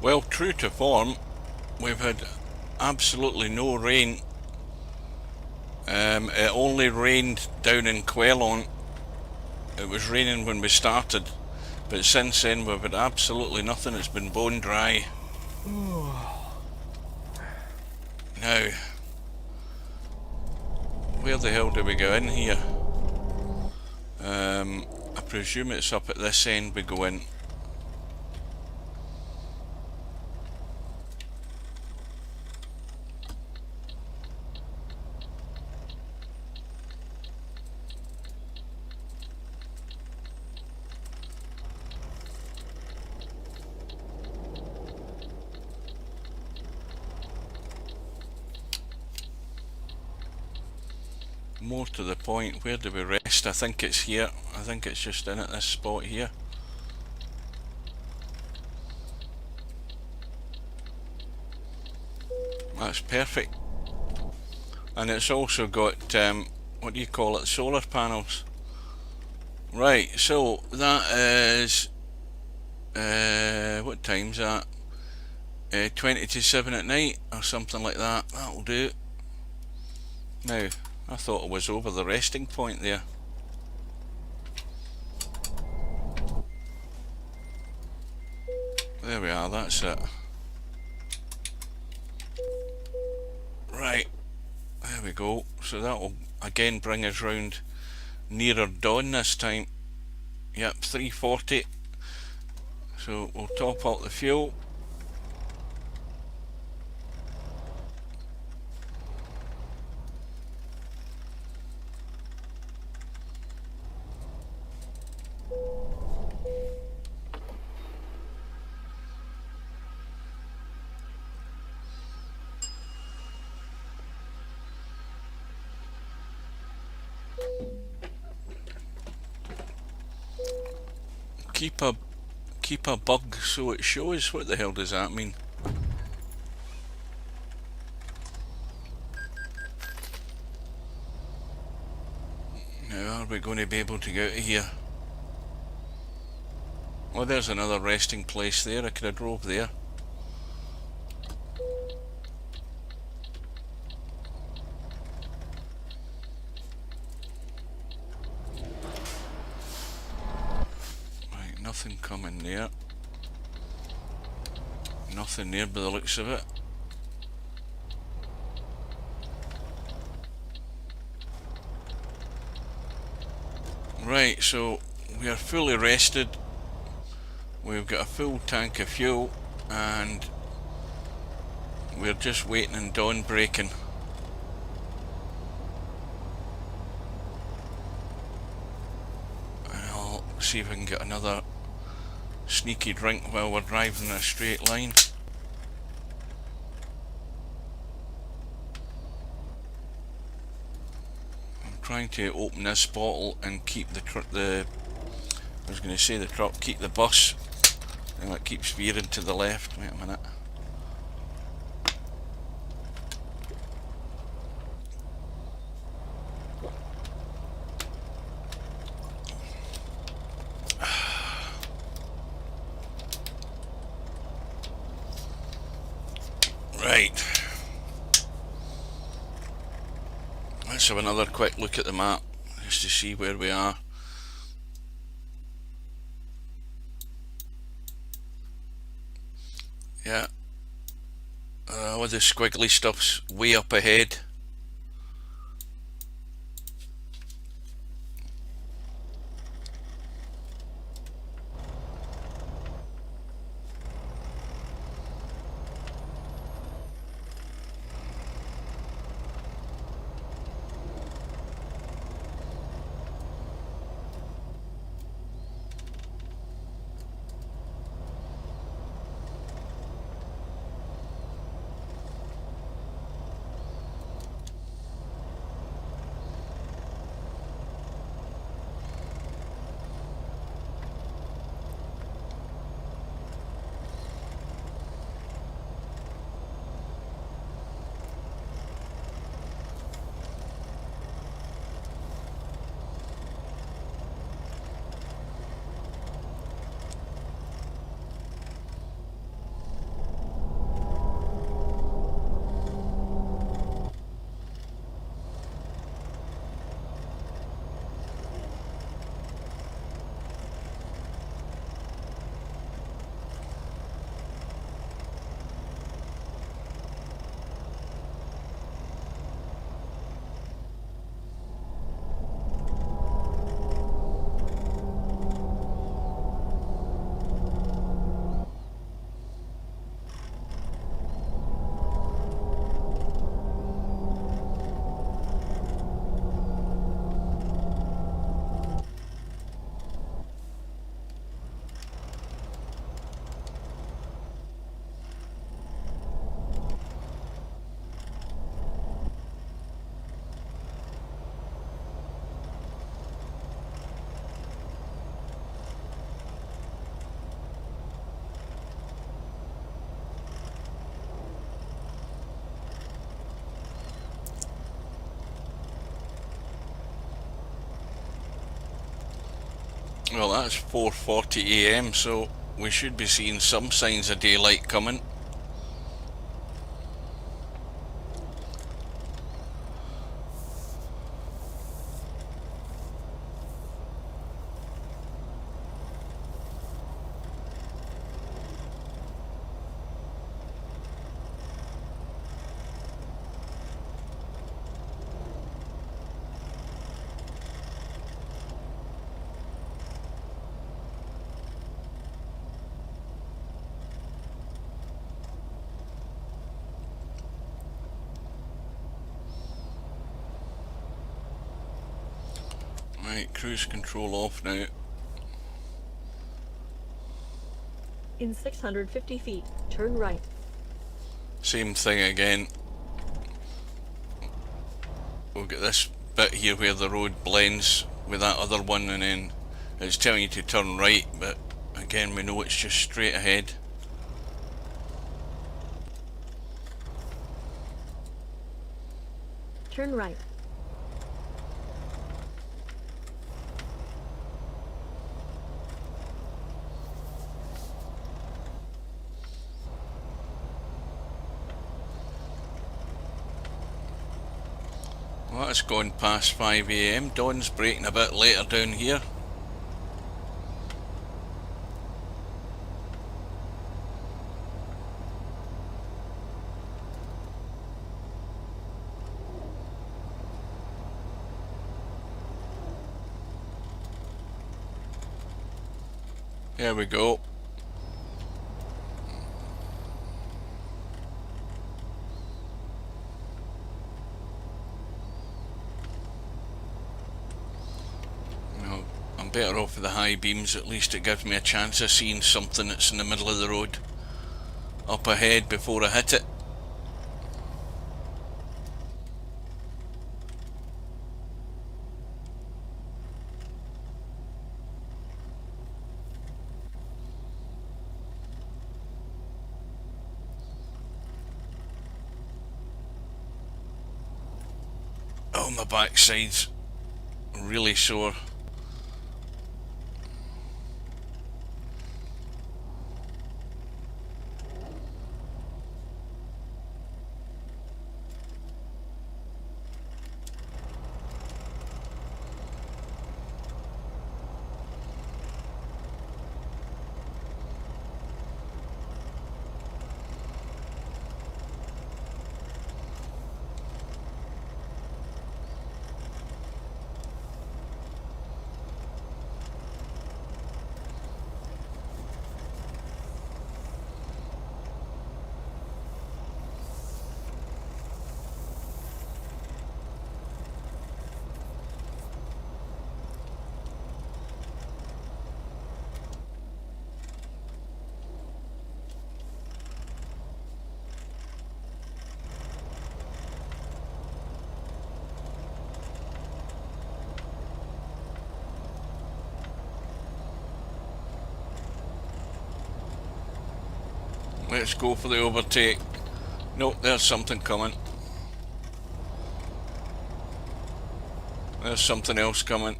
Well, true to form, we've had absolutely no rain. It only rained down in Quelon. It was raining when we started, but since then we've had absolutely nothing. It's been bone dry. Now, where the hell do we go in here? I presume it's up at this end we go in. More to the point, where do we rest? I think it's here. I think it's just in at this spot here. That's perfect. And it's also got, what do you call it, solar panels. Right, so that is, what time's that? 20 to 7 at night, or something like that. That'll do. Now, I thought it was over the resting point there. There we are, that's it. Right, there we go. So that will again bring us round nearer dawn this time. Yep, 3:40. So we'll top up the fuel. Keep a bug so it shows. What the hell does that mean? Now, are we going to be able to get out of here? Oh, there's another resting place there. I could have drove there. Right, nothing coming there. Nothing there by the looks of it. Right, so we are fully rested. We've got a full tank of fuel and we're just waiting on dawn breaking. And I'll see if I can get another sneaky drink while we're driving in a straight line. I'm trying to open this bottle and keep the I was going to say the truck, keep the bus, and it keeps veering to the left. Wait a minute. Right. Let's have another quick look at the map just to see where we are. Yeah, all the squiggly stuff's way up ahead. Well, that's 4:40 AM, so we should be seeing some signs of daylight coming. Right, cruise control off now. In 650 feet, turn right. Same thing again. We'll get this bit here where the road blends with that other one, and then it's telling you to turn right, but again we know it's just straight ahead. Turn right. Well, it's gone past 5 AM. Dawn's breaking a bit later down here. There we go. Well, I'm better off with the high beams. At least it gives me a chance of seeing something that's in the middle of the road up ahead before I hit it. Oh, my backside's really sore. Let's go for the overtake. Nope, there's something coming. There's something else coming.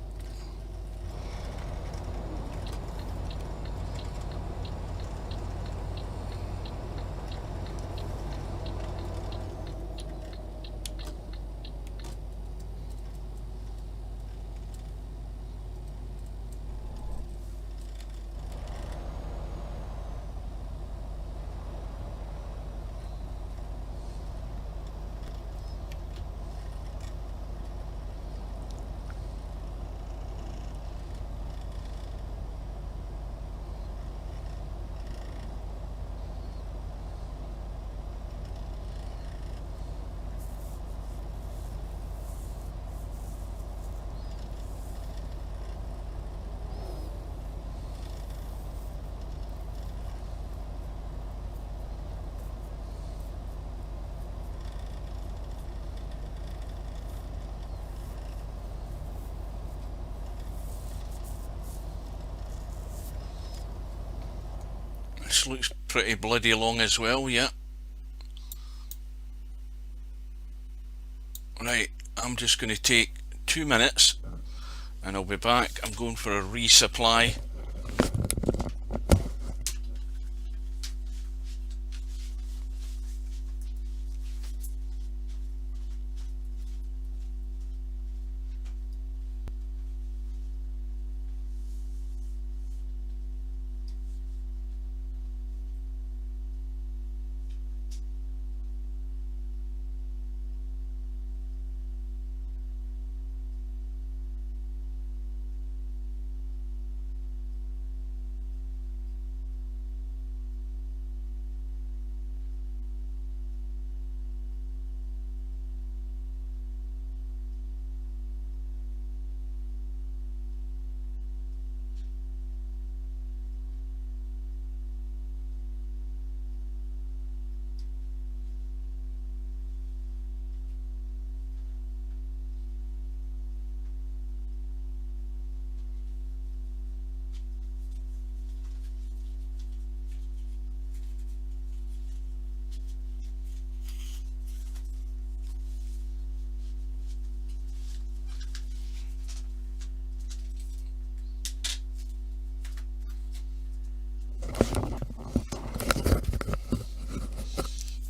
This looks pretty bloody long as well, yeah. Right, I'm just going to take 2 minutes and I'll be back. I'm going for a resupply.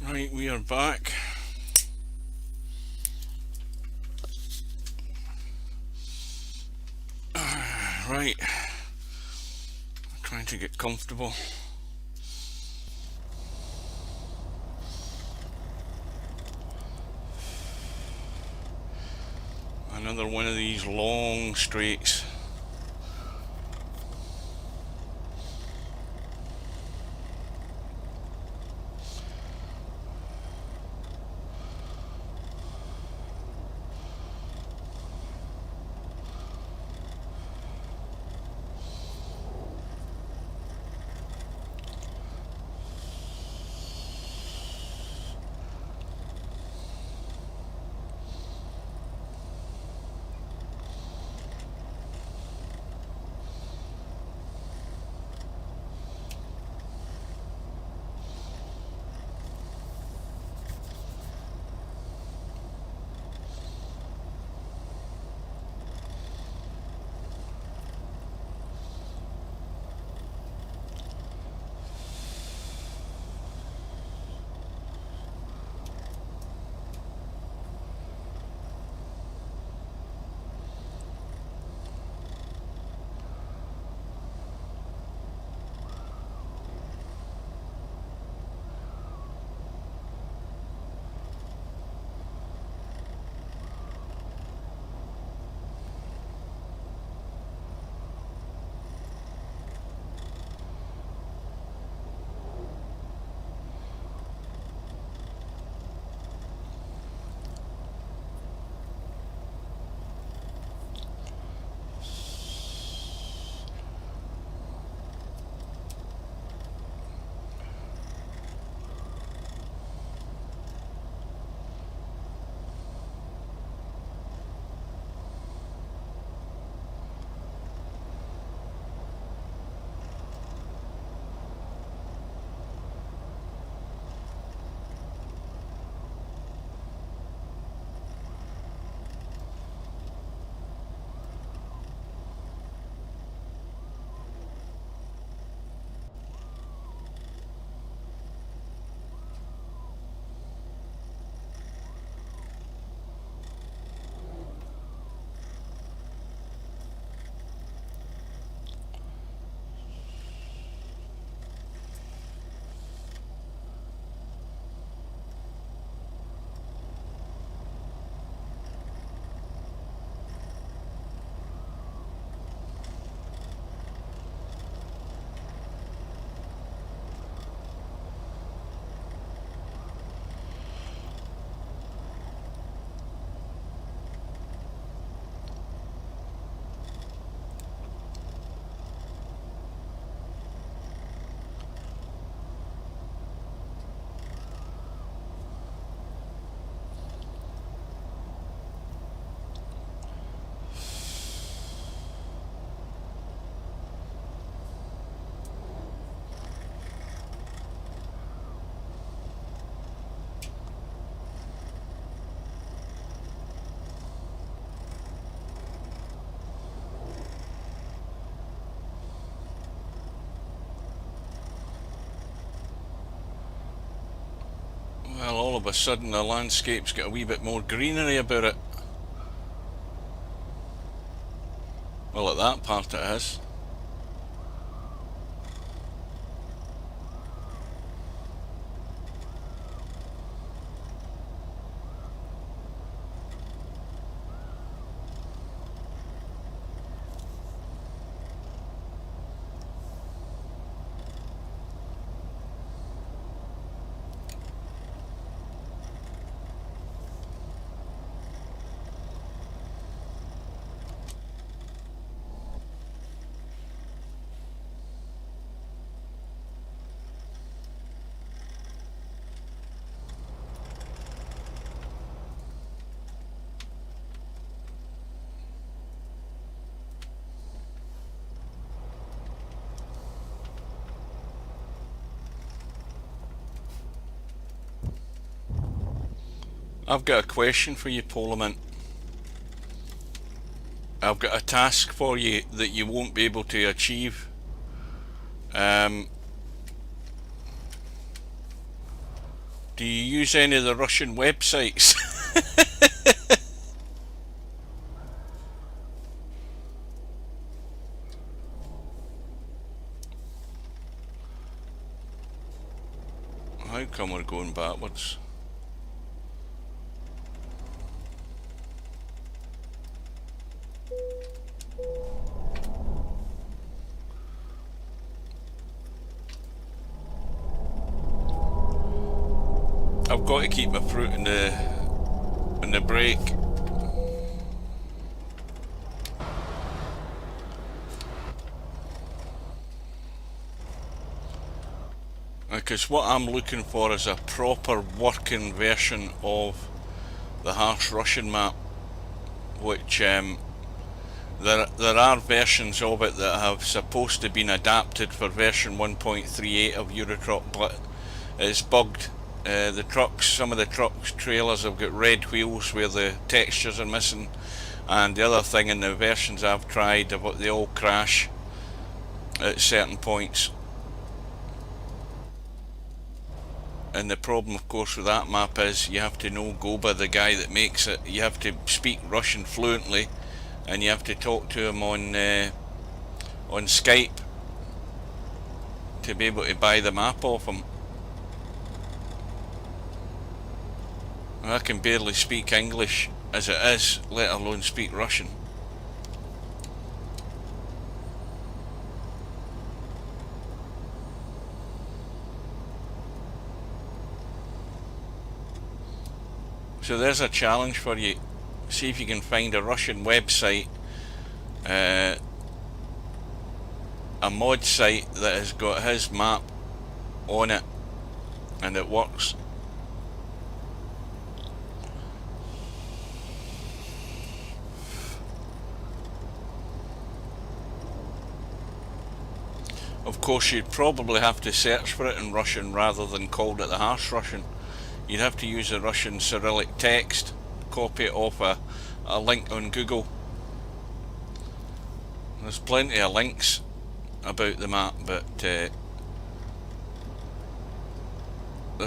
Right, we are back. Right, trying to get comfortable. Another one of these long straights. all of a sudden the landscape's got a wee bit more greenery about it. Well, at that part it has. I've got a question for you, Polemint. I've got a task for you that you won't be able to achieve. Do you use any of the Russian websites? How come we're going backwards? I've got to keep my foot in the brake. Because what I'm looking for is a proper working version of the Harsh Russian map, which there are versions of it that have supposed to been adapted for version 1.38 of Eurotruck, but it's bugged. The trucks, some of the trucks trailers have got red wheels where the textures are missing, and the other thing in the versions I've tried, they all crash at certain points. And the problem, of course, with that map is you have to know Goba, the guy that makes it. You have to speak Russian fluently, and you have to talk to him on Skype to be able to buy the map off him. I can barely speak English as it is, let alone speak Russian. So there's a challenge for you. See if you can find a Russian website, a mod site that has got his map on it and it works. Of course, you'd probably have to search for it in Russian rather than called it the Harsh Russian. You'd have to use the Russian Cyrillic text, copy it off a link on Google. There's plenty of links about the map, but there's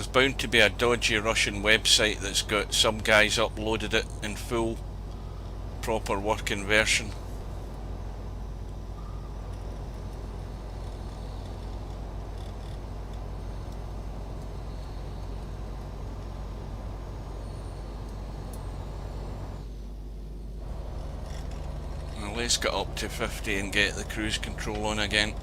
bound to be a dodgy Russian website that's got some guys uploaded it in full, proper working version. Let's get up to 50 and get the cruise control on again.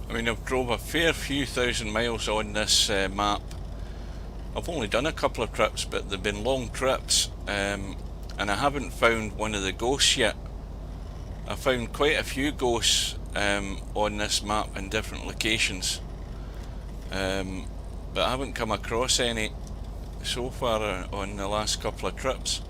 I mean, I've drove a fair few thousand miles on this map. I've only done a couple of trips, but they've been long trips, and I haven't found one of the ghosts yet. I found quite a few ghosts on this map in different locations, but I haven't come across any so far on the last couple of trips.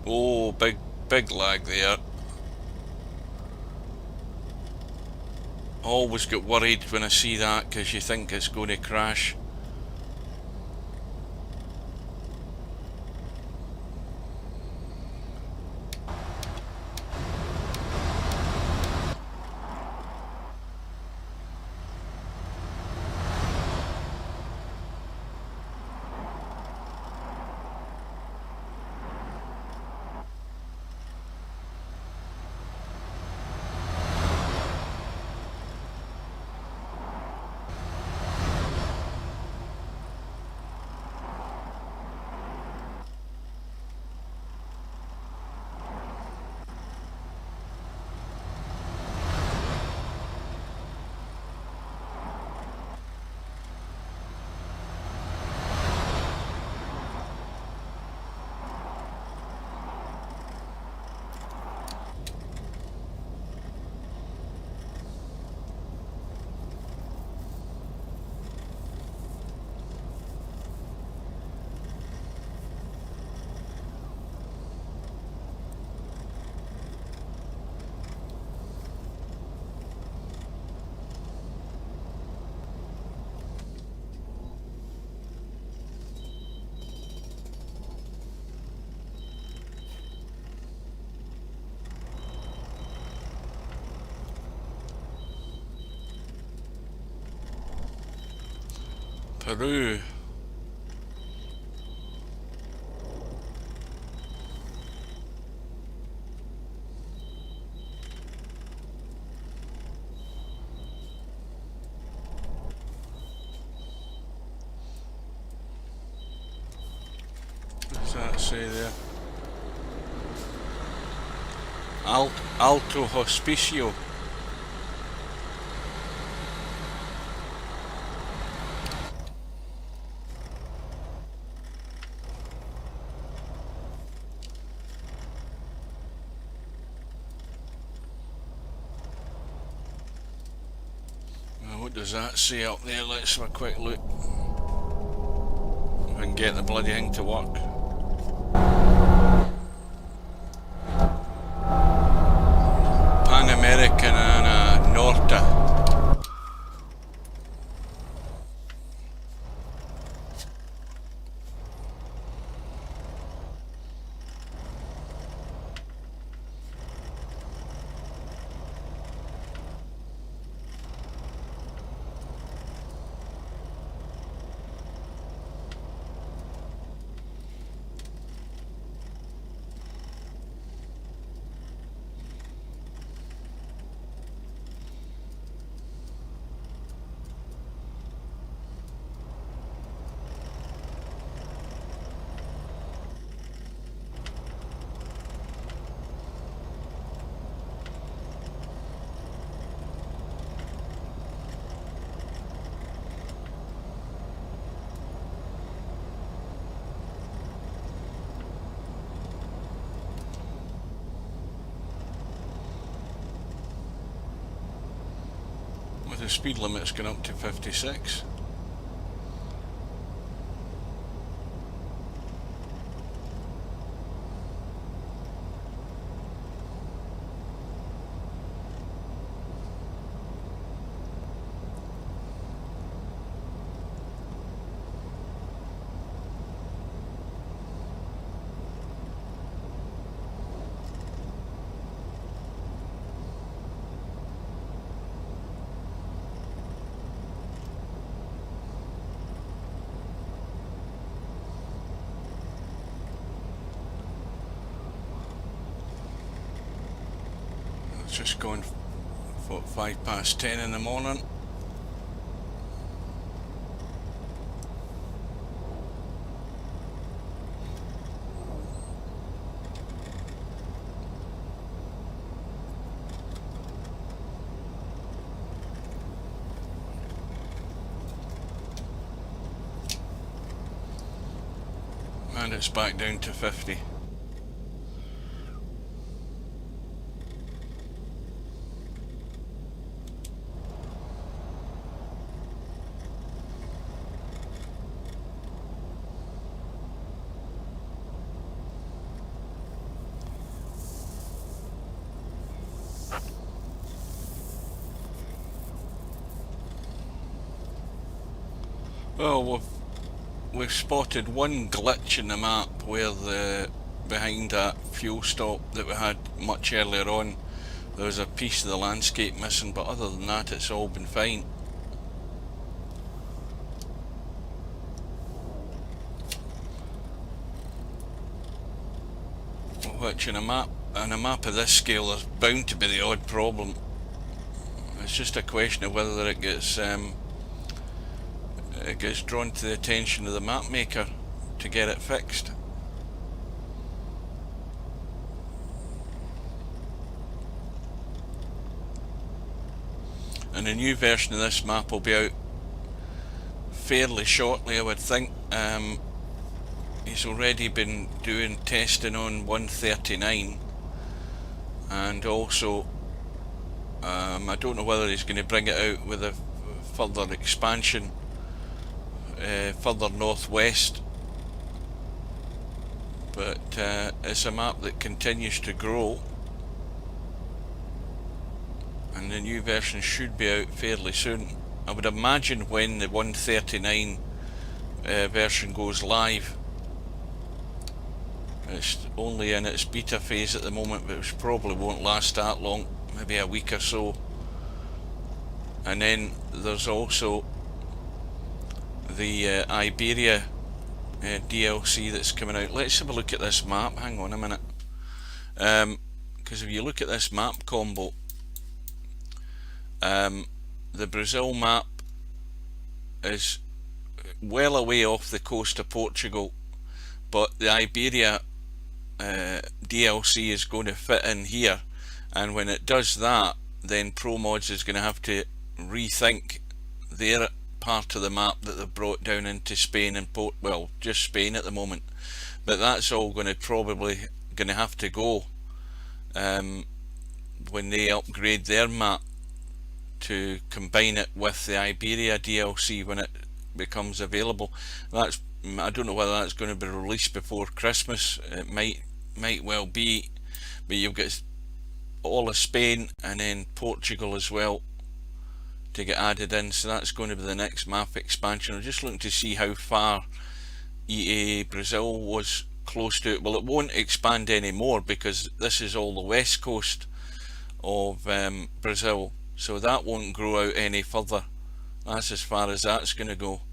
Oh, big lag there. Always get worried when I see that because you think it's going to crash. Peru. What does that say there? Alto Hospicio. What does that say up there? Let's have a quick look. If I can get the bloody thing to work. Pan American and Norte. The speed limit's gone up to 56. It's just gone for 10:05 in the morning. And it's back down to 50. Well, we've spotted one glitch in the map where behind that fuel stop that we had much earlier on, there was a piece of the landscape missing, but other than that it's all been fine. Which in a map of this scale, there's bound to be the odd problem. It's just a question of whether it gets drawn to the attention of the map maker to get it fixed. And a new version of this map will be out fairly shortly, I would think. He's already been doing testing on 139, and also I don't know whether he's going to bring it out with a further expansion further northwest, but it's a map that continues to grow, and the new version should be out fairly soon. I would imagine when the 139 version goes live. It's only in its beta phase at the moment, which probably won't last that long, maybe a week or so. And then there's also the Iberia DLC that's coming out. Let's have a look at this map. Hang on a minute, because if you look at this map combo, the Brazil map is well away off the coast of Portugal, but the Iberia DLC is going to fit in here, and when it does that, then ProMods is going to have to rethink their part of the map that they've brought down into Spain and well, just Spain at the moment, but that's all going to probably have to go when they upgrade their map to combine it with the Iberia DLC when it becomes available. I don't know whether that's going to be released before Christmas. It might well be, but you've got all of Spain and then Portugal as well to get added in, so that's going to be the next map expansion. I'm just looking to see how far EA Brazil was close to it. Well, it won't expand anymore because this is all the west coast of Brazil, so that won't grow out any further. That's as far as that's going to go,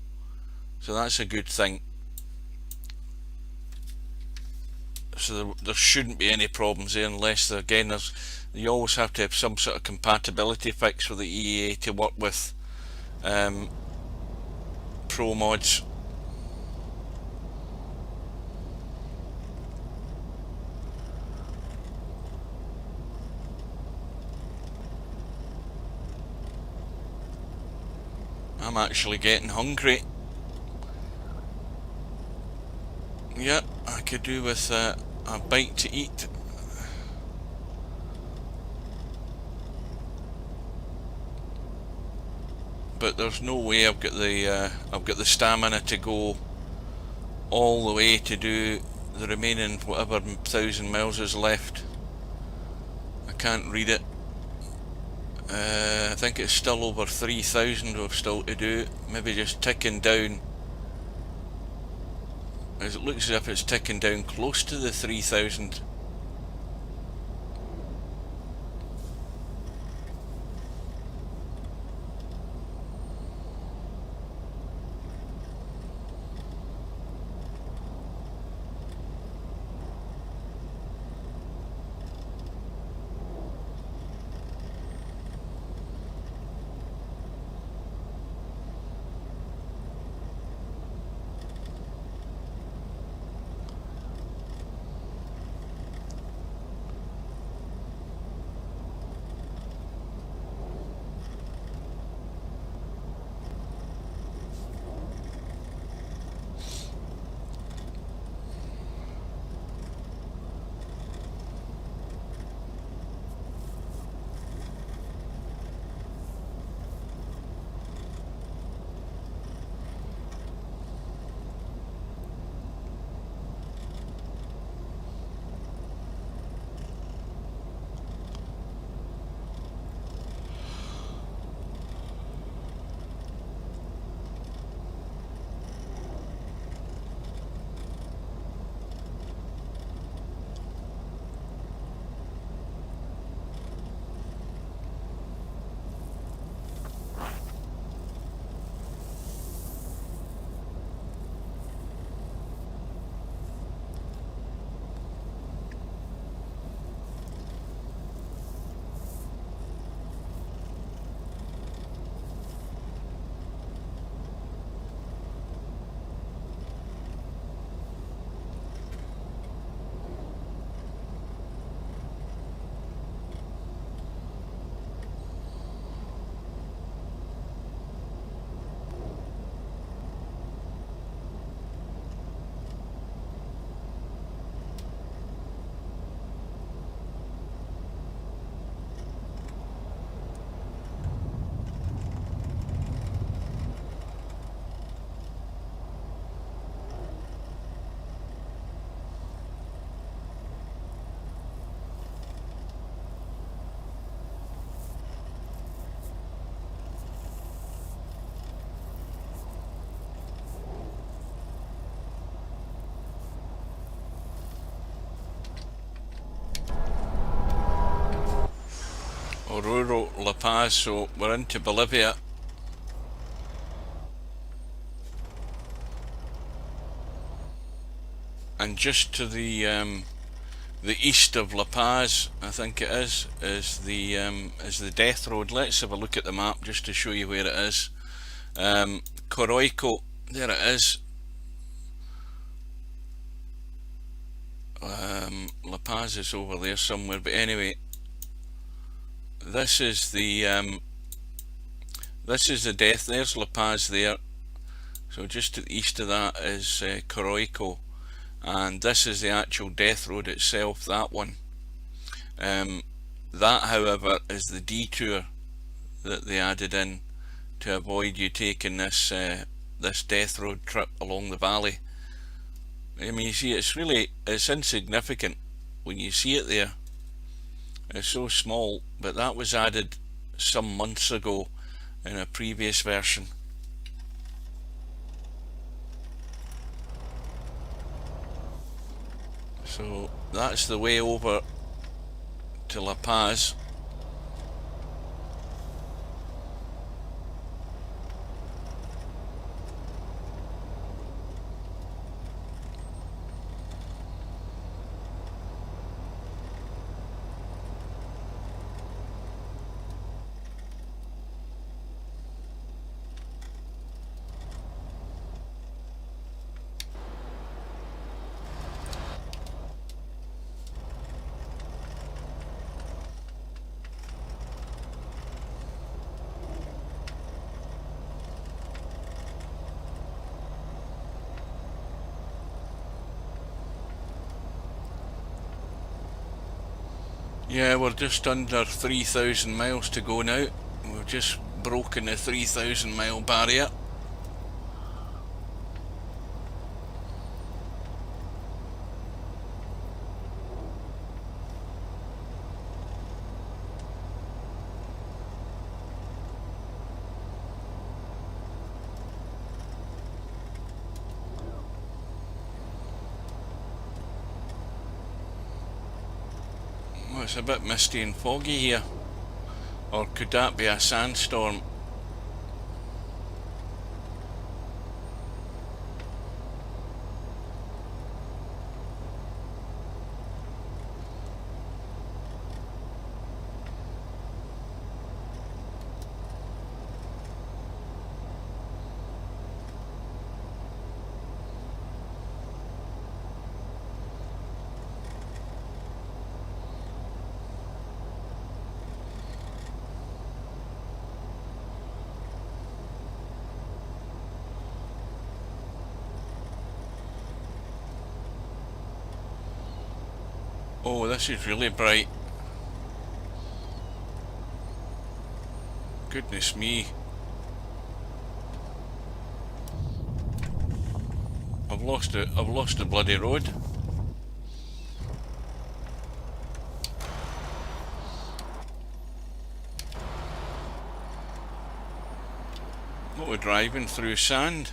so that's a good thing. So there shouldn't be any problems there, unless again you always have to have some sort of compatibility fix for the EA to work with ProMods. I'm actually getting hungry. Yeah, I could do with a bite to eat. But there's no way I've got the stamina to go all the way to do the remaining whatever 1,000 miles is left. I can't read it. I think it's still over 3,000 we've still to do. Maybe just ticking down. It looks as if it's ticking down close to the 3,000. Oruro, La Paz, so we're into Bolivia. And just to the east of La Paz, I think it is the Death Road. Let's have a look at the map just to show you where it is. Coroico, there it is. La Paz is over there somewhere, but anyway, this is the death. There's La Paz there. So just to the east of that is Coroico, and this is the actual Death Road itself. That one. That, however, is the detour that they added in to avoid you taking this this Death Road trip along the valley. I mean, you see, it's insignificant when you see it there. It's so small, but that was added some months ago in a previous version. So that's the way over to La Paz. Yeah, we're just under 3,000 miles to go now. We've just broken the 3,000 mile barrier. Well, it's a bit misty and foggy here. Or could that be a sandstorm? Oh, this is really bright. Goodness me. I've lost the bloody road. What, we're driving through sand?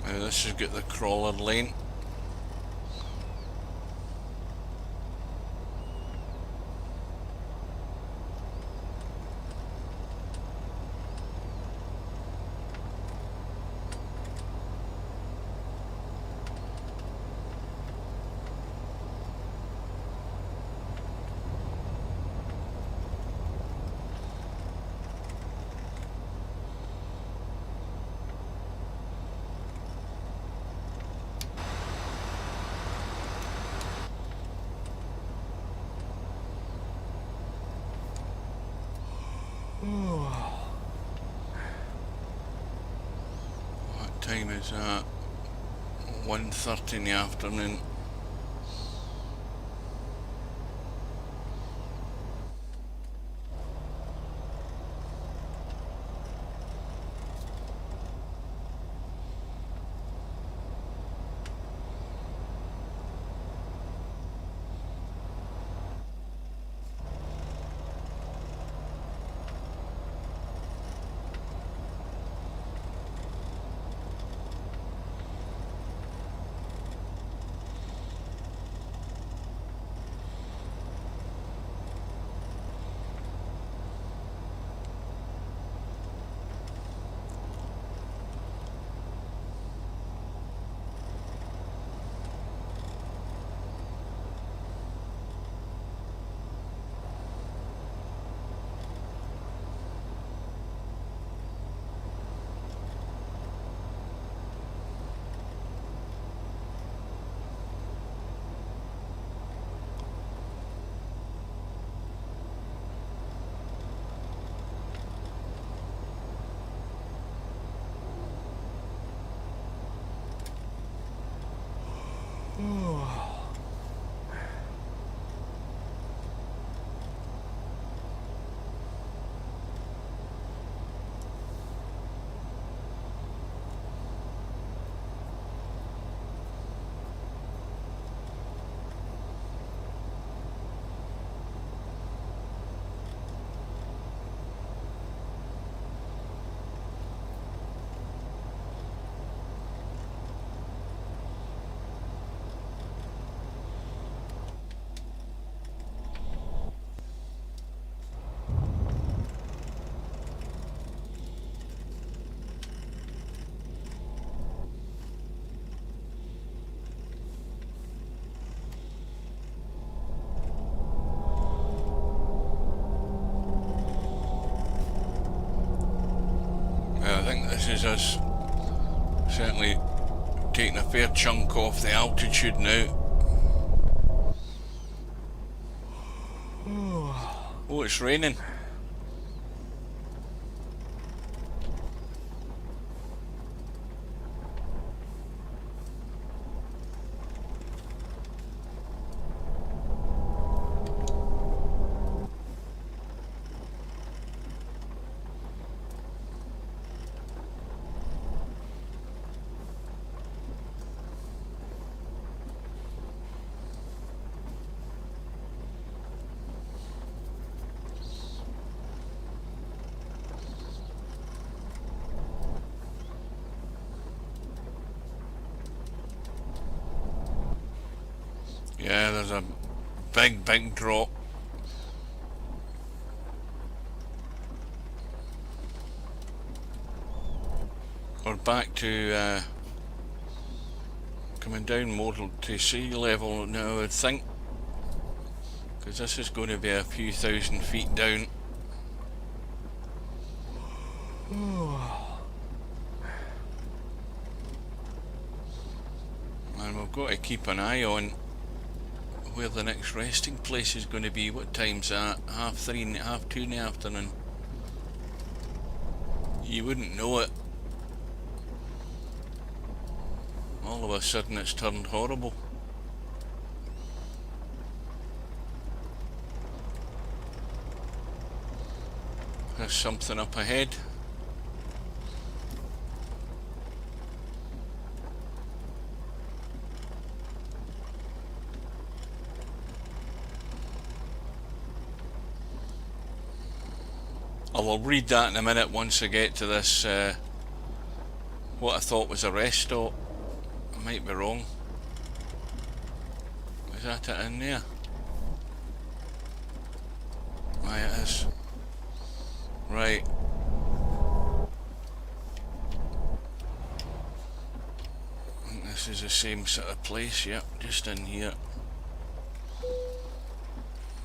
Now this has got the crawler lane. What time is that? 1:30 in the afternoon. I think this is us certainly taking a fair chunk off the altitude now. Oh, it's raining. Yeah, there's a big drop. We're back to coming down more to sea level now, I think, because this is going to be a few thousand feet down. And we've got to keep an eye on where the next resting place is going to be. What time's that? 3:30, 2:30 in the afternoon. You wouldn't know it. All of a sudden it's turned horrible. There's something up ahead. I will read that in a minute once I get to this what I thought was a rest stop. I might be wrong. Is that it in there? Aye, it is. Right. I think this is the same sort of place, yep, just in here.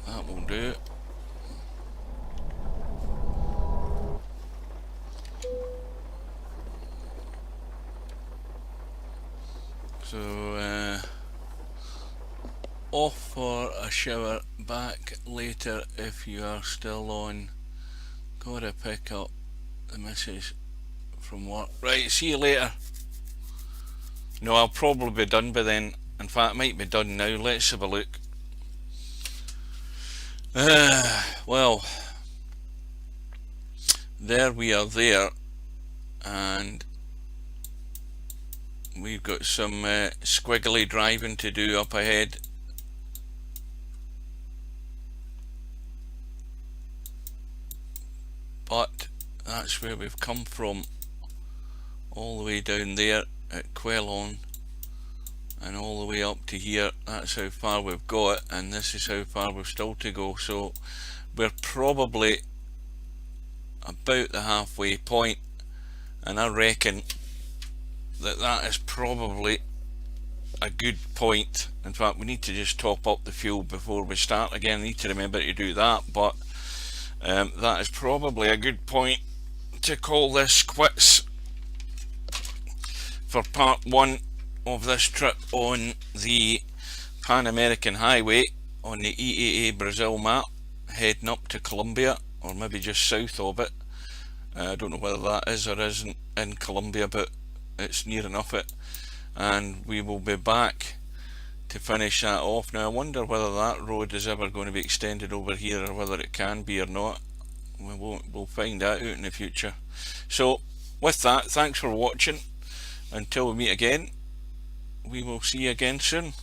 That will do. So, off for a shower, back later if you are still on. Gotta pick up the missus from work. Right, see you later. No, I'll probably be done by then. In fact, it might be done now. Let's have a look. Well, there we are there, and we've got some squiggly driving to do up ahead. But that's where we've come from, all the way down there at Quellon and all the way up to here. That's how far we've got, and this is how far we've still to go. So we're probably about the halfway point, and I reckon that that is probably a good point. In fact, we need to just top up the fuel before we start again. I need to remember to do that, but that is probably a good point to call this quits for part one of this trip on the Pan American Highway on the EAA Brazil map, heading up to Colombia, or maybe just south of it. I don't know whether that is or isn't in Colombia, but it's near enough it, and we will be back to finish that off. Now I wonder whether that road is ever going to be extended over here, or whether it can be or not. We'll find that out in the future. So with that, thanks for watching. Until we meet again, we will see you again soon.